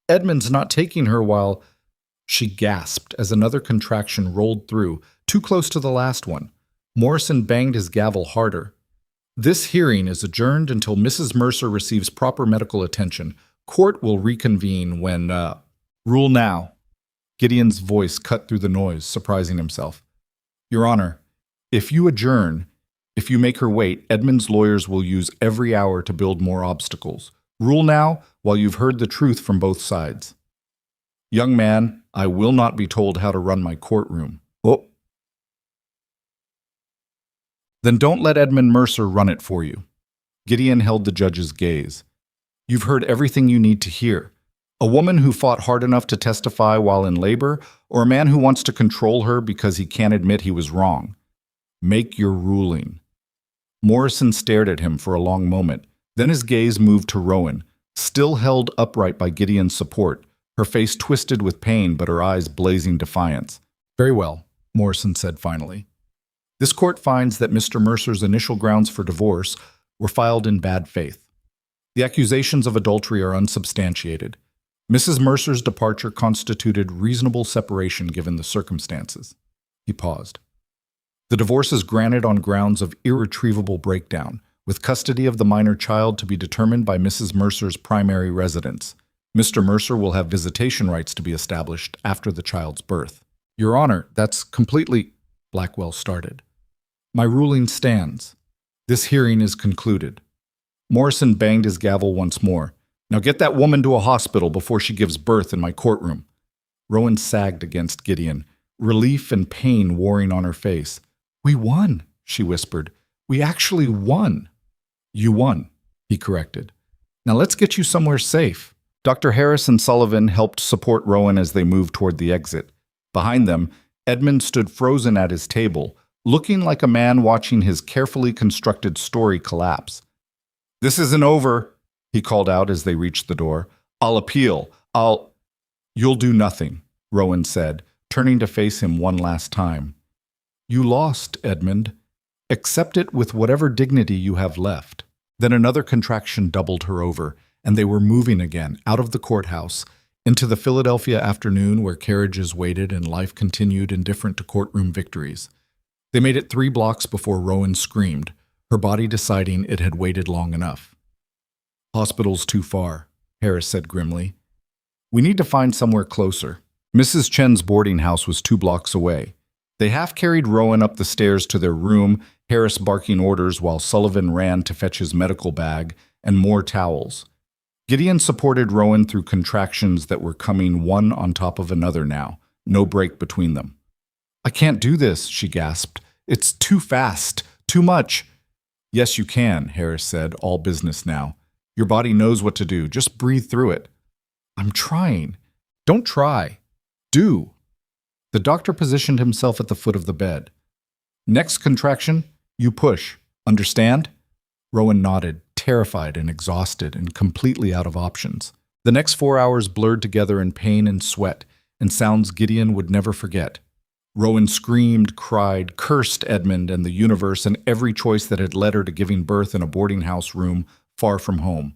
S1: Edmund's not taking her while... She gasped as another contraction rolled through, too close to the last one. Morrison banged his gavel harder. This hearing is adjourned until Mrs. Mercer receives proper medical attention. Court will reconvene when, Rule now. Gideon's voice cut through the noise, surprising himself. Your Honor, if you adjourn, if you make her wait, Edmund's lawyers will use every hour to build more obstacles. Rule now while you've heard the truth from both sides. Young man, I will not be told how to run my courtroom. Oh. Then don't let Edmund Mercer run it for you. Gideon held the judge's gaze. You've heard everything you need to hear. A woman who fought hard enough to testify while in labor, or a man who wants to control her because he can't admit he was wrong. Make your ruling. Morrison stared at him for a long moment. Then his gaze moved to Rowan, still held upright by Gideon's support, her face twisted with pain but her eyes blazing defiance. Very well, Morrison said finally. This court finds that Mr. Mercer's initial grounds for divorce were filed in bad faith. The accusations of adultery are unsubstantiated. Mrs. Mercer's departure constituted reasonable separation given the circumstances. He paused. The divorce is granted on grounds of irretrievable breakdown, with custody of the minor child to be determined by Mrs. Mercer's primary residence. Mr. Mercer will have visitation rights to be established after the child's birth. Your Honor, that's completely... Blackwell started. My ruling stands. This hearing is concluded. Morrison banged his gavel once more. Now get that woman to a hospital before she gives birth in my courtroom. Rowan sagged against Gideon, relief and pain warring on her face. We won, she whispered. We actually won. You won, he corrected. Now let's get you somewhere safe. Dr. Harris and Sullivan helped support Rowan as they moved toward the exit. Behind them, Edmund stood frozen at his table, looking like a man watching his carefully constructed story collapse. This isn't over, he called out as they reached the door. I'll appeal. You'll do nothing, Rowan said, turning to face him one last time. You lost, Edmund. Accept it with whatever dignity you have left. Then another contraction doubled her over, and they were moving again, out of the courthouse, into the Philadelphia afternoon where carriages waited and life continued indifferent to courtroom victories. They made it 3 blocks before Rowan screamed, her body deciding it had waited long enough. Hospital's too far, Harris said grimly. We need to find somewhere closer. Mrs. Chen's boarding house was 2 blocks away. They half-carried Rowan up the stairs to their room, Harris barking orders while Sullivan ran to fetch his medical bag and more towels. Gideon supported Rowan through contractions that were coming one on top of another now, no break between them. I can't do this, she gasped. It's too fast, too much. Yes, you can, Harris said, all business now. Your body knows what to do. Just breathe through it. I'm trying. Don't try. Do. The doctor positioned himself at the foot of the bed. Next contraction, you push. Understand? Rowan nodded, terrified and exhausted and completely out of options. The next 4 hours blurred together in pain and sweat, and sounds Gideon would never forget. Rowan screamed, cried, cursed Edmund and the universe and every choice that had led her to giving birth in a boarding house room far from home.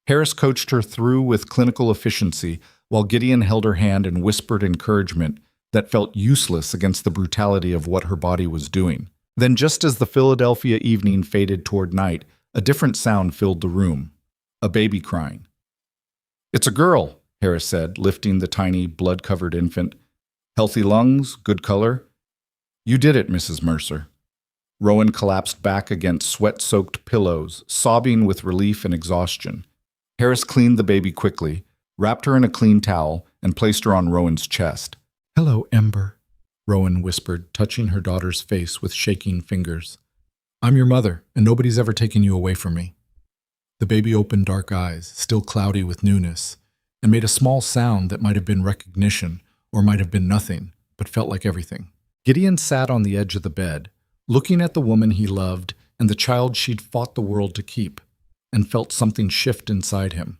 S1: Harris coached her through with clinical efficiency, while Gideon held her hand and whispered encouragement that felt useless against the brutality of what her body was doing. Then, just as the Philadelphia evening faded toward night, a different sound filled the room. A baby crying. It's a girl, Harris said, lifting the tiny, blood-covered infant. Healthy lungs, good color. You did it, Mrs. Mercer. Rowan collapsed back against sweat-soaked pillows, sobbing with relief and exhaustion. Harris cleaned the baby quickly, wrapped her in a clean towel, and placed her on Rowan's chest. Hello, Ember, Rowan whispered, touching her daughter's face with shaking fingers. I'm your mother, and nobody's ever taken you away from me. The baby opened dark eyes, still cloudy with newness, and made a small sound that might have been recognition, or might have been nothing, but felt like everything. Gideon sat on the edge of the bed, looking at the woman he loved and the child she'd fought the world to keep, and felt something shift inside him.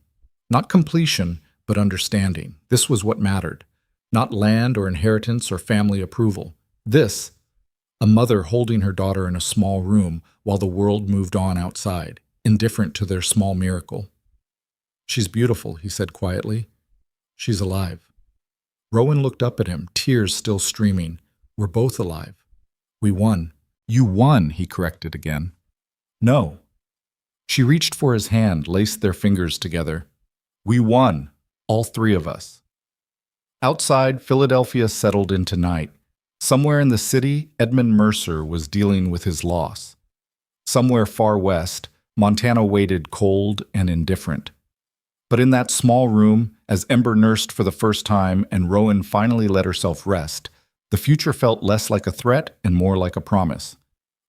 S1: Not completion, but understanding. This was what mattered. Not land or inheritance or family approval. This, a mother holding her daughter in a small room while the world moved on outside, indifferent to their small miracle. She's beautiful, he said quietly. She's alive. Rowan looked up at him, tears still streaming. We're both alive. We won. You won, he corrected again. No. She reached for his hand, laced their fingers together. We won, all 3 of us. Outside, Philadelphia settled into night. Somewhere in the city, Edmund Mercer was dealing with his loss. Somewhere far west, Montana waited cold and indifferent. But in that small room, as Ember nursed for the first time and Rowan finally let herself rest, the future felt less like a threat and more like a promise.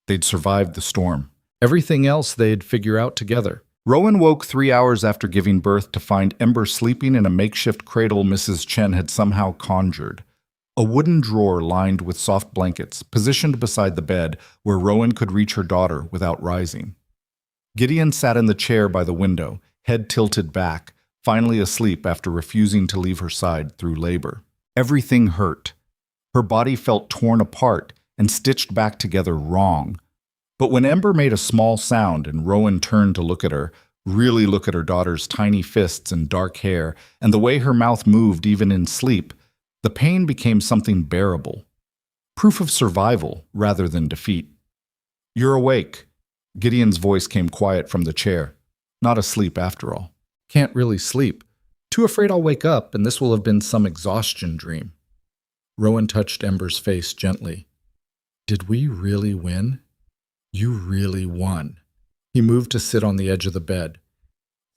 S1: They'd survived the storm. Everything else they'd figure out together. Rowan woke 3 hours after giving birth to find Ember sleeping in a makeshift cradle Mrs. Chen had somehow conjured. A wooden drawer lined with soft blankets, positioned beside the bed where Rowan could reach her daughter without rising. Gideon sat in the chair by the window, head tilted back, finally asleep after refusing to leave her side through labor. Everything hurt. Her body felt torn apart and stitched back together wrong. But when Ember made a small sound and Rowan turned to look at her, really look at her daughter's tiny fists and dark hair, and the way her mouth moved even in sleep, the pain became something bearable. Proof of survival rather than defeat. You're awake. Gideon's voice came quiet from the chair. Not asleep after all. Can't really sleep. Too afraid I'll wake up and this will have been some exhaustion dream. Rowan touched Ember's face gently. Did we really win? You really won. He moved to sit on the edge of the bed.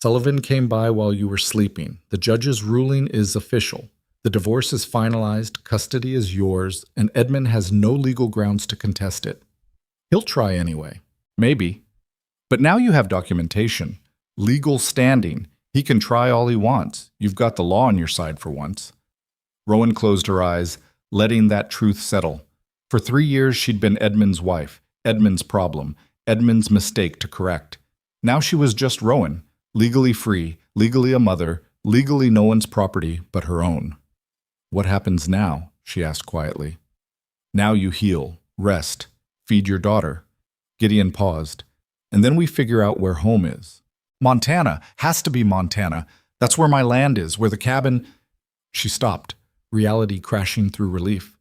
S1: Sullivan came by while you were sleeping. The judge's ruling is official. The divorce is finalized, custody is yours, and Edmund has no legal grounds to contest it. He'll try anyway. Maybe. But now you have documentation. Legal standing. He can try all he wants. You've got the law on your side for once. Rowan closed her eyes, letting that truth settle. For 3 years she'd been Edmund's wife, Edmund's problem, Edmund's mistake to correct. Now she was just Rowan, legally free, legally a mother, legally no one's property but her own. What happens now? She asked quietly. Now you heal, rest, feed your daughter. Gideon paused. And then we figure out where home is. Montana. Has to be Montana. That's where my land is, where the cabin… She stopped, reality crashing through relief.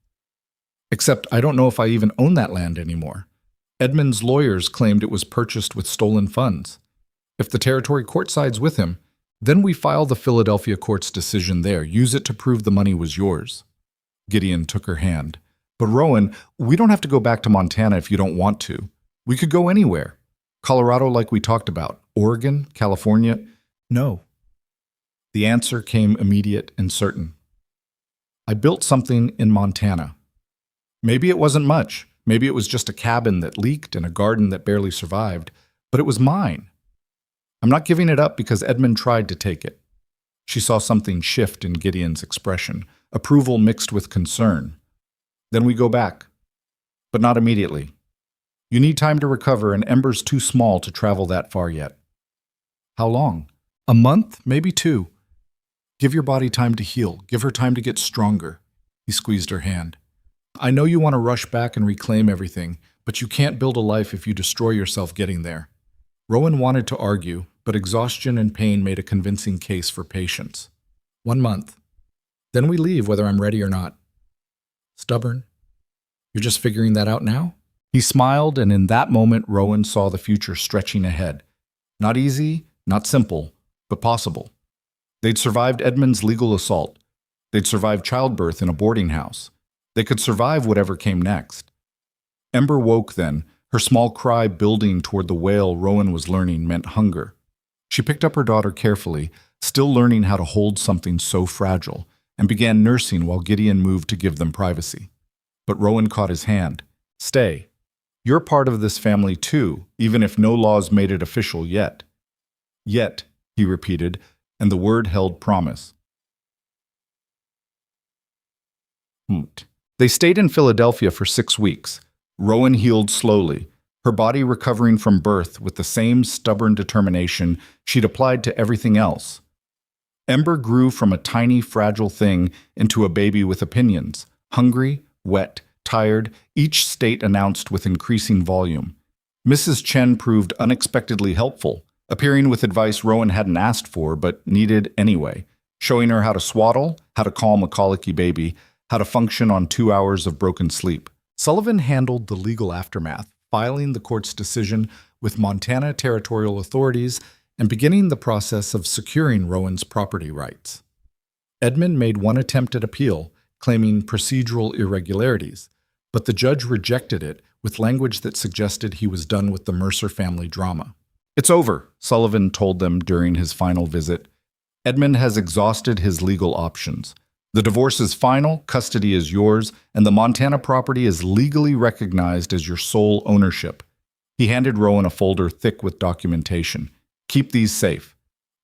S1: Except I don't know if I even own that land anymore. Edmund's lawyers claimed it was purchased with stolen funds. If the territory court sides with him, then we file the Philadelphia court's decision there, use it to prove the money was yours. Gideon took her hand. But Rowan, we don't have to go back to Montana if you don't want to. We could go anywhere. Colorado like we talked about, Oregon, California. No. The answer came immediate and certain. I built something in Montana. Maybe it wasn't much. Maybe it was just a cabin that leaked and a garden that barely survived. But it was mine. I'm not giving it up because Edmund tried to take it. She saw something shift in Gideon's expression, approval mixed with concern. Then we go back. But not immediately. You need time to recover, and Ember's too small to travel that far yet. How long? A month? Maybe 2. Give your body time to heal. Give her time to get stronger. He squeezed her hand. I know you want to rush back and reclaim everything, but you can't build a life if you destroy yourself getting there. Rowan wanted to argue, but exhaustion and pain made a convincing case for patience. 1 month. Then we leave whether I'm ready or not. Stubborn? You're just figuring that out now? He smiled, and in that moment, Rowan saw the future stretching ahead. Not easy, not simple, but possible. They'd survived Edmund's legal assault. They'd survived childbirth in a boarding house. They could survive whatever came next. Ember woke then, her small cry building toward the wail Rowan was learning meant hunger. She picked up her daughter carefully, still learning how to hold something so fragile, and began nursing while Gideon moved to give them privacy. But Rowan caught his hand. Stay. You're part of this family too, even if no laws made it official yet. Yet, he repeated, and the word held promise. They stayed in Philadelphia for 6 weeks. Rowan healed slowly, her body recovering from birth with the same stubborn determination she'd applied to everything else. Ember grew from a tiny, fragile thing into a baby with opinions, hungry, wet, tired, each state announced with increasing volume. Mrs. Chen proved unexpectedly helpful, appearing with advice Rowan hadn't asked for but needed anyway, showing her how to swaddle, how to calm a colicky baby, how to function on 2 hours of broken sleep. Sullivan handled the legal aftermath, filing the court's decision with Montana territorial authorities and beginning the process of securing Rowan's property rights. Edmund made one attempt at appeal, claiming procedural irregularities, but the judge rejected it with language that suggested he was done with the Mercer family drama. It's over, Sullivan told them during his final visit. Edmund has exhausted his legal options. The divorce is final, custody is yours, and the Montana property is legally recognized as your sole ownership. He handed Rowan a folder thick with documentation. Keep these safe.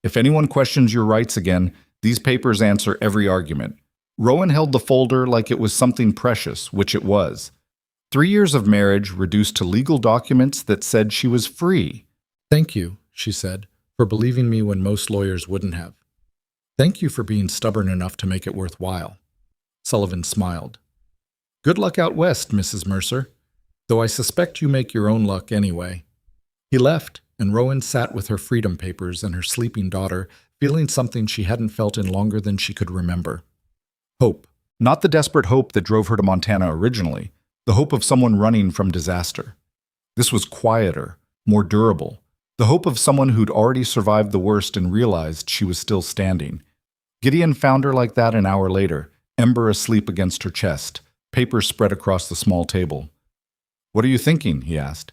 S1: If anyone questions your rights again, these papers answer every argument. Rowan held the folder like it was something precious, which it was. 3 years of marriage reduced to legal documents that said she was free. Thank you, she said, for believing me when most lawyers wouldn't have. Thank you for being stubborn enough to make it worthwhile. Sullivan smiled. Good luck out west, Mrs. Mercer, though I suspect you make your own luck anyway. He left, and Rowan sat with her freedom papers and her sleeping daughter, feeling something she hadn't felt in longer than she could remember. Hope. Not the desperate hope that drove her to Montana originally, the hope of someone running from disaster. This was quieter, more durable, the hope of someone who'd already survived the worst and realized she was still standing. Gideon found her like that an hour later, Ember asleep against her chest, papers spread across the small table. What are you thinking? He asked.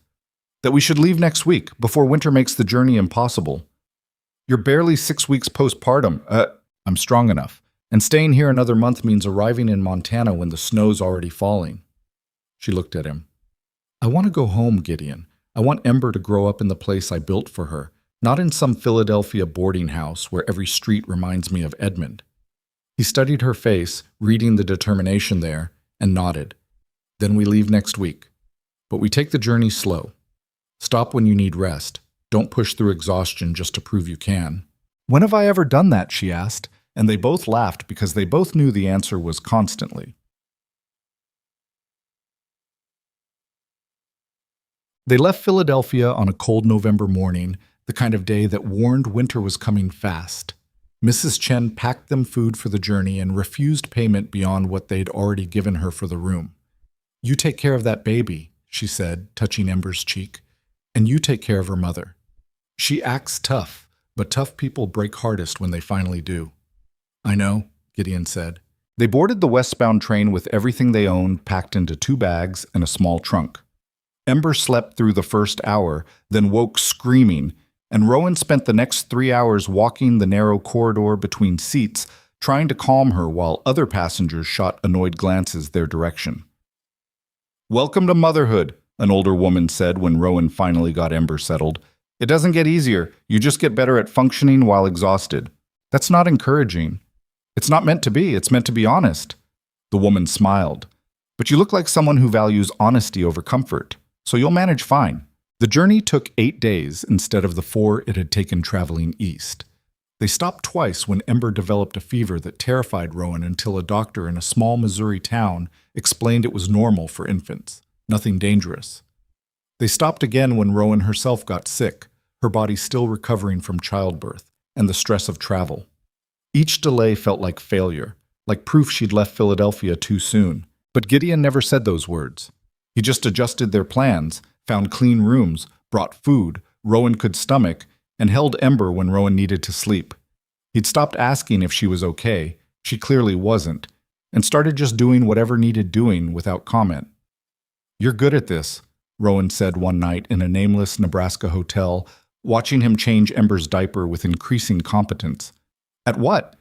S1: That we should leave next week, before winter makes the journey impossible. You're barely 6 weeks postpartum. I'm strong enough. And staying here another month means arriving in Montana when the snow's already falling. She looked at him. I want to go home, Gideon. I want Ember to grow up in the place I built for her, not in some Philadelphia boarding house where every street reminds me of Edmund. He studied her face, reading the determination there, and nodded. Then we leave next week. But we take the journey slow. Stop when you need rest. Don't push through exhaustion just to prove you can. When have I ever done that? She asked, and they both laughed because they both knew the answer was constantly. They left Philadelphia on a cold November morning, the kind of day that warned winter was coming fast. Mrs. Chen packed them food for the journey and refused payment beyond what they'd already given her for the room. "You take care of that baby," she said, touching Ember's cheek, "and you take care of her mother. She acts tough, but tough people break hardest when they finally do." "I know," Gideon said. They boarded the westbound train with everything they owned packed into 2 bags and a small trunk. Ember slept through the first hour, then woke screaming, and Rowan spent the next 3 hours walking the narrow corridor between seats, trying to calm her while other passengers shot annoyed glances their direction. "Welcome to motherhood," an older woman said when Rowan finally got Ember settled. "It doesn't get easier, you just get better at functioning while exhausted." "That's not encouraging." "It's not meant to be, it's meant to be honest." The woman smiled. "But you look like someone who values honesty over comfort, so you'll manage fine." The journey took 8 days instead of the 4 it had taken traveling east. They stopped twice when Ember developed a fever that terrified Rowan until a doctor in a small Missouri town explained it was normal for infants, nothing dangerous. They stopped again when Rowan herself got sick, her body still recovering from childbirth and the stress of travel. Each delay felt like failure, like proof she'd left Philadelphia too soon. But Gideon never said those words. He just adjusted their plans, found clean rooms, brought food Rowan could stomach, and held Ember when Rowan needed to sleep. He'd stopped asking if she was okay, she clearly wasn't, and started just doing whatever needed doing without comment. "You're good at this," Rowan said one night in a nameless Nebraska hotel, watching him change Ember's diaper with increasing competence. "At what?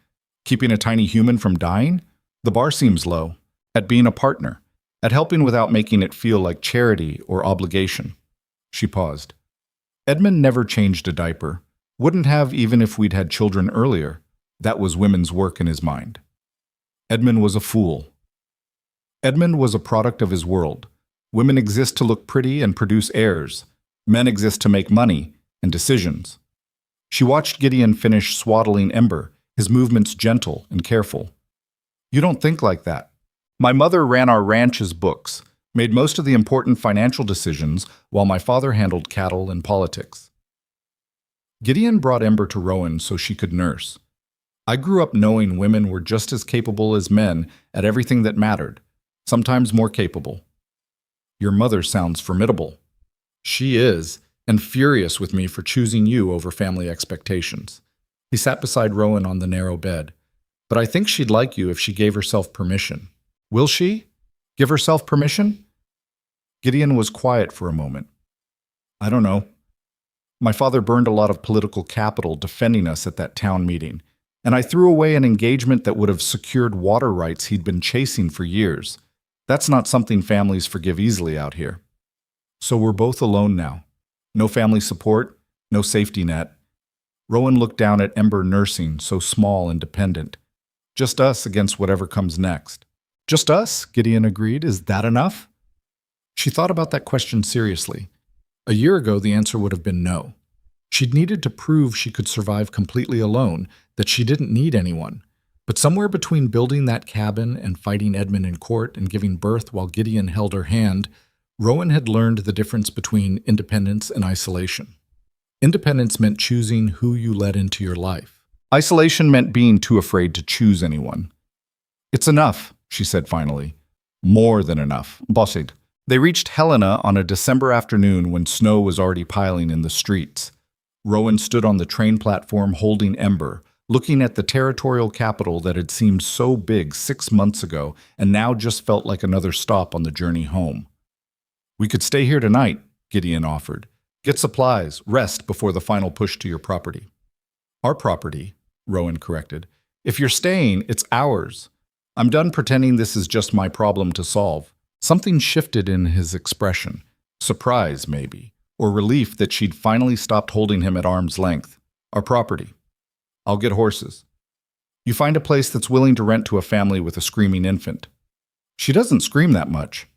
S1: Keeping a tiny human from dying? The bar seems low. At being a partner. At helping without making it feel like charity or obligation." She paused. "Edmund never changed a diaper. Wouldn't have even if we'd had children earlier. That was women's work in his mind. Edmund was a fool. Edmund was a product of his world. Women exist to look pretty and produce heirs. Men exist to make money and decisions." She watched Gideon finish swaddling Ember, his movements gentle and careful. "You don't think like that. My mother ran our ranch's books, made most of the important financial decisions, while my father handled cattle and politics." Gideon brought Ember to Rowan so she could nurse. "I grew up knowing women were just as capable as men at everything that mattered, sometimes more capable." "Your mother sounds formidable." "She is, and furious with me for choosing you over family expectations." He sat beside Rowan on the narrow bed. "But I think she'd like you if she gave herself permission." "Will she? Give herself permission?" Gideon was quiet for a moment. "I don't know. My father burned a lot of political capital defending us at that town meeting, and I threw away an engagement that would have secured water rights he'd been chasing for years. That's not something families forgive easily out here. So we're both alone now. No family support, no safety net." Rowan looked down at Ember nursing, so small and dependent. "Just us against whatever comes next." "Just us?" Gideon agreed. "Is that enough?" She thought about that question seriously. A year ago, the answer would have been no. She'd needed to prove she could survive completely alone, that she didn't need anyone. But somewhere between building that cabin and fighting Edmund in court and giving birth while Gideon held her hand, Rowan had learned the difference between independence and isolation. Independence meant choosing who you let into your life. Isolation meant being too afraid to choose anyone. "It's enough," she said finally. "More than enough. Bossed." They reached Helena on a December afternoon when snow was already piling in the streets. Rowan stood on the train platform holding Ember, looking at the territorial capital that had seemed so big 6 months ago and now just felt like another stop on the journey home. "We could stay here tonight," Gideon offered. "Get supplies, rest before the final push to your property." "Our property," Rowan corrected. "If you're staying, it's ours. I'm done pretending this is just my problem to solve." Something shifted in his expression. Surprise, maybe, or relief that she'd finally stopped holding him at arm's length. "Our property. I'll get horses. You find a place that's willing to rent to a family with a screaming infant." "She doesn't scream that much."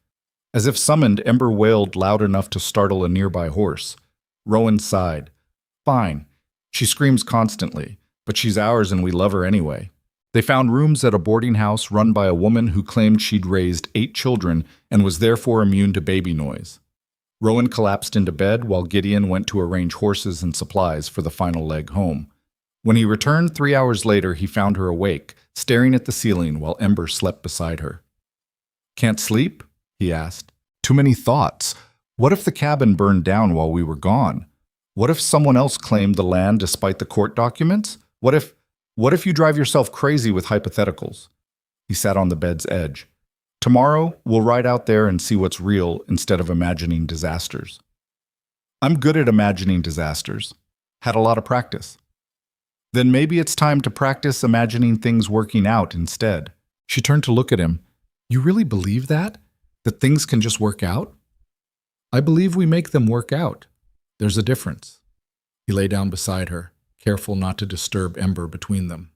S1: As if summoned, Ember wailed loud enough to startle a nearby horse. Rowan sighed. Fine. She screams constantly, but she's ours and we love her anyway. They found rooms at a boarding house run by a woman who claimed she'd raised 8 children and was therefore immune to baby noise. Rowan collapsed into bed while Gideon went to arrange horses and supplies for the final leg home. When he returned 3 hours later, he found her awake, staring at the ceiling while Ember slept beside her. "Can't sleep?" he asked. "Too many thoughts. What if the cabin burned down while we were gone? What if someone else claimed the land despite the court documents? What if you drive yourself crazy with hypotheticals?" He sat on the bed's edge. "Tomorrow, we'll ride out there and see what's real instead of imagining disasters." "I'm good at imagining disasters. Had a lot of practice." "Then maybe it's time to practice imagining things working out instead." She turned to look at him. "You really believe that? That things can just work out?" "I believe we make them work out. There's a difference." He lay down beside her, careful not to disturb Ember between them.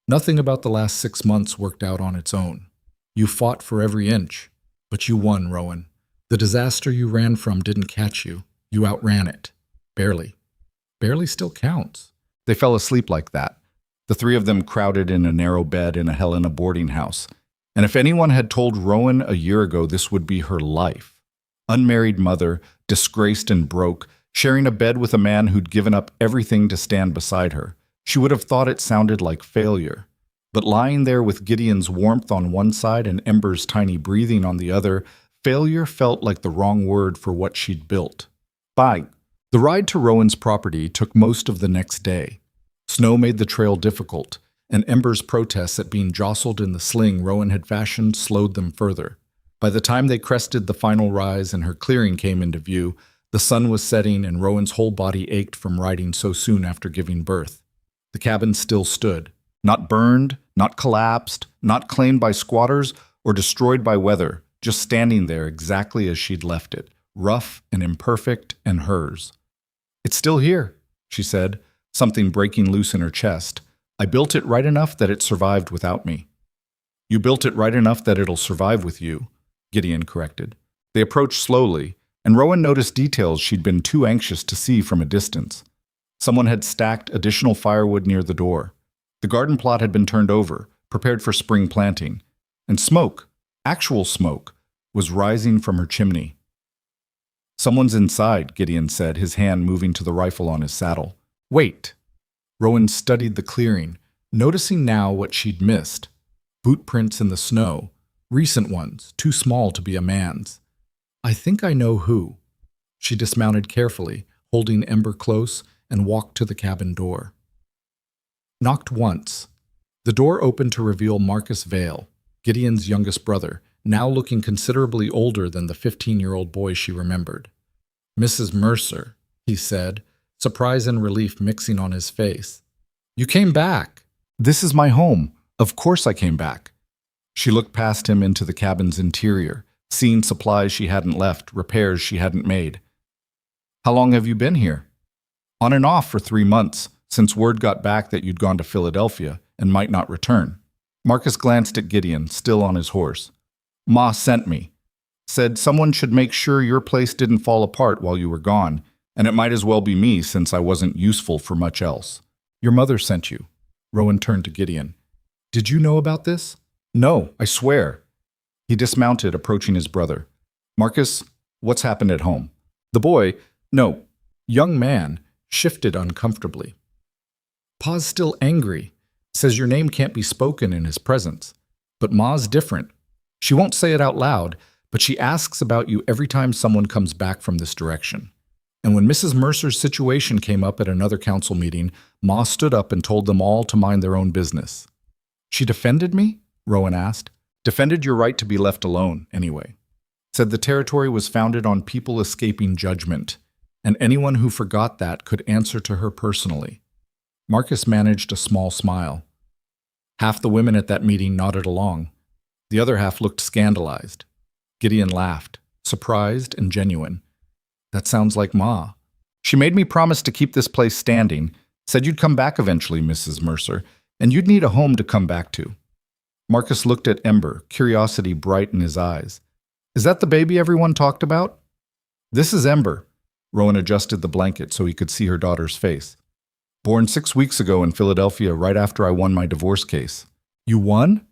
S1: "Nothing about the last 6 months worked out on its own. You fought for every inch, but you won, Rowan. The disaster you ran from didn't catch you. You outran it. Barely. Barely still counts." They fell asleep like that. The 3 of them crowded in a narrow bed in a Helena boarding house. And if anyone had told Rowan a year ago this would be her life, unmarried mother, disgraced and broke, sharing a bed with a man who'd given up everything to stand beside her, she would have thought it sounded like failure. But lying there with Gideon's warmth on one side and Ember's tiny breathing on the other, failure felt like the wrong word for what she'd built. Bye. The ride to Rowan's property took most of the next day. Snow made the trail difficult, and Ember's protests at being jostled in the sling Rowan had fashioned slowed them further. By the time they crested the final rise and her clearing came into view, the sun was setting and Rowan's whole body ached from riding so soon after giving birth. The cabin still stood, not burned, not collapsed, not claimed by squatters or destroyed by weather, just standing there exactly as she'd left it, rough and imperfect and hers. "It's still here," she said, something breaking loose in her chest. "I built it right enough that it survived without me." "You built it right enough that it'll survive with you," Gideon corrected. They approached slowly, and Rowan noticed details she'd been too anxious to see from a distance. Someone had stacked additional firewood near the door. The garden plot had been turned over, prepared for spring planting, and smoke, actual smoke, was rising from her chimney. "Someone's inside," Gideon said, his hand moving to the rifle on his saddle. "Wait." Rowan studied the clearing, noticing now what she'd missed. Boot prints in the snow, recent ones, too small to be a man's. "I think I know who." She dismounted carefully, holding Ember close, and walked to the cabin door. Knocked once. The door opened to reveal Marcus Vale, Gideon's youngest brother, now looking considerably older than the 15-year-old boy she remembered. "Mrs. Mercer," he said, surprise and relief mixing on his face. "You came back." "This is my home. Of course I came back." She looked past him into the cabin's interior, seeing supplies she hadn't left, repairs she hadn't made. "How long have you been here?" "On and off for 3 months, since word got back that you'd gone to Philadelphia and might not return." Marcus glanced at Gideon, still on his horse. "Ma sent me. Said someone should make sure your place didn't fall apart while you were gone, and it might as well be me since I wasn't useful for much else." "Your mother sent you." Rowan turned to Gideon. "Did you know about this?" "No, I swear." He dismounted, approaching his brother. "Marcus, what's happened at home?" The boy, no, young man, shifted uncomfortably. "Pa's still angry. Says your name can't be spoken in his presence. But Ma's different. She won't say it out loud, but she asks about you every time someone comes back from this direction. And when Mrs. Mercer's situation came up at another council meeting, Ma stood up and told them all to mind their own business." "She defended me?" Rowan asked. "Defended your right to be left alone, anyway. Said the territory was founded on people escaping judgment, and anyone who forgot that could answer to her personally." Marcus managed a small smile. Half the women at that meeting nodded along. The other half looked scandalized. Gideon laughed, surprised and genuine. "That sounds like Ma. She made me promise to keep this place standing, said you'd come back eventually, Mrs. Mercer, and you'd need a home to come back to." Marcus looked at Ember, curiosity bright in his eyes. "Is that the baby everyone talked about?" "This is Ember. Rowan adjusted the blanket so he could see her daughter's face. Born 6 weeks ago in Philadelphia right after I won my divorce case. You won?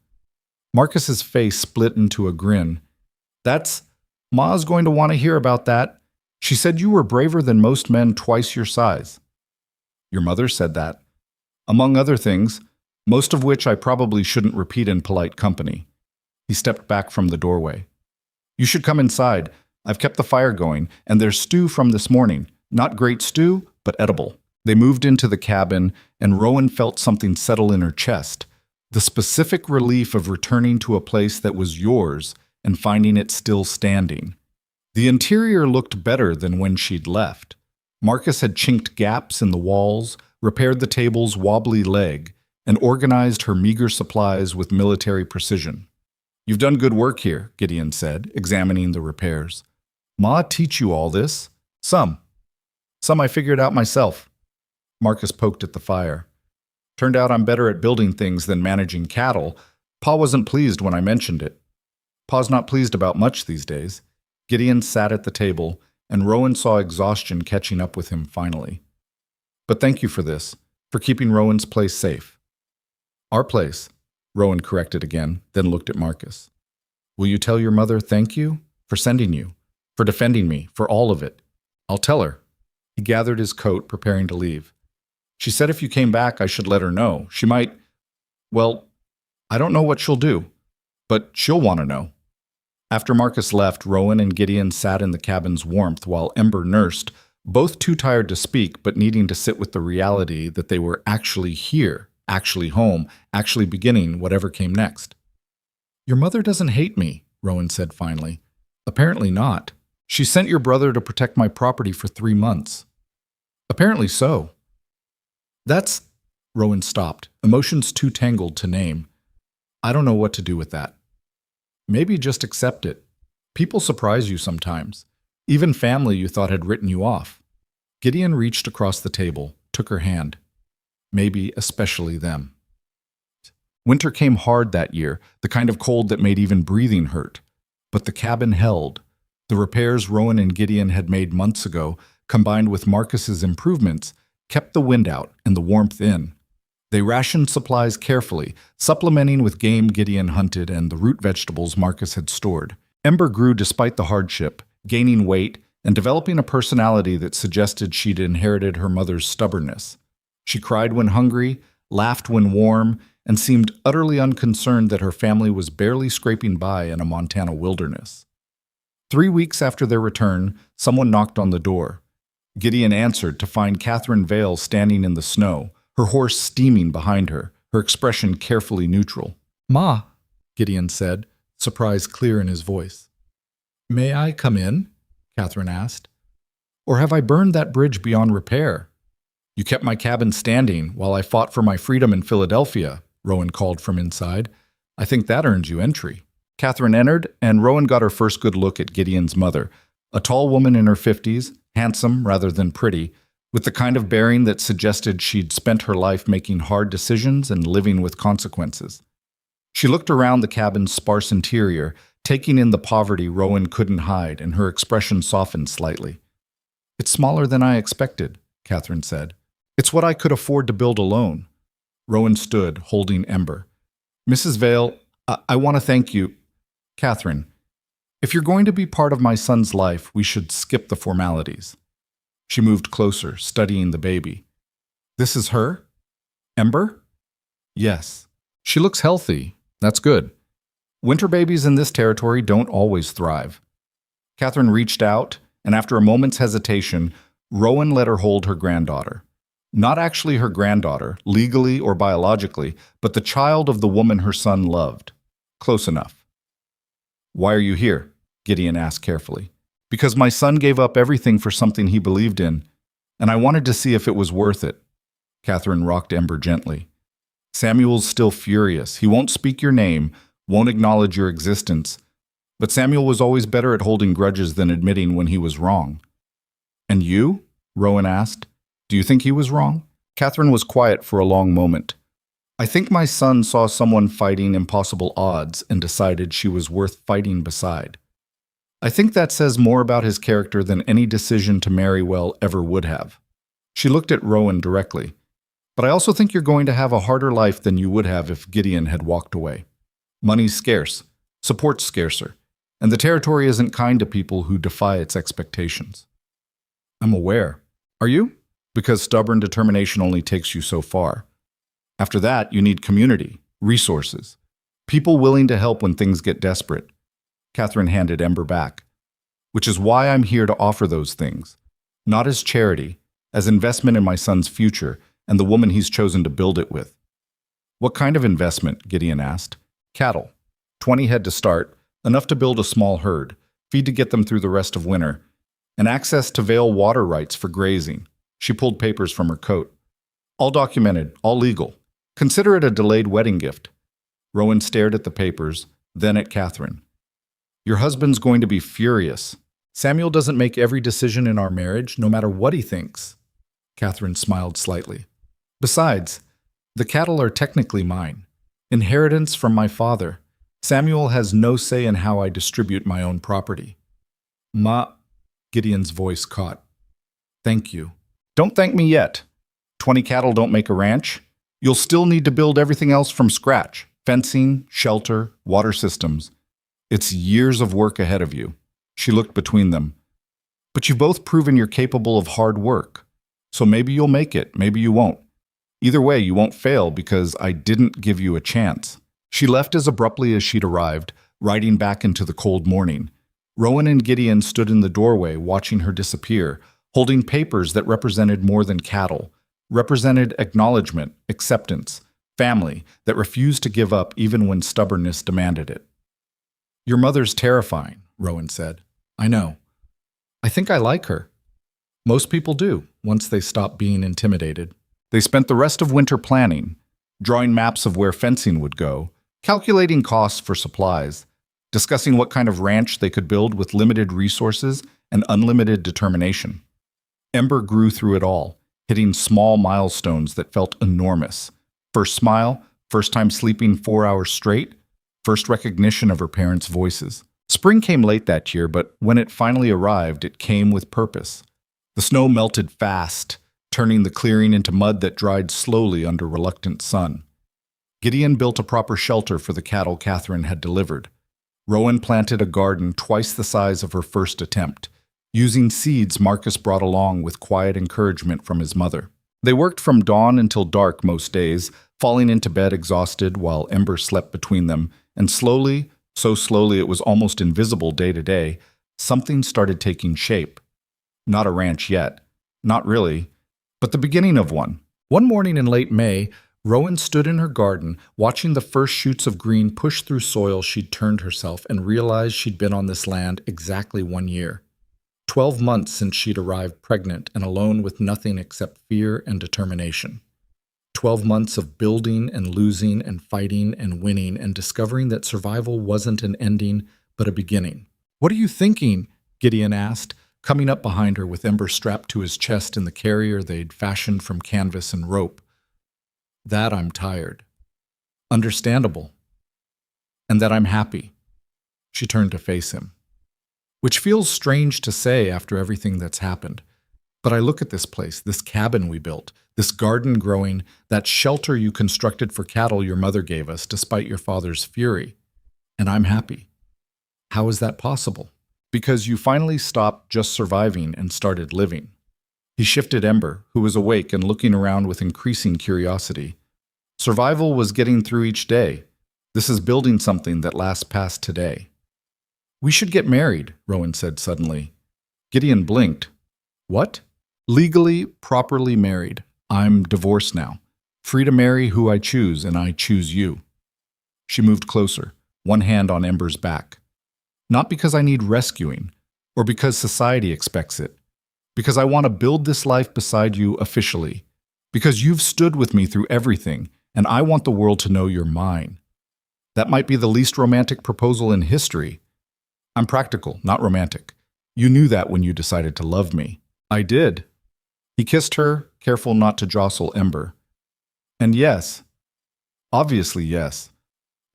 S1: Marcus's face split into a grin. That's... Ma's going to want to hear about that. She said you were braver than most men twice your size. Your mother said that. Among other things, most of which I probably shouldn't repeat in polite company. He stepped back from the doorway. You should come inside. I've kept the fire going, and there's stew from this morning. Not great stew, but edible. They moved into the cabin, and Rowan felt something settle in her chest. The specific relief of returning to a place that was yours and finding it still standing. The interior looked better than when she'd left. Marcus had chinked gaps in the walls, repaired the table's wobbly leg, and organized her meager supplies with military precision. You've done good work here, Gideon said, examining the repairs. Ma teach you all this? Some. Some I figured out myself. Marcus poked at the fire. Turned out I'm better at building things than managing cattle. Pa wasn't pleased when I mentioned it. Pa's not pleased about much these days. Gideon sat at the table, and Rowan saw exhaustion catching up with him finally. But thank you for this, for keeping Rowan's place safe. Our place, Rowan corrected again, then looked at Marcus. Will you tell your mother thank you for sending you, for defending me, for all of it? I'll tell her. He gathered his coat, preparing to leave. She said if you came back, I should let her know. She might, well, I don't know what she'll do, but she'll want to know. After Marcus left, Rowan and Gideon sat in the cabin's warmth while Ember nursed, both too tired to speak but needing to sit with the reality that they were actually here, actually home, actually beginning whatever came next. Your mother doesn't hate me, Rowan said finally. Apparently not. She sent your brother to protect my property for 3 months. Apparently so. That's... Rowan stopped, emotions too tangled to name. I don't know what to do with that. Maybe just accept it. People surprise you sometimes. Even family you thought had written you off. Gideon reached across the table, took her hand. Maybe especially them. Winter came hard that year, the kind of cold that made even breathing hurt. But the cabin held. The repairs Rowan and Gideon had made months ago, combined with Marcus's improvements, kept the wind out and the warmth in. They rationed supplies carefully, supplementing with game Gideon hunted and the root vegetables Marcus had stored. Ember grew despite the hardship, gaining weight and developing a personality that suggested she'd inherited her mother's stubbornness. She cried when hungry, laughed when warm, and seemed utterly unconcerned that her family was barely scraping by in a Montana wilderness. 3 weeks after their return, someone knocked on the door. Gideon answered to find Catherine Vale standing in the snow, her horse steaming behind her, her expression carefully neutral. Ma, Gideon said, surprise clear in his voice. May I come in? Catherine asked. Or have I burned that bridge beyond repair? You kept my cabin standing while I fought for my freedom in Philadelphia, Rowan called from inside. I think that earns you entry. Catherine entered, and Rowan got her first good look at Gideon's mother, a tall woman in her 50s, handsome rather than pretty, with the kind of bearing that suggested she'd spent her life making hard decisions and living with consequences. She looked around the cabin's sparse interior, taking in the poverty Rowan couldn't hide, and her expression softened slightly. It's smaller than I expected, Catherine said. It's what I could afford to build alone. Rowan stood, holding Ember. Mrs. Vale, I want to thank you. Catherine, if you're going to be part of my son's life, we should skip the formalities. She moved closer, studying the baby. This is her? Ember? Yes. She looks healthy. That's good. Winter babies in this territory don't always thrive. Catherine reached out, and after a moment's hesitation, Rowan let her hold her granddaughter. Not actually her granddaughter, legally or biologically, but the child of the woman her son loved. Close enough. Why are you here? Gideon asked carefully. Because my son gave up everything for something he believed in, and I wanted to see if it was worth it. Catherine rocked Ember gently. Samuel's still furious. He won't speak your name, won't acknowledge your existence, but Samuel was always better at holding grudges than admitting when he was wrong. And you? Rowan asked. Do you think he was wrong? Catherine was quiet for a long moment. I think my son saw someone fighting impossible odds and decided she was worth fighting beside. I think that says more about his character than any decision to marry well ever would have. She looked at Rowan directly. But I also think you're going to have a harder life than you would have if Gideon had walked away. Money's scarce, support's scarcer, and the territory isn't kind to people who defy its expectations. I'm aware. Are you? Because stubborn determination only takes you so far. After that, you need community, resources, people willing to help when things get desperate. Catherine handed Ember back. Which is why I'm here to offer those things. Not as charity, as investment in my son's future and the woman he's chosen to build it with. What kind of investment? Gideon asked. Cattle. 20 head to start, enough to build a small herd, feed to get them through the rest of winter, and access to Vale water rights for grazing. She pulled papers from her coat. All documented, all legal. Consider it a delayed wedding gift. Rowan stared at the papers, then at Catherine. Your husband's going to be furious. Samuel doesn't make every decision in our marriage, no matter what he thinks. Catherine smiled slightly. Besides, the cattle are technically mine. Inheritance from my father. Samuel has no say in how I distribute my own property. Gideon's voice caught. Thank you. Don't thank me yet. 20 cattle don't make a ranch. You'll still need to build everything else from scratch. Fencing, shelter, water systems. It's years of work ahead of you. She looked between them. But you've both proven you're capable of hard work. So maybe you'll make it, maybe you won't. Either way, you won't fail because I didn't give you a chance. She left as abruptly as she'd arrived, riding back into the cold morning. Rowan and Gideon stood in the doorway watching her disappear, holding papers that represented more than cattle, represented acknowledgement, acceptance, family that refused to give up even when stubbornness demanded it. Your mother's terrifying, Rowan said. I know. I think I like her. Most people do, once they stop being intimidated. They spent the rest of winter planning, drawing maps of where fencing would go, calculating costs for supplies, discussing what kind of ranch they could build with limited resources and unlimited determination. Ember grew through it all, hitting small milestones that felt enormous. First smile, first time sleeping 4 hours straight, first recognition of her parents' voices. Spring came late that year, but when it finally arrived, it came with purpose. The snow melted fast, turning the clearing into mud that dried slowly under reluctant sun. Gideon built a proper shelter for the cattle Catherine had delivered. Rowan planted a garden twice the size of her first attempt, using seeds Marcus brought along with quiet encouragement from his mother. They worked from dawn until dark most days, falling into bed exhausted while Ember slept between them, and slowly, so slowly it was almost invisible day to day, something started taking shape. Not a ranch yet. Not really. But the beginning of one. One morning in late May, Rowan stood in her garden, watching the first shoots of green push through soil she'd turned herself and realized she'd been on this land exactly 1 year. 12 months since she'd arrived pregnant and alone with nothing except fear and determination. 12 months of building and losing and fighting and winning and discovering that survival wasn't an ending, but a beginning. What are you thinking? Gideon asked, coming up behind her with Ember strapped to his chest in the carrier they'd fashioned from canvas and rope. That I'm tired. Understandable. And that I'm happy. She turned to face him. Which feels strange to say after everything that's happened. But I look at this place, this cabin we built, this garden growing, that shelter you constructed for cattle your mother gave us despite your father's fury. And I'm happy. How is that possible? Because you finally stopped just surviving and started living. He shifted Ember, who was awake and looking around with increasing curiosity. Survival was getting through each day. This is building something that lasts past today. We should get married, Rowan said suddenly. Gideon blinked. What? Legally, properly married. I'm divorced now. Free to marry who I choose, and I choose you. She moved closer, one hand on Ember's back. Not because I need rescuing, or because society expects it. Because I want to build this life beside you officially. Because you've stood with me through everything, and I want the world to know you're mine. That might be the least romantic proposal in history. I'm practical, not romantic. You knew that when you decided to love me. I did. He kissed her, careful not to jostle Ember. And yes, obviously yes,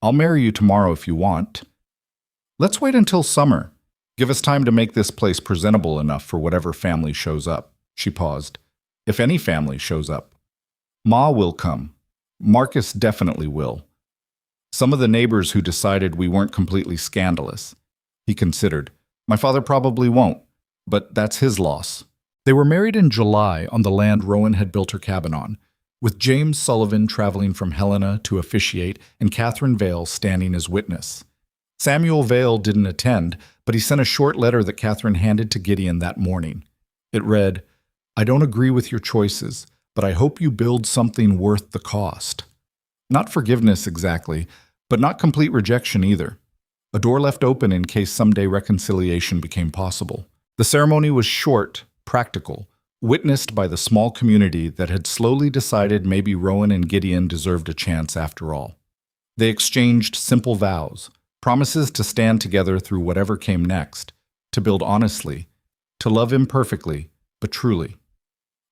S1: I'll marry you tomorrow if you want. Let's wait until summer. Give us time to make this place presentable enough for whatever family shows up. She paused. If any family shows up. Ma will come. Marcus definitely will. Some of the neighbors who decided we weren't completely scandalous. He considered. My father probably won't, but that's his loss. They were married in July on the land Rowan had built her cabin on, with James Sullivan traveling from Helena to officiate and Catherine Vale standing as witness. Samuel Vale didn't attend, but he sent a short letter that Catherine handed to Gideon that morning. It read, I don't agree with your choices, but I hope you build something worth the cost. Not forgiveness exactly, but not complete rejection either. A door left open in case someday reconciliation became possible. The ceremony was short, practical, witnessed by the small community that had slowly decided maybe Rowan and Gideon deserved a chance after all. They exchanged simple vows, promises to stand together through whatever came next, to build honestly, to love imperfectly, but truly.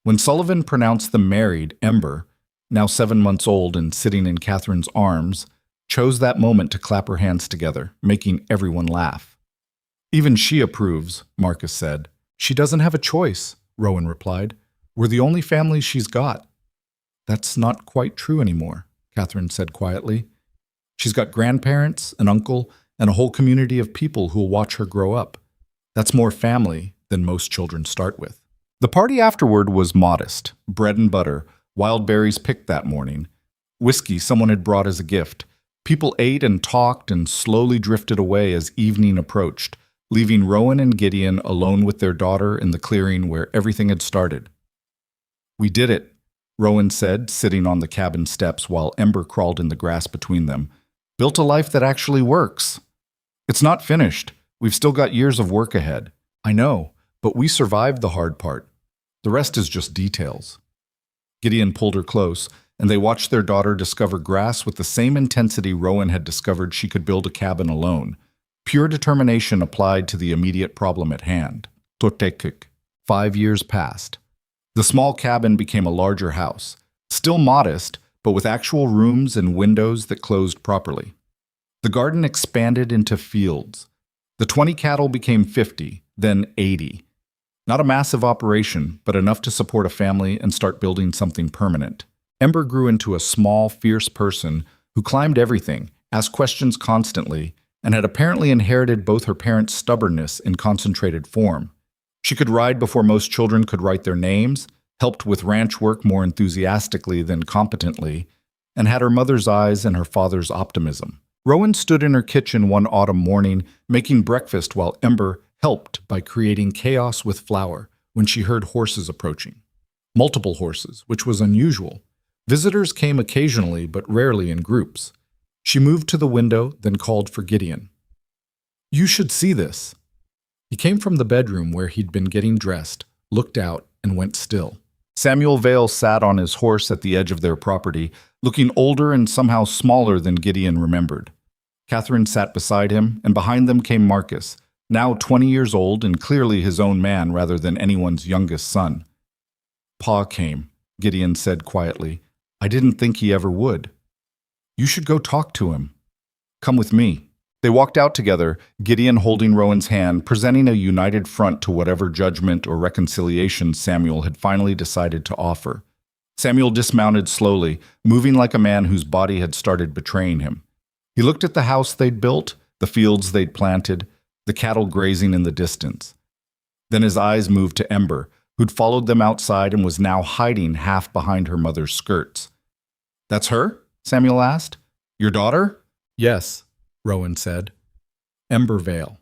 S1: When Sullivan pronounced them married, Ember, now 7 months old and sitting in Catherine's arms, chose that moment to clap her hands together, making everyone laugh. Even she approves, Marcus said. She doesn't have a choice, Rowan replied. We're the only family she's got. That's not quite true anymore, Catherine said quietly. She's got grandparents, an uncle, and a whole community of people who'll watch her grow up. That's more family than most children start with. The party afterward was modest, bread and butter, wild berries picked that morning, whiskey someone had brought as a gift. People ate and talked and slowly drifted away as evening approached, leaving Rowan and Gideon alone with their daughter in the clearing where everything had started. We did it, Rowan said, sitting on the cabin steps while Ember crawled in the grass between them. Built a life that actually works. It's not finished. We've still got years of work ahead. I know, but we survived the hard part. The rest is just details. Gideon pulled her close, and they watched their daughter discover grass with the same intensity Rowan had discovered she could build a cabin alone. Pure determination applied to the immediate problem at hand. Totekuk. 5 years passed. The small cabin became a larger house, still modest, but with actual rooms and windows that closed properly. The garden expanded into fields. The 20 cattle became 50, then 80. Not a massive operation, but enough to support a family and start building something permanent. Ember grew into a small, fierce person who climbed everything, asked questions constantly, and had apparently inherited both her parents' stubbornness in concentrated form. She could ride before most children could write their names, helped with ranch work more enthusiastically than competently, and had her mother's eyes and her father's optimism. Rowan stood in her kitchen one autumn morning, making breakfast while Ember helped by creating chaos with flour when she heard horses approaching. Multiple horses, which was unusual. Visitors came occasionally, but rarely in groups. She moved to the window, then called for Gideon. You should see this. He came from the bedroom where he'd been getting dressed, looked out, and went still. Samuel Vale sat on his horse at the edge of their property, looking older and somehow smaller than Gideon remembered. Catherine sat beside him, and behind them came Marcus, now 20 years old and clearly his own man rather than anyone's youngest son. Pa came, Gideon said quietly. I didn't think he ever would. You should go talk to him. Come with me. They walked out together, Gideon holding Rowan's hand, presenting a united front to whatever judgment or reconciliation Samuel had finally decided to offer. Samuel dismounted slowly, moving like a man whose body had started betraying him. He looked at the house they'd built, the fields they'd planted, the cattle grazing in the distance. Then his eyes moved to Ember, who'd followed them outside and was now hiding half behind her mother's skirts. That's her? Samuel asked. Your daughter? Yes, Rowan said. Ember Vale.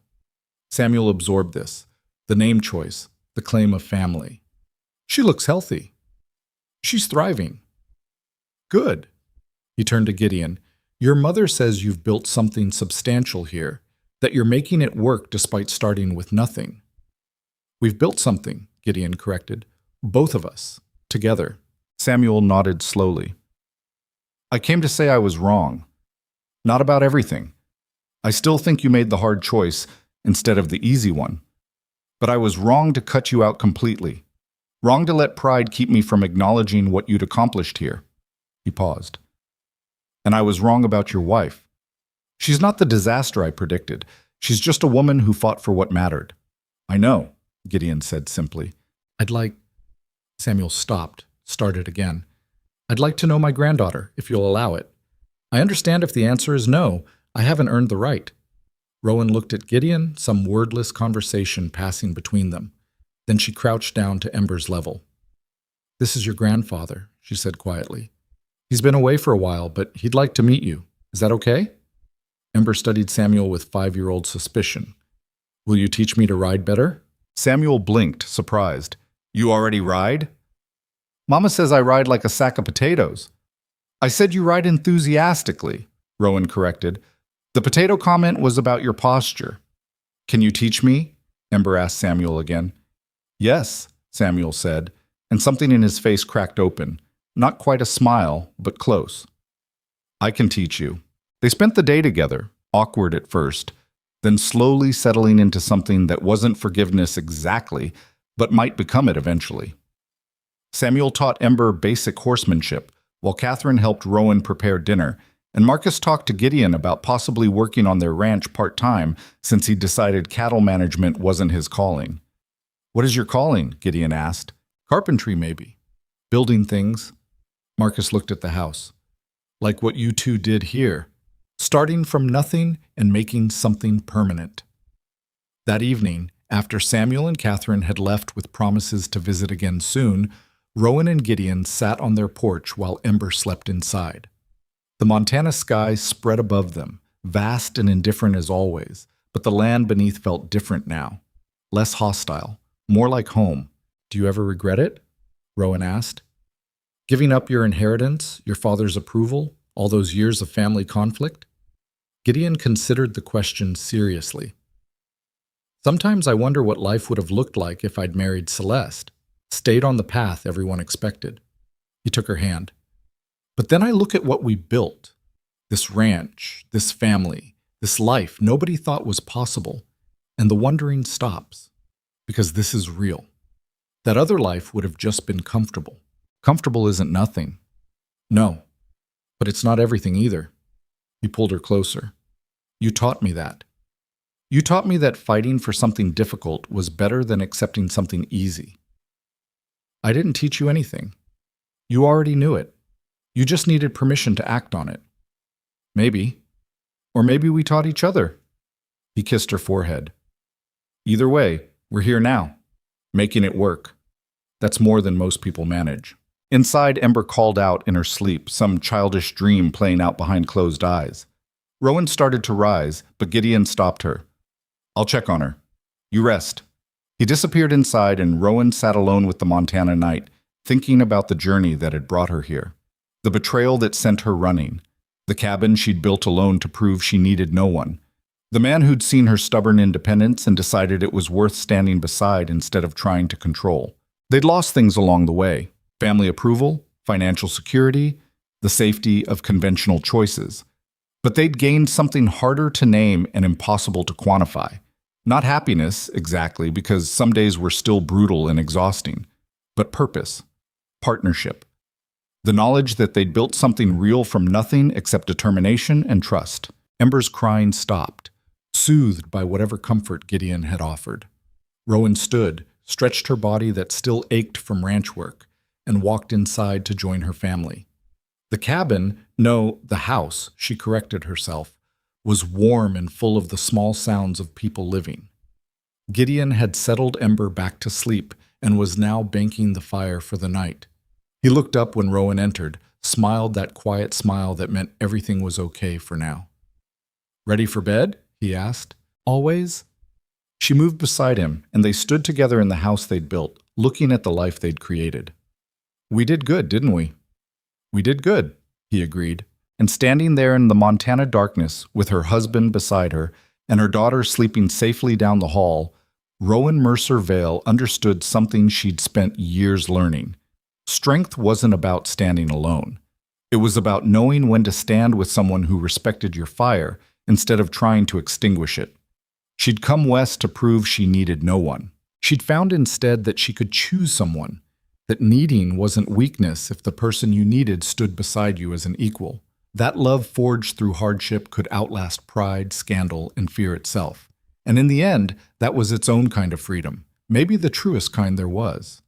S1: Samuel absorbed this, the name choice, the claim of family. She looks healthy. She's thriving. Good. He turned to Gideon. Your mother says you've built something substantial here, that you're making it work despite starting with nothing. We've built something, Gideon corrected. Both of us, together. Samuel nodded slowly. I came to say I was wrong. Not about everything. I still think you made the hard choice instead of the easy one. But I was wrong to cut you out completely. Wrong to let pride keep me from acknowledging what you'd accomplished here. He paused. And I was wrong about your wife. She's not the disaster I predicted. She's just a woman who fought for what mattered. I know, Gideon said simply. I'd like... Samuel stopped, started again. I'd like to know my granddaughter, if you'll allow it. I understand if the answer is no. I haven't earned the right. Rowan looked at Gideon, some wordless conversation passing between them. Then she crouched down to Ember's level. This is your grandfather, she said quietly. He's been away for a while, but he'd like to meet you. Is that okay? Ember studied Samuel with 5-year-old suspicion. Will you teach me to ride better? Samuel blinked, surprised. You already ride? Mama says I ride like a sack of potatoes. I said you ride enthusiastically, Rowan corrected. The potato comment was about your posture. Can you teach me? Ember asked Samuel again. Yes, Samuel said, and something in his face cracked open. Not quite a smile, but close. I can teach you. They spent the day together, awkward at first, then slowly settling into something that wasn't forgiveness exactly, but might become it eventually. Samuel taught Ember basic horsemanship, while Catherine helped Rowan prepare dinner, and Marcus talked to Gideon about possibly working on their ranch part-time since he decided cattle management wasn't his calling. What is your calling? Gideon asked. Carpentry, maybe. Building things. Marcus looked at the house. Like what you two did here. Starting from nothing and making something permanent. That evening, after Samuel and Catherine had left with promises to visit again soon, Rowan and Gideon sat on their porch while Ember slept inside. The Montana sky spread above them, vast and indifferent as always, but the land beneath felt different now. Less hostile, more like home. Do you ever regret it? Rowan asked. Giving up your inheritance, your father's approval, all those years of family conflict? Gideon considered the question seriously. Sometimes I wonder what life would have looked like if I'd married Celeste, stayed on the path everyone expected. He took her hand. But then I look at what we built. This ranch, this family, this life nobody thought was possible, and the wondering stops. Because this is real. That other life would have just been comfortable. Comfortable isn't nothing. No, but it's not everything either. He pulled her closer. You taught me that. You taught me that fighting for something difficult was better than accepting something easy. I didn't teach you anything. You already knew it. You just needed permission to act on it. Maybe. Or maybe we taught each other. He kissed her forehead. Either way, we're here now, making it work. That's more than most people manage. Inside, Ember called out in her sleep, some childish dream playing out behind closed eyes. Rowan started to rise, but Gideon stopped her. I'll check on her. You rest. He disappeared inside, and Rowan sat alone with the Montana night, thinking about the journey that had brought her here. The betrayal that sent her running. The cabin she'd built alone to prove she needed no one. The man who'd seen her stubborn independence and decided it was worth standing beside instead of trying to control. They'd lost things along the way. Family approval, financial security, the safety of conventional choices. But they'd gained something harder to name and impossible to quantify. Not happiness, exactly, because some days were still brutal and exhausting, but purpose, partnership. The knowledge that they'd built something real from nothing except determination and trust. Ember's crying stopped, soothed by whatever comfort Gideon had offered. Rowan stood, stretched her body that still ached from ranch work, and walked inside to join her family. The cabin, no, the house, she corrected herself, was warm and full of the small sounds of people living. Gideon had settled Ember back to sleep and was now banking the fire for the night. He looked up when Rowan entered, smiled that quiet smile that meant everything was okay for now. Ready for bed? He asked. Always? She moved beside him, and they stood together in the house they'd built, looking at the life they'd created. We did good, didn't we? We did good, he agreed. And standing there in the Montana darkness, with her husband beside her and her daughter sleeping safely down the hall, Rowan Mercer Vale understood something she'd spent years learning. Strength wasn't about standing alone. It was about knowing when to stand with someone who respected your fire instead of trying to extinguish it. She'd come west to prove she needed no one. She'd found instead that she could choose someone, that needing wasn't weakness if the person you needed stood beside you as an equal. That love forged through hardship could outlast pride, scandal, and fear itself. And in the end, that was its own kind of freedom, maybe the truest kind there was.